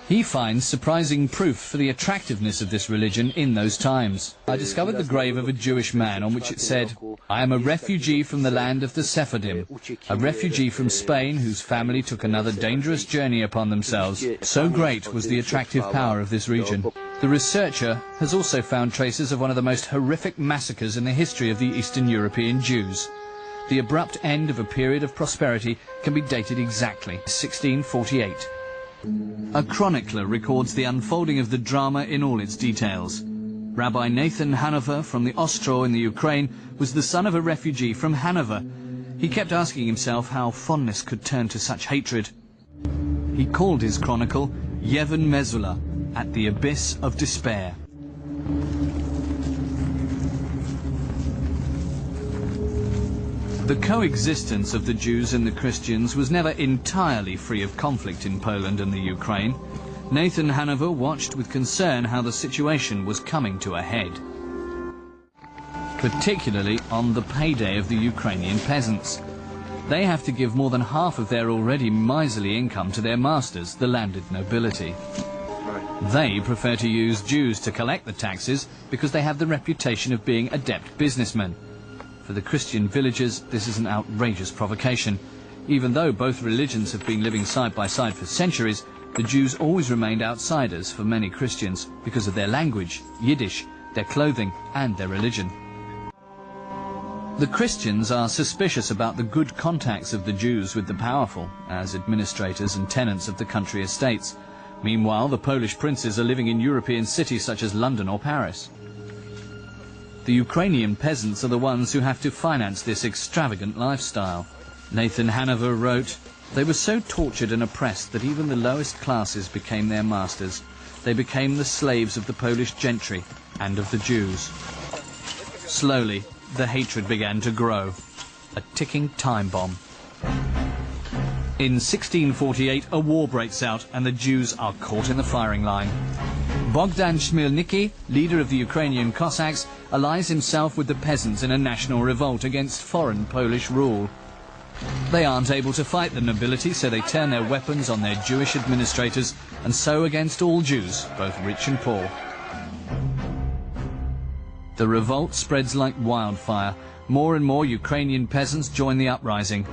He finds surprising proof for the attractiveness of this religion in those times. I discovered the grave of a Jewish man on which it said, "I am a refugee from the land of the Sephardim, a refugee from Spain whose family took another dangerous journey upon themselves." So great was the attractive power of this region. The researcher has also found traces of one of the most horrific massacres in the history of the Eastern European Jews. The abrupt end of a period of prosperity can be dated exactly 1648. A chronicler records the unfolding of the drama in all its details. Rabbi Nathan Hanover from the Ostro in the Ukraine was the son of a refugee from Hanover. He kept asking himself how fondness could turn to such hatred. He called his chronicle Yevon Mezula, at the abyss of despair. The coexistence of the Jews and the Christians was never entirely free of conflict in Poland and the Ukraine. Nathan Hanover watched with concern how the situation was coming to a head, particularly on the payday of the Ukrainian peasants. They have to give more than half of their already miserly income to their masters, the landed nobility. They prefer to use Jews to collect the taxes because they have the reputation of being adept businessmen. For the Christian villagers, this is an outrageous provocation. Even though both religions have been living side by side for centuries, the Jews always remained outsiders for many Christians because of their language, Yiddish, their clothing and their religion. The Christians are suspicious about the good contacts of the Jews with the powerful, as administrators and tenants of the country estates. Meanwhile, the Polish princes are living in European cities such as London or Paris. The Ukrainian peasants are the ones who have to finance this extravagant lifestyle. Nathan Hanover wrote, "They were so tortured and oppressed that even the lowest classes became their masters. They became the slaves of the Polish gentry and of the Jews." Slowly, the hatred began to grow, a ticking time bomb. In 1648, a war breaks out and the Jews are caught in the firing line. Bogdan Chmielnicki, leader of the Ukrainian Cossacks, allies himself with the peasants in a national revolt against foreign Polish rule. They aren't able to fight the nobility, so they turn their weapons on their Jewish administrators and so against all Jews, both rich and poor. The revolt spreads like wildfire. More and more Ukrainian peasants join the uprising.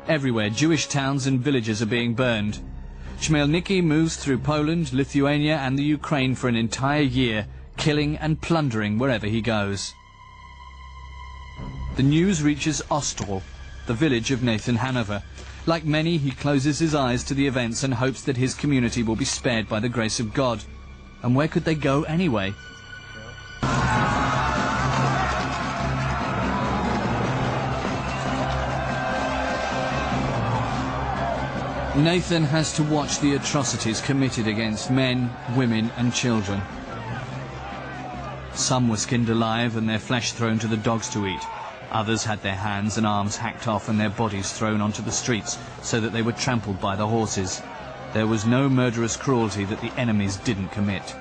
Everywhere, Jewish towns and villages are being burned. Chmielnicki moves through Poland, Lithuania and the Ukraine for an entire year, killing and plundering wherever he goes. The news reaches Ostrov, the village of Nathan Hanover. Like many, he closes his eyes to the events and hopes that his community will be spared by the grace of God. And where could they go anyway? Nathan has to watch the atrocities committed against men, women and children. Some were skinned alive and their flesh thrown to the dogs to eat. Others had their hands and arms hacked off and their bodies thrown onto the streets so that they were trampled by the horses. There was no murderous cruelty that the enemies didn't commit.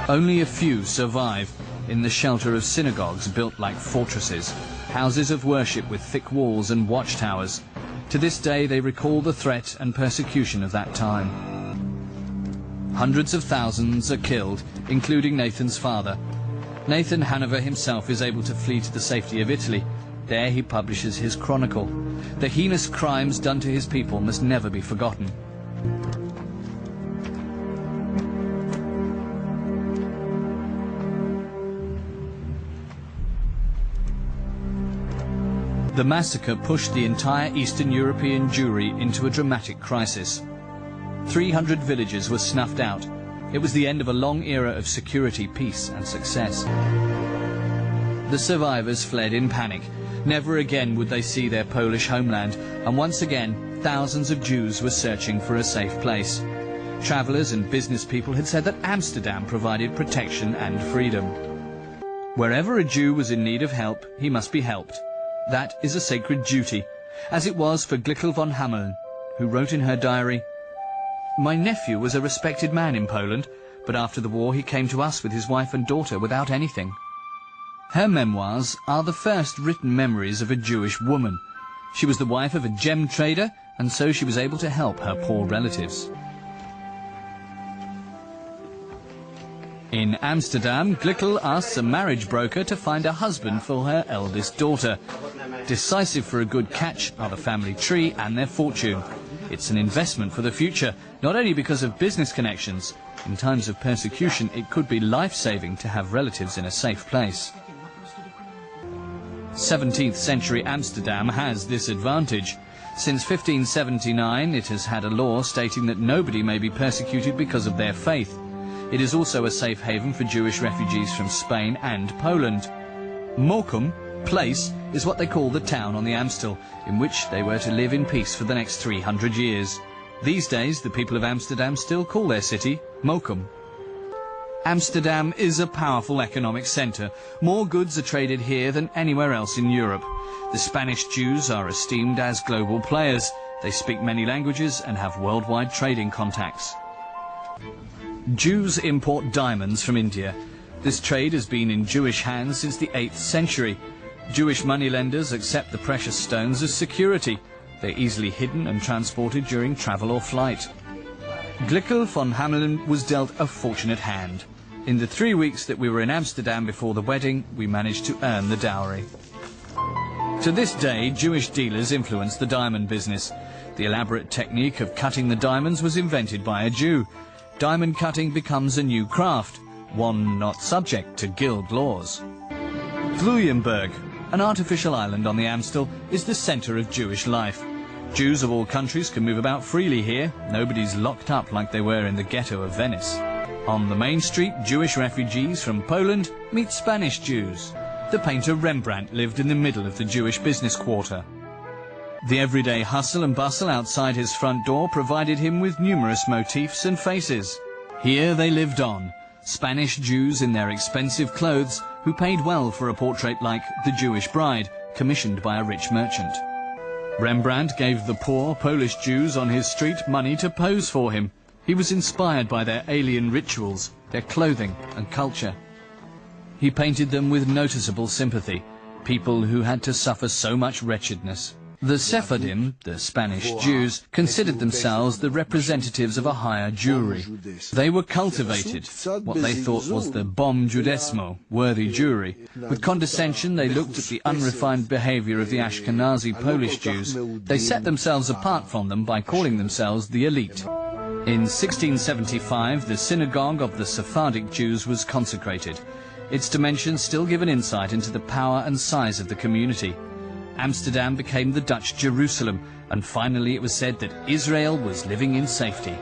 Only a few survive in the shelter of synagogues built like fortresses, houses of worship with thick walls and watchtowers. To this day they recall the threat and persecution of that time. Hundreds of thousands are killed, including Nathan's father. Nathan Hanover himself is able to flee to the safety of Italy. There he publishes his chronicle. The heinous crimes done to his people must never be forgotten. The massacre pushed the entire Eastern European Jewry into a dramatic crisis. 300 villages were snuffed out. It was the end of a long era of security, peace and success. The survivors fled in panic. Never again would they see their Polish homeland, and once again thousands of Jews were searching for a safe place. Travellers and business people had said that Amsterdam provided protection and freedom. Wherever a Jew was in need of help, he must be helped. That is a sacred duty, as it was for Glickel von Hameln, who wrote in her diary, "My nephew was a respected man in Poland, but after the war he came to us with his wife and daughter without anything." Her memoirs are the first written memories of a Jewish woman. She was the wife of a gem trader, and so she was able to help her poor relatives. In Amsterdam, Glickel asks a marriage broker to find a husband for her eldest daughter. Decisive for a good catch are the family tree and their fortune. It's an investment for the future, not only because of business connections. In times of persecution, it could be life-saving to have relatives in a safe place. 17th century Amsterdam has this advantage. Since 1579, it has had a law stating that nobody may be persecuted because of their faith. It is also a safe haven for Jewish refugees from Spain and Poland. Mokum, place, is what they call the town on the Amstel, in which they were to live in peace for the next 300 years. These days, the people of Amsterdam still call their city Mokum. Amsterdam is a powerful economic centre. More goods are traded here than anywhere else in Europe. The Spanish Jews are esteemed as global players. They speak many languages and have worldwide trading contacts. Jews import diamonds from India. This trade has been in Jewish hands since the 8th century. Jewish moneylenders accept the precious stones as security. They're easily hidden and transported during travel or flight. Glickel von Hameln was dealt a fortunate hand. In the 3 weeks that we were in Amsterdam before the wedding, we managed to earn the dowry. To this day, Jewish dealers influence the diamond business. The elaborate technique of cutting the diamonds was invented by a Jew. Diamond cutting becomes a new craft, one not subject to guild laws. Vluyenburg, an artificial island on the Amstel, is the centre of Jewish life. Jews of all countries can move about freely here. Nobody's locked up like they were in the ghetto of Venice. On the main street, Jewish refugees from Poland meet Spanish Jews. The painter Rembrandt lived in the middle of the Jewish business quarter. The everyday hustle and bustle outside his front door provided him with numerous motifs and faces. Here they lived on, Spanish Jews in their expensive clothes who paid well for a portrait like The Jewish Bride, commissioned by a rich merchant. Rembrandt gave the poor Polish Jews on his street money to pose for him. He was inspired by their alien rituals, their clothing and culture. He painted them with noticeable sympathy, people who had to suffer so much wretchedness. The Sephardim, the Spanish Jews, considered themselves the representatives of a higher Jewry. They were cultivated, what they thought was the bom Judesmo, worthy Jewry. With condescension, they looked at the unrefined behavior of the Ashkenazi Polish Jews. They set themselves apart from them by calling themselves the elite. In 1675, the synagogue of the Sephardic Jews was consecrated. Its dimensions still give an insight into the power and size of the community. Amsterdam became the Dutch Jerusalem, and finally it was said that Israel was living in safety.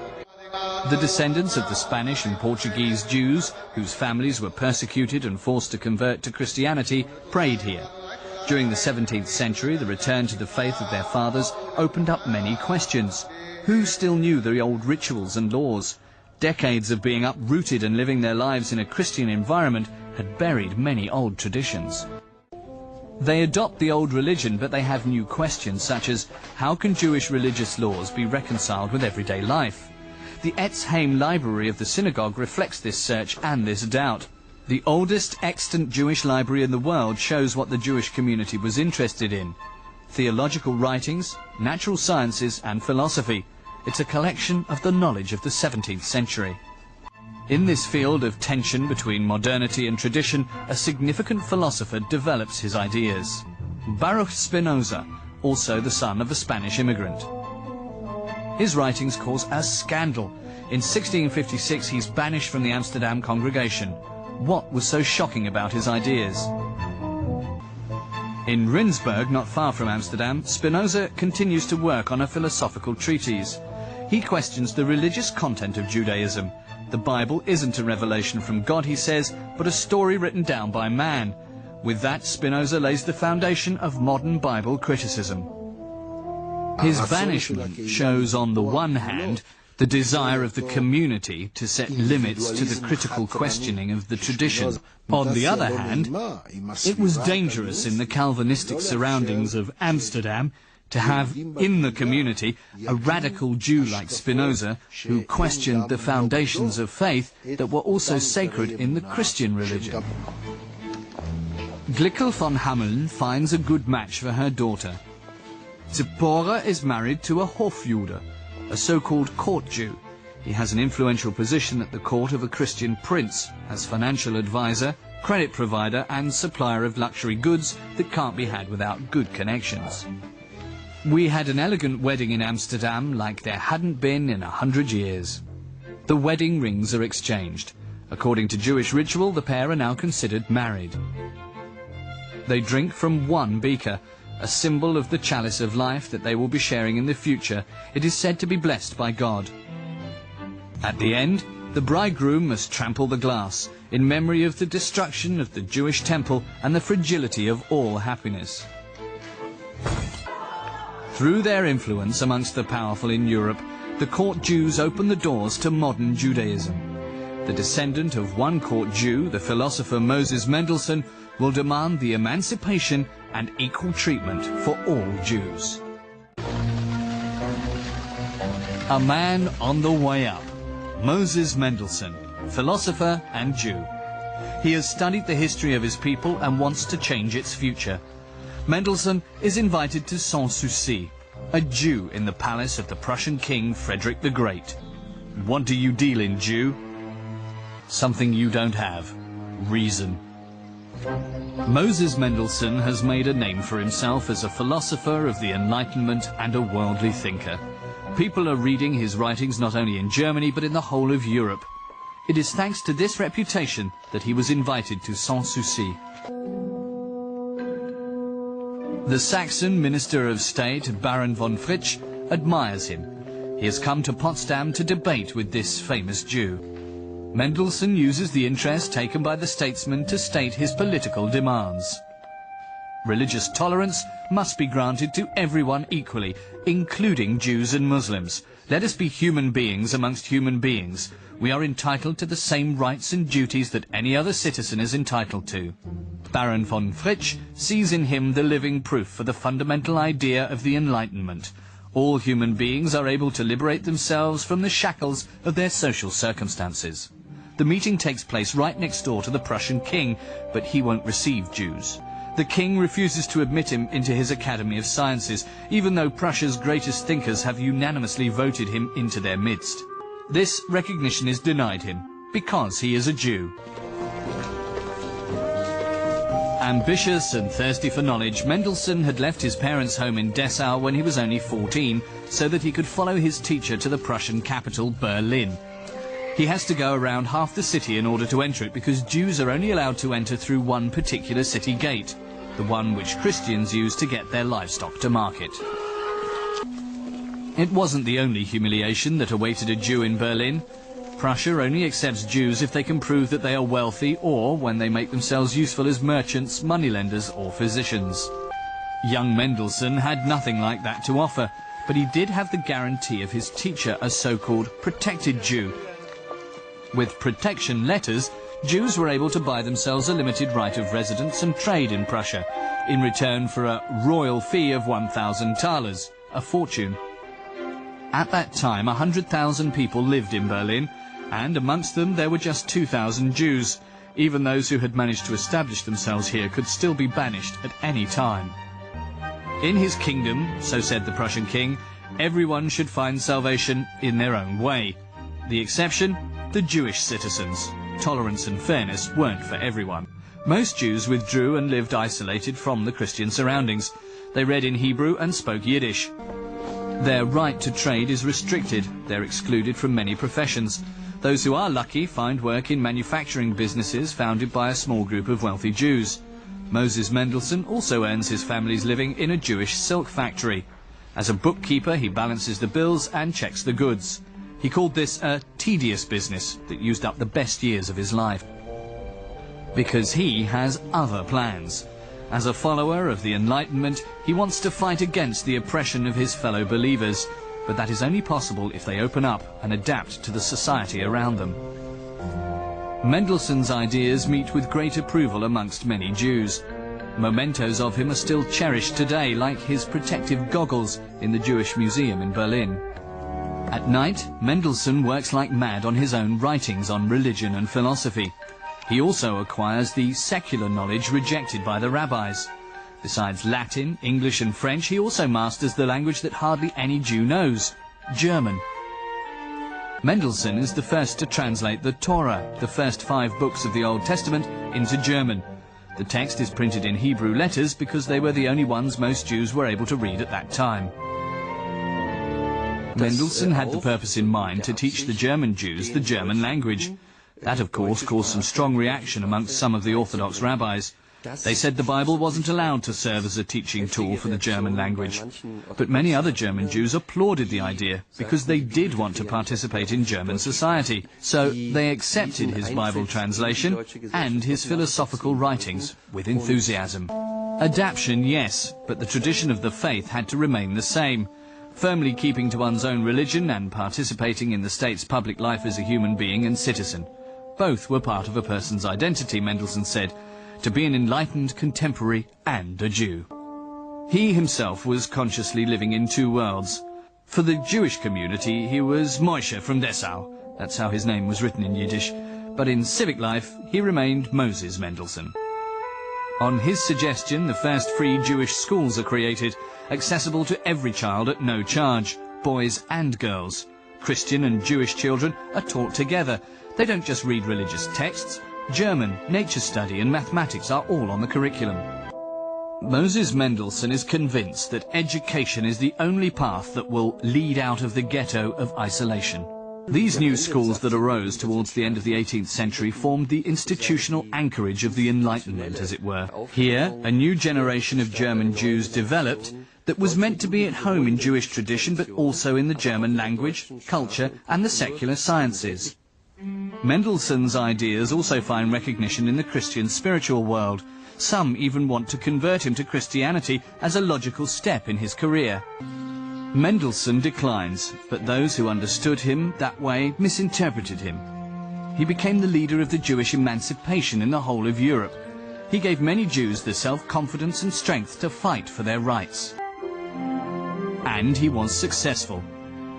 The descendants of the Spanish and Portuguese Jews, whose families were persecuted and forced to convert to Christianity, prayed here. During the 17th century, the return to the faith of their fathers opened up many questions. Who still knew the old rituals and laws? Decades of being uprooted and living their lives in a Christian environment had buried many old traditions. They adopt the old religion, but they have new questions, such as, how can Jewish religious laws be reconciled with everyday life? The Etz Haim library of the synagogue reflects this search and this doubt. The oldest extant Jewish library in the world shows what the Jewish community was interested in: theological writings, natural sciences and philosophy. It's a collection of the knowledge of the 17th century. In this field of tension between modernity and tradition, a significant philosopher develops his ideas. Baruch Spinoza, also the son of a Spanish immigrant. His writings cause a scandal. In 1656 he's banished from the Amsterdam congregation. What was so shocking about his ideas? In Rinsburg, not far from Amsterdam, Spinoza continues to work on a philosophical treatise. He questions the religious content of Judaism. The Bible isn't a revelation from God, he says, but a story written down by man. With that, Spinoza lays the foundation of modern Bible criticism. His banishment shows, on the one hand, the desire of the community to set limits to the critical questioning of the tradition. On the other hand, it was dangerous in the Calvinistic surroundings of Amsterdam to have in the community a radical Jew like Spinoza who questioned the foundations of faith that were also sacred in the Christian religion. Glickel von Hameln finds a good match for her daughter. Diaspora is married to a Hofjude, a so-called court Jew. He has an influential position at the court of a Christian prince as financial advisor, credit provider and supplier of luxury goods that can't be had without good connections. We had an elegant wedding in Amsterdam like there hadn't been in 100 years. The wedding rings are exchanged. According to Jewish ritual, the pair are now considered married. They drink from one beaker, a symbol of the chalice of life that they will be sharing in the future. It is said to be blessed by God. At the end, the bridegroom must trample the glass in memory of the destruction of the Jewish temple and the fragility of all happiness. Through their influence amongst the powerful in Europe, the court Jews opened the doors to modern Judaism. The descendant of one court Jew, the philosopher Moses Mendelssohn, will demand the emancipation and equal treatment for all Jews. A man on the way up. Moses Mendelssohn, philosopher and Jew. He has studied the history of his people and wants to change its future. Mendelssohn is invited to Sanssouci, a Jew in the palace of the Prussian king Frederick the Great. What do you deal in, Jew? Something you don't have. Reason. Moses Mendelssohn has made a name for himself as a philosopher of the Enlightenment and a worldly thinker. People are reading his writings not only in Germany but in the whole of Europe. It is thanks to this reputation that he was invited to Sanssouci. The Saxon Minister of State, Baron von Fritsch, admires him. He has come to Potsdam to debate with this famous Jew. Mendelssohn uses the interest taken by the statesman to state his political demands. Religious tolerance must be granted to everyone equally, including Jews and Muslims. Let us be human beings amongst human beings. We are entitled to the same rights and duties that any other citizen is entitled to. Baron von Fritsch sees in him the living proof for the fundamental idea of the Enlightenment. All human beings are able to liberate themselves from the shackles of their social circumstances. The meeting takes place right next door to the Prussian king, but he won't receive Jews. The king refuses to admit him into his Academy of Sciences, even though Prussia's greatest thinkers have unanimously voted him into their midst. This recognition is denied him because he is a Jew. Ambitious and thirsty for knowledge, Mendelssohn had left his parents' home in Dessau when he was only 14, so that he could follow his teacher to the Prussian capital, Berlin. He has to go around half the city in order to enter it because Jews are only allowed to enter through one particular city gate, the one which Christians use to get their livestock to market. It wasn't the only humiliation that awaited a Jew in Berlin. Prussia only accepts Jews if they can prove that they are wealthy or when they make themselves useful as merchants, moneylenders or physicians. Young Mendelssohn had nothing like that to offer, but he did have the guarantee of his teacher, a so-called protected Jew. With protection letters, Jews were able to buy themselves a limited right of residence and trade in Prussia, in return for a royal fee of 1,000 thalers, a fortune. At that time, 100,000 people lived in Berlin, and amongst them there were just 2,000 Jews. Even those who had managed to establish themselves here could still be banished at any time. In his kingdom, so said the Prussian king, everyone should find salvation in their own way. The exception the Jewish citizens. Tolerance and fairness weren't for everyone. Most Jews withdrew and lived isolated from the Christian surroundings. They read in Hebrew and spoke Yiddish. Their right to trade is restricted. They're excluded from many professions. Those who are lucky find work in manufacturing businesses founded by a small group of wealthy Jews. Moses Mendelssohn also earns his family's living in a Jewish silk factory. As a bookkeeper, he balances the bills and checks the goods. He called this a tedious business that used up the best years of his life. Because he has other plans. As a follower of the Enlightenment, he wants to fight against the oppression of his fellow believers, but that is only possible if they open up and adapt to the society around them. Mendelssohn's ideas meet with great approval amongst many Jews. Mementos of him are still cherished today, like his protective goggles in the Jewish Museum in Berlin. At night, Mendelssohn works like mad on his own writings on religion and philosophy. He also acquires the secular knowledge rejected by the rabbis. Besides Latin, English and French, he also masters the language that hardly any Jew knows, German. Mendelssohn is the first to translate the Torah, the first 5 books of the Old Testament, into German. The text is printed in Hebrew letters because they were the only ones most Jews were able to read at that time. Mendelssohn had the purpose in mind to teach the German Jews the German language. That, of course, caused some strong reaction amongst some of the Orthodox rabbis. They said the Bible wasn't allowed to serve as a teaching tool for the German language. But many other German Jews applauded the idea because they did want to participate in German society. So they accepted his Bible translation and his philosophical writings with enthusiasm. Adaptation, yes, but the tradition of the faith had to remain the same. Firmly keeping to one's own religion and participating in the state's public life as a human being and citizen. Both were part of a person's identity, Mendelssohn said, to be an enlightened contemporary and a Jew. He himself was consciously living in 2 worlds. For the Jewish community, he was Moshe from Dessau. That's how his name was written in Yiddish. But in civic life, he remained Moses Mendelssohn. On his suggestion, the first free Jewish schools are created, accessible to every child at no charge, boys and girls. Christian and Jewish children are taught together. They don't just read religious texts. German, nature study and mathematics are all on the curriculum. Moses Mendelssohn is convinced that education is the only path that will lead out of the ghetto of isolation. These new schools that arose towards the end of the 18th century formed the institutional anchorage of the Enlightenment, as it were. Here, a new generation of German Jews developed that was meant to be at home in Jewish tradition, but also in the German language, culture, and the secular sciences. Mendelssohn's ideas also find recognition in the Christian spiritual world. Some even want to convert him to Christianity as a logical step in his career. Mendelssohn declines, but those who understood him that way misinterpreted him. He became the leader of the Jewish emancipation in the whole of Europe. He gave many Jews the self-confidence and strength to fight for their rights. And he was successful.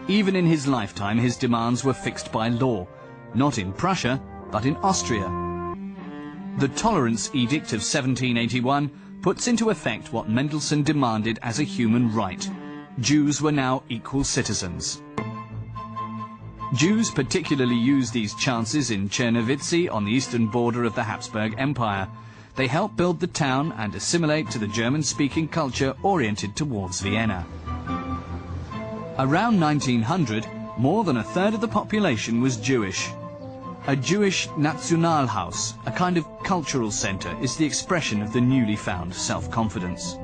Even in his lifetime, his demands were fixed by law, not in Prussia, but in Austria. The Tolerance Edict of 1781 puts into effect what Mendelssohn demanded as a human right. Jews were now equal citizens. Jews particularly used these chances in Czernowitz on the eastern border of the Habsburg Empire. They helped build the town and assimilate to the German-speaking culture oriented towards Vienna. Around 1900, more than a third of the population was Jewish. A Jewish Nationalhaus, a kind of cultural center, is the expression of the newly found self-confidence.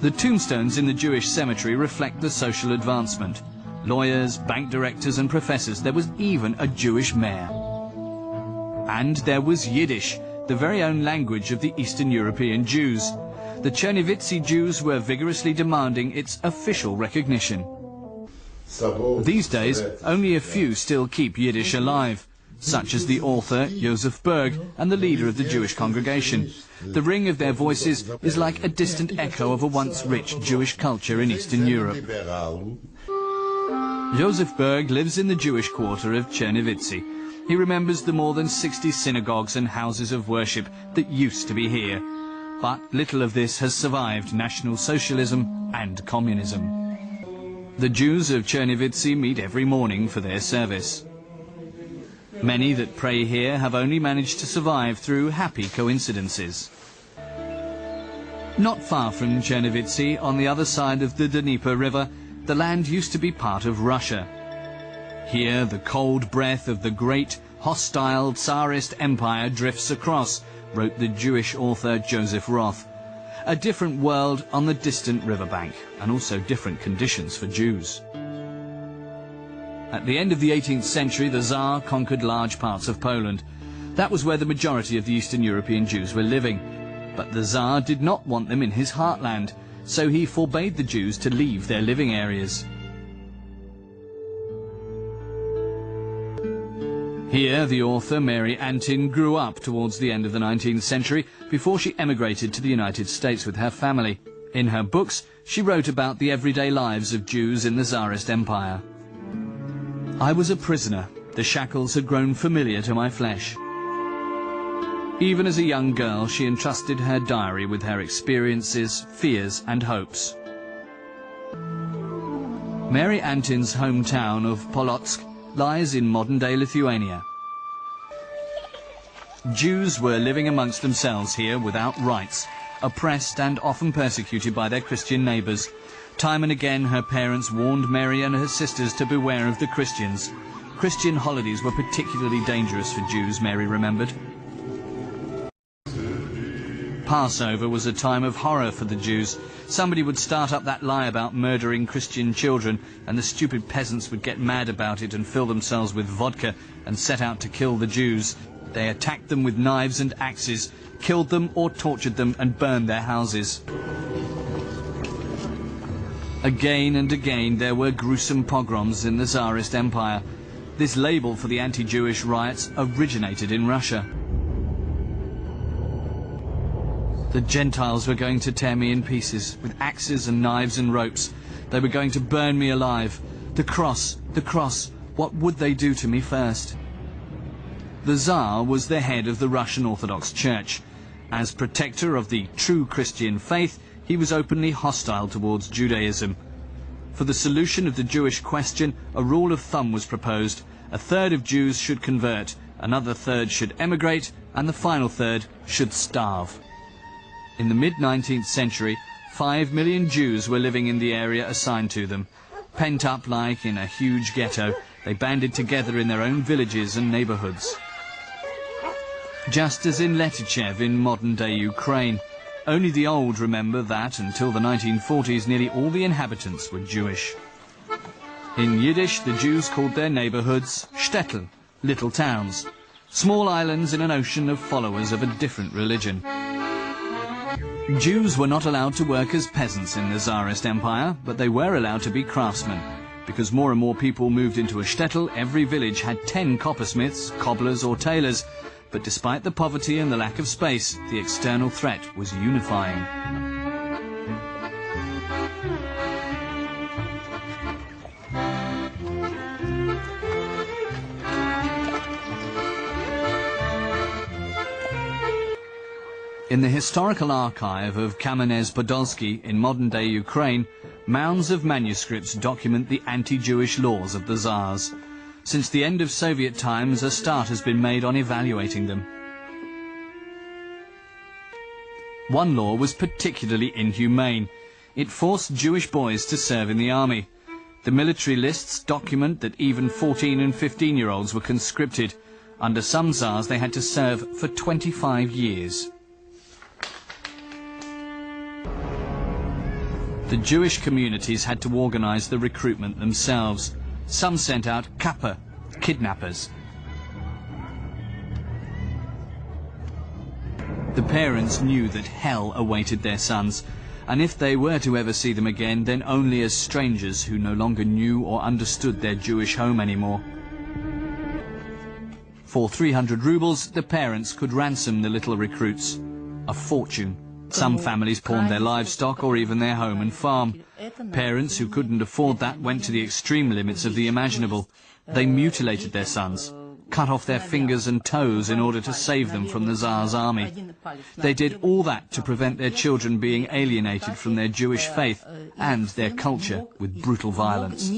The tombstones in the Jewish cemetery reflect the social advancement. Lawyers, bank directors and professors. There was even a Jewish mayor. And there was Yiddish, the very own language of the Eastern European Jews. The Czernowitz Jews were vigorously demanding its official recognition. These days, only a few still keep Yiddish alive, such as the author Joseph Berg and the leader of the Jewish congregation. The ring of their voices is like a distant echo of a once rich Jewish culture in Eastern Europe. Joseph Berg lives in the Jewish quarter of Czernowitz. He remembers the more than 60 synagogues and houses of worship that used to be here. But little of this has survived National Socialism and Communism. The Jews of Czernowitz meet every morning for their service. Many that pray here have only managed to survive through happy coincidences. Not far from Chernovitsy, on the other side of the Dnieper River, the land used to be part of Russia. Here, the cold breath of the great, hostile Tsarist empire drifts across, wrote the Jewish author Joseph Roth. A different world on the distant riverbank, and also different conditions for Jews. At the end of the 18th century, the Tsar conquered large parts of Poland. That was where the majority of the Eastern European Jews were living. But the Tsar did not want them in his heartland, so he forbade the Jews to leave their living areas. Here, the author Mary Antin grew up towards the end of the 19th century before she emigrated to the United States with her family. In her books, she wrote about the everyday lives of Jews in the Tsarist Empire. I was a prisoner. The shackles had grown familiar to my flesh. Even as a young girl, she entrusted her diary with her experiences, fears, and hopes. Mary Antin's hometown of Polotsk lies in modern-day Lithuania. Jews were living amongst themselves here without rights, oppressed and often persecuted by their Christian neighbours. Time and again her parents warned Mary and her sisters to beware of the Christians. Christian holidays were particularly dangerous for Jews, Mary remembered. Passover was a time of horror for the Jews. Somebody would start up that lie about murdering Christian children, and the stupid peasants would get mad about it and fill themselves with vodka and set out to kill the Jews. They attacked them with knives and axes, killed them or tortured them and burned their houses. Again and again there were gruesome pogroms in the Tsarist Empire. This label for the anti-Jewish riots originated in Russia. The Gentiles were going to tear me in pieces with axes and knives and ropes. They were going to burn me alive. The cross, what would they do to me first? The Tsar was the head of the Russian Orthodox Church. As protector of the true Christian faith, he was openly hostile towards Judaism. For the solution of the Jewish question, a rule of thumb was proposed. A third of Jews should convert, another third should emigrate, and the final third should starve. In the mid-19th century, 5 million Jews were living in the area assigned to them. Pent up like in a huge ghetto, they banded together in their own villages and neighborhoods. Just as in Letichev in modern-day Ukraine, only the old remember that until the 1940s nearly all the inhabitants were Jewish. In Yiddish, the Jews called their neighborhoods shtetl, little towns, small islands in an ocean of followers of a different religion. Jews were not allowed to work as peasants in the Tsarist Empire, but they were allowed to be craftsmen. Because more and more people moved into a shtetl, every village had 10 coppersmiths, cobblers or tailors. But despite the poverty and the lack of space, the external threat was unifying. In the historical archive of Kamenez-Podolsky in modern-day Ukraine, mounds of manuscripts document the anti-Jewish laws of the Tsars. Since the end of Soviet times, a start has been made on evaluating them. One law was particularly inhumane. It forced Jewish boys to serve in the army. The military lists document that even 14 and 15-year-olds were conscripted. Under some Tsars, they had to serve for 25 years. The Jewish communities had to organize the recruitment themselves. Some sent out kappa, kidnappers. The parents knew that hell awaited their sons, and if they were to ever see them again, then only as strangers who no longer knew or understood their Jewish home anymore. For 300 rubles, the parents could ransom the little recruits. A fortune. Some families pawned their livestock or even their home and farm. Parents who couldn't afford that went to the extreme limits of the imaginable. They mutilated their sons, cut off their fingers and toes in order to save them from the Tsar's army. They did all that to prevent their children being alienated from their Jewish faith and their culture with brutal violence.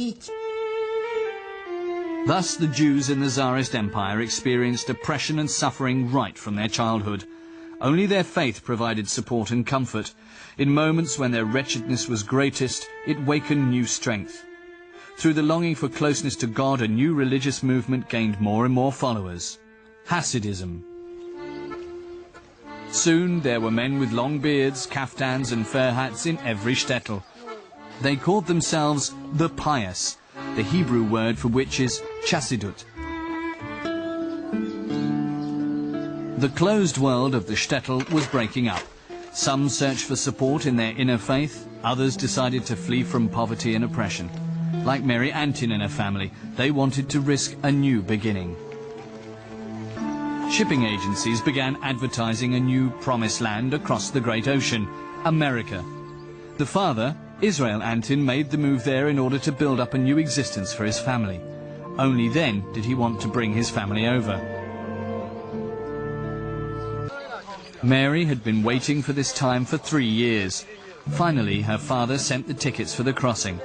Thus the Jews in the Tsarist Empire experienced oppression and suffering right from their childhood. Only their faith provided support and comfort. In moments when their wretchedness was greatest, it wakened new strength. Through the longing for closeness to God, a new religious movement gained more and more followers. Hasidism. Soon there were men with long beards, kaftans and fur hats in every shtetl. They called themselves the pious, the Hebrew word for which is chasidut. The closed world of the shtetl was breaking up. Some searched for support in their inner faith, others decided to flee from poverty and oppression. Like Mary Antin and her family, they wanted to risk a new beginning. Shipping agencies began advertising a new promised land across the great ocean, America. The father, Israel Antin, made the move there in order to build up a new existence for his family. Only then did he want to bring his family over. Mary had been waiting for this time for 3 years. Finally, her father sent the tickets for the crossing.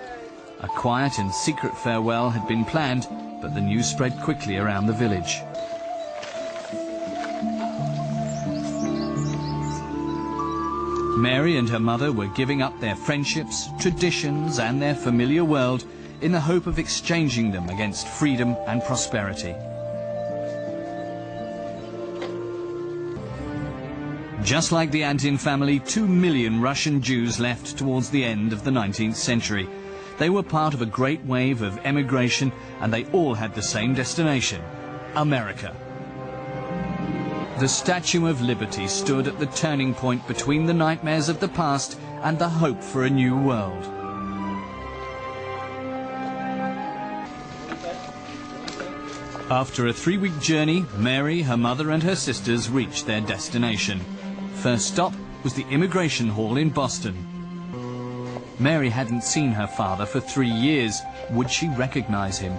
A quiet and secret farewell had been planned, but the news spread quickly around the village. Mary and her mother were giving up their friendships, traditions and their familiar world in the hope of exchanging them against freedom and prosperity. Just like the Antin family, 2 million Russian Jews left towards the end of the 19th century. They were part of a great wave of emigration, and they all had the same destination, America. The Statue of Liberty stood at the turning point between the nightmares of the past and the hope for a new world. After a 3-week journey, Mary, her mother and her sisters reached their destination. First stop was the Immigration Hall in Boston. Mary hadn't seen her father for 3 years. Would she recognize him?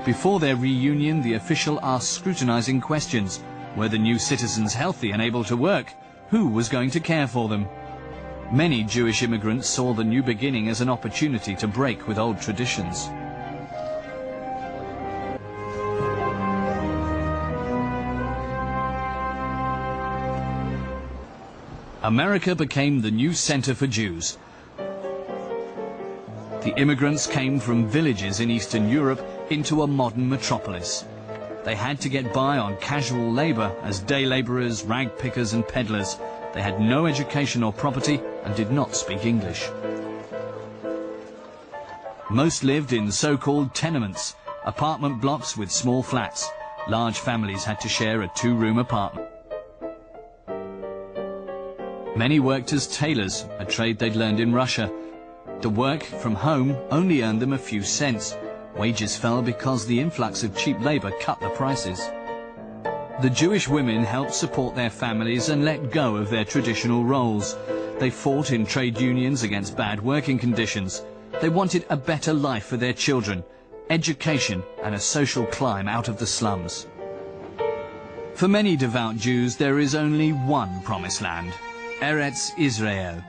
Before their reunion, the official asked scrutinizing questions. Were the new citizens healthy and able to work? Who was going to care for them? Many Jewish immigrants saw the new beginning as an opportunity to break with old traditions. America became the new center for Jews. The immigrants came from villages in Eastern Europe into a modern metropolis. They had to get by on casual labor as day laborers, rag pickers and peddlers. They had no education or property and did not speak English. Most lived in so-called tenements, apartment blocks with small flats. Large families had to share a 2-room apartment. Many worked as tailors, a trade they'd learned in Russia. The work from home only earned them a few cents. Wages fell because the influx of cheap labor cut the prices. The Jewish women helped support their families and let go of their traditional roles. They fought in trade unions against bad working conditions. They wanted a better life for their children, education and a social climb out of the slums. For many devout Jews, there is only one promised land, Eretz Israel,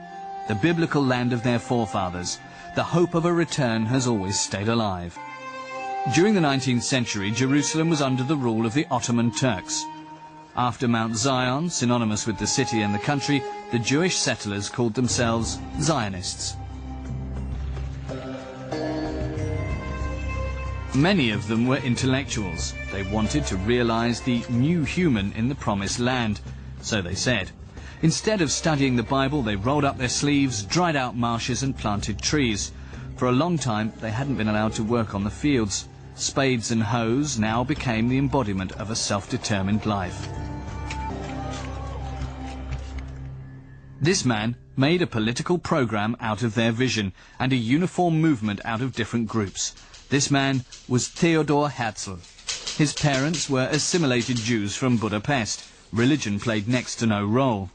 the biblical land of their forefathers. The hope of a return has always stayed alive. During the 19th century, Jerusalem was under the rule of the Ottoman Turks. After Mount Zion, synonymous with the city and the country, the Jewish settlers called themselves Zionists. Many of them were intellectuals. They wanted to realize the new human in the promised land, so they said. Instead of studying the Bible, they rolled up their sleeves, dried out marshes and planted trees. For a long time, they hadn't been allowed to work on the fields. Spades and hoes now became the embodiment of a self-determined life. This man made a political program out of their vision and a uniform movement out of different groups. This man was Theodor Herzl. His parents were assimilated Jews from Budapest. Religion played next to no role.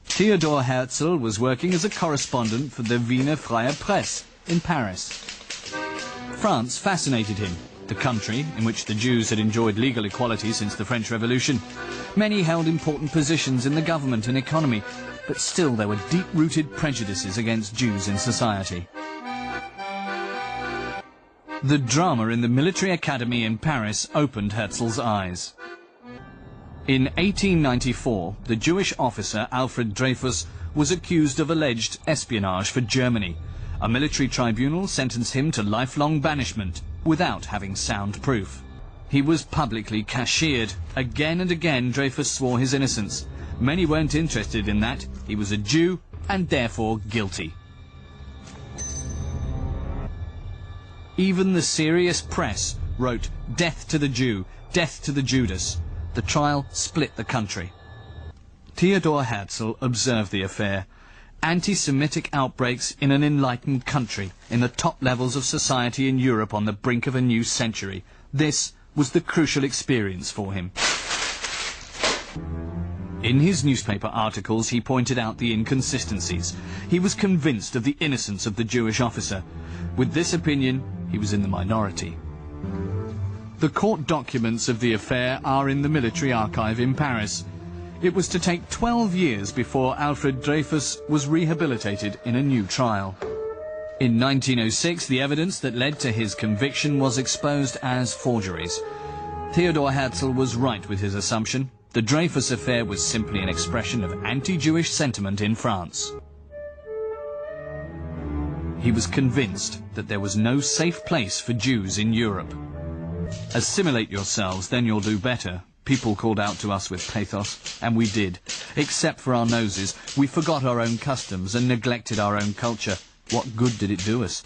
Theodor Herzl was working as a correspondent for the Wiener Freie Presse in Paris. France fascinated him, the country in which the Jews had enjoyed legal equality since the French Revolution. Many held important positions in the government and economy, but still there were deep-rooted prejudices against Jews in society. The drama in the military academy in Paris opened Herzl's eyes. In 1894, the Jewish officer Alfred Dreyfus was accused of alleged espionage for Germany. A military tribunal sentenced him to lifelong banishment without having sound proof. He was publicly cashiered. Again and again Dreyfus swore his innocence. Many weren't interested in that. He was a Jew and therefore guilty. Even the serious press wrote, "Death to the Jew, death to the Judas." The trial split the country. Theodor Herzl observed the affair. Anti-Semitic outbreaks in an enlightened country, in the top levels of society in Europe on the brink of a new century. This was the crucial experience for him. In his newspaper articles, he pointed out the inconsistencies. He was convinced of the innocence of the Jewish officer. With this opinion, he was in the minority. The court documents of the affair are in the military archive in Paris. It was to take 12 years before Alfred Dreyfus was rehabilitated in a new trial. In 1906, the evidence that led to his conviction was exposed as forgeries. Theodor Herzl was right with his assumption. The Dreyfus affair was simply an expression of anti-Jewish sentiment in France. He was convinced that there was no safe place for Jews in Europe. "Assimilate yourselves, then you'll do better," people called out to us with pathos, and we did. Except for our noses, we forgot our own customs and neglected our own culture. What good did it do us?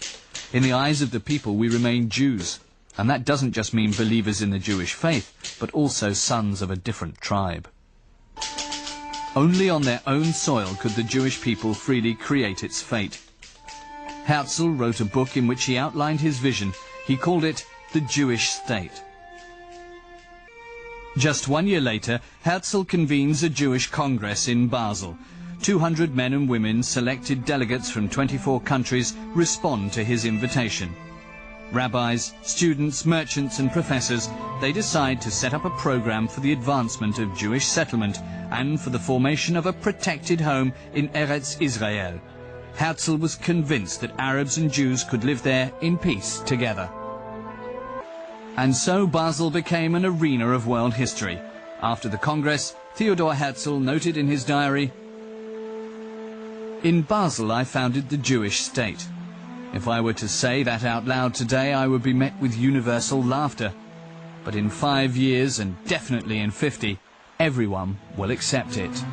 In the eyes of the people, we remained Jews. And that doesn't just mean believers in the Jewish faith, but also sons of a different tribe. Only on their own soil could the Jewish people freely create its fate. Herzl wrote a book in which he outlined his vision. He called it The Jewish State. Just 1 year later, Herzl convenes a Jewish Congress in Basel. 200 men and women, selected delegates from 24 countries, respond to his invitation. Rabbis, students, merchants and professors, they decide to set up a program for the advancement of Jewish settlement and for the formation of a protected home in Eretz Israel. Herzl was convinced that Arabs and Jews could live there in peace together. And so Basel became an arena of world history. After the Congress, Theodor Herzl noted in his diary, "In Basel I founded the Jewish state. If I were to say that out loud today, I would be met with universal laughter. But in 5 years, and definitely in 50, everyone will accept it."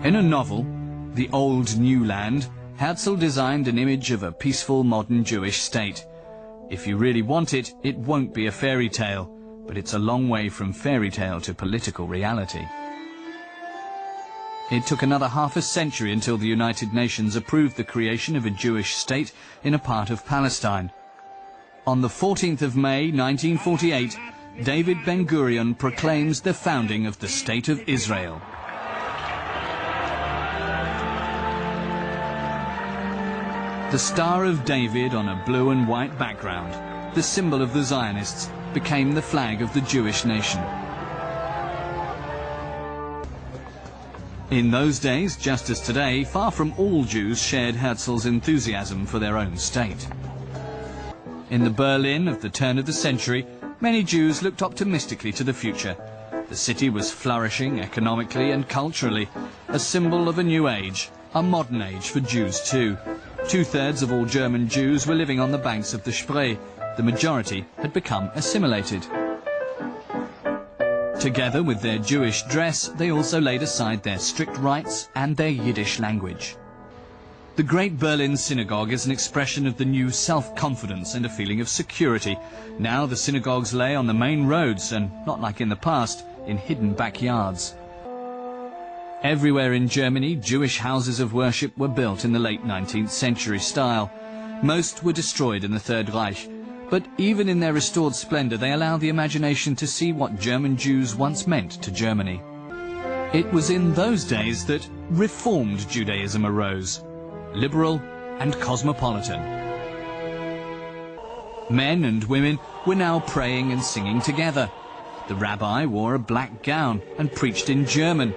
In a novel, The Old New Land, Herzl designed an image of a peaceful modern Jewish state. If you really want it, it won't be a fairy tale, but it's a long way from fairy tale to political reality. It took another half a century until the United Nations approved the creation of a Jewish state in a part of Palestine. On the 14th of May 1948, David Ben-Gurion proclaims the founding of the State of Israel. The Star of David on a blue and white background, the symbol of the Zionists, became the flag of the Jewish nation. In those days, just as today, far from all Jews shared Herzl's enthusiasm for their own state. In the Berlin of the turn of the century, many Jews looked optimistically to the future. The city was flourishing economically and culturally, a symbol of a new age, a modern age for Jews too. 2/3 of all German Jews were living on the banks of the Spree. The majority had become assimilated. Together with their Jewish dress, they also laid aside their strict rites and their Yiddish language. The Great Berlin Synagogue is an expression of the new self-confidence and a feeling of security. Now the synagogues lay on the main roads and, not like in the past, in hidden backyards. Everywhere in Germany, Jewish houses of worship were built in the late 19th century style. Most were destroyed in the Third Reich. But even in their restored splendor, they allow the imagination to see what German Jews once meant to Germany. It was in those days that Reformed Judaism arose, liberal and cosmopolitan. Men and women were now praying and singing together. The rabbi wore a black gown and preached in German.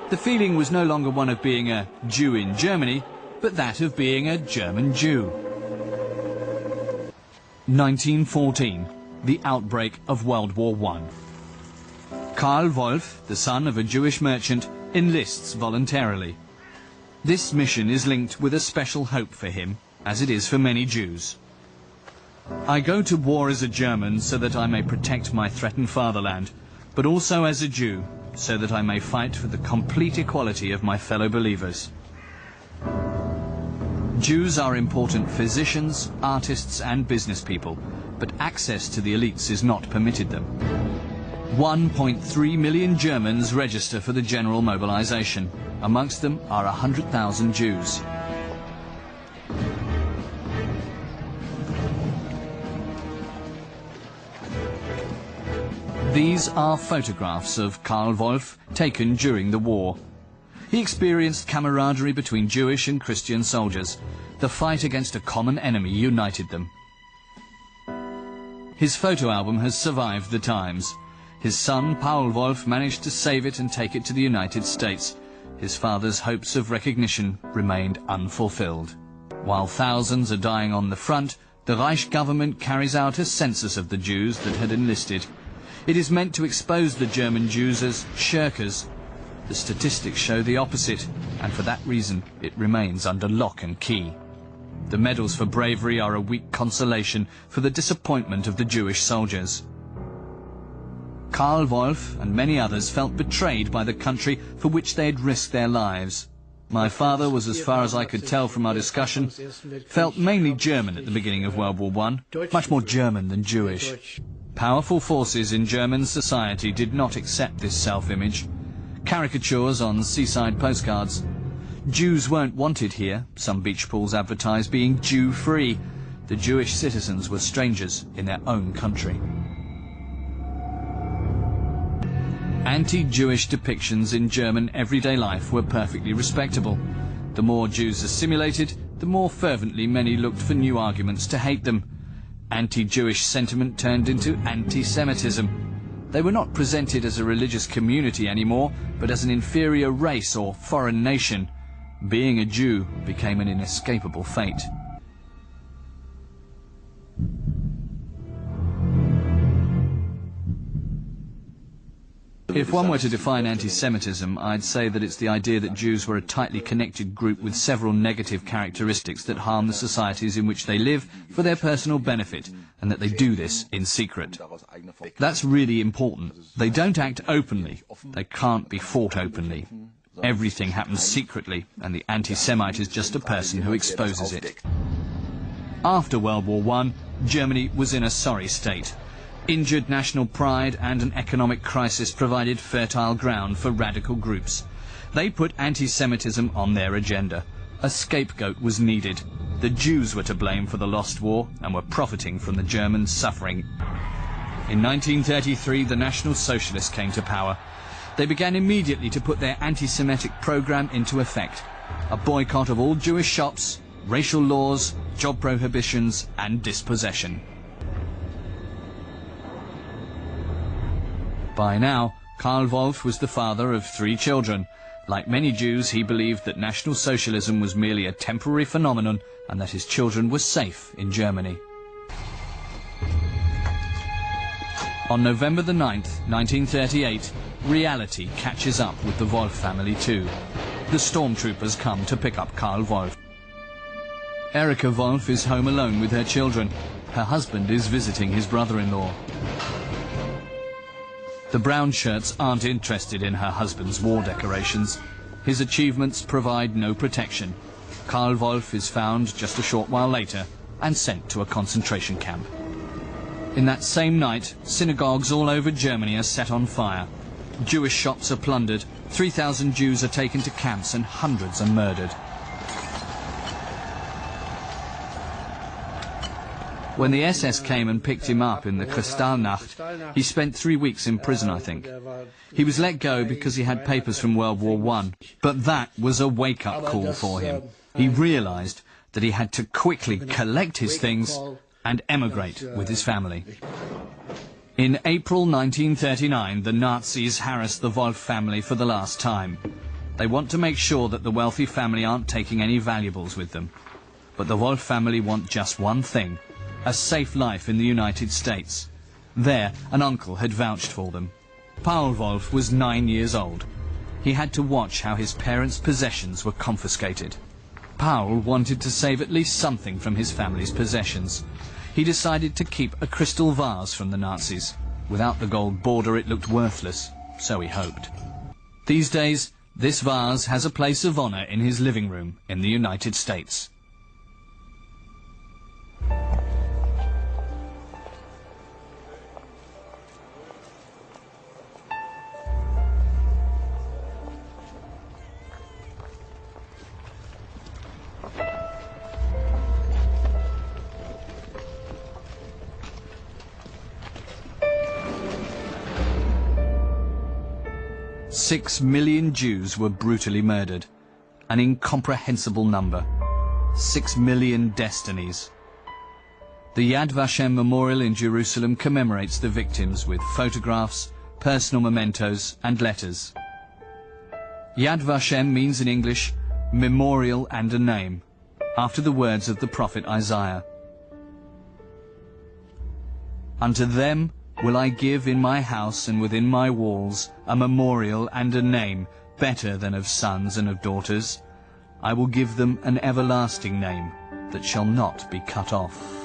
The feeling was no longer one of being a Jew in Germany, but that of being a German Jew. 1914, the outbreak of World War I. Karl Wolf, the son of a Jewish merchant, enlists voluntarily. This mission is linked with a special hope for him, as it is for many Jews. I go to war as a German so that I may protect my threatened fatherland, but also as a Jew so that I may fight for the complete equality of my fellow believers. Jews are important physicians, artists and business people, but access to the elites is not permitted them. 1.3 million Germans register for the general mobilization. Amongst them are 100,000 Jews. These are photographs of Karl Wolf taken during the war. He experienced camaraderie between Jewish and Christian soldiers. The fight against a common enemy united them. His photo album has survived the times. His son, Paul Wolf, managed to save it and take it to the United States. His father's hopes of recognition remained unfulfilled. While thousands are dying on the front, the Reich government carries out a census of the Jews that had enlisted. It is meant to expose the German Jews as shirkers. The statistics show the opposite, and for that reason it remains under lock and key. The medals for bravery are a weak consolation for the disappointment of the Jewish soldiers. Karl Wolf and many others felt betrayed by the country for which they had risked their lives. My father was, as far as I could tell from our discussion, felt mainly German at the beginning of World War I, much more German than Jewish. Powerful forces in German society did not accept this self-image. Caricatures on seaside postcards. Jews weren't wanted here, some beach pools advertised being Jew-free. The Jewish citizens were strangers in their own country. Anti-Jewish depictions in German everyday life were perfectly respectable. The more Jews assimilated, the more fervently many looked for new arguments to hate them. Anti-Jewish sentiment turned into anti-Semitism. They were not presented as a religious community anymore, but as an inferior race or foreign nation. Being a Jew became an inescapable fate. If one were to define anti-Semitism, I'd say that it's the idea that Jews were a tightly connected group with several negative characteristics that harm the societies in which they live for their personal benefit, and that they do this in secret. That's really important. They don't act openly. They can't be fought openly. Everything happens secretly, and the anti-Semite is just a person who exposes it. After World War I, Germany was in a sorry state. Injured national pride and an economic crisis provided fertile ground for radical groups. They put anti-Semitism on their agenda. A scapegoat was needed. The Jews were to blame for the lost war and were profiting from the German suffering. In 1933, the National Socialists came to power. They began immediately to put their anti-Semitic program into effect. A boycott of all Jewish shops, racial laws, job prohibitions and dispossession. By now, Karl Wolf was the father of 3 children. Like many Jews, he believed that National Socialism was merely a temporary phenomenon and that his children were safe in Germany. On November the 9th, 1938, reality catches up with the Wolf family too. The stormtroopers come to pick up Karl Wolf. Erika Wolf is home alone with her children. Her husband is visiting his brother-in-law. The brown shirts aren't interested in her husband's war decorations. His achievements provide no protection. Karl Wolf is found just a short while later and sent to a concentration camp. In that same night, synagogues all over Germany are set on fire. Jewish shops are plundered, 3,000 Jews are taken to camps and hundreds are murdered. When the SS came and picked him up in the Kristallnacht, he spent 3 weeks in prison, I think. He was let go because he had papers from World War I, but that was a wake-up call for him. He realized that he had to quickly collect his things and emigrate with his family. In April 1939, the Nazis harass the Wolf family for the last time. They want to make sure that the wealthy family aren't taking any valuables with them. But the Wolf family want just one thing: a safe life in the United States. There, an uncle had vouched for them. Paul Wolf was 9 years old. He had to watch how his parents' possessions were confiscated. Paul wanted to save at least something from his family's possessions. He decided to keep a crystal vase from the Nazis. Without the gold border, it looked worthless, so he hoped. These days, this vase has a place of honor in his living room in the United States. "6 million Jews were brutally murdered, an incomprehensible number. 6 million destinies." The Yad Vashem Memorial in Jerusalem commemorates the victims with photographs, personal mementos and letters. Yad Vashem means in English, memorial and a name, after the words of the prophet Isaiah. "Unto them will I give in my house and within my walls a memorial and a name better than of sons and of daughters. I will give them an everlasting name that shall not be cut off."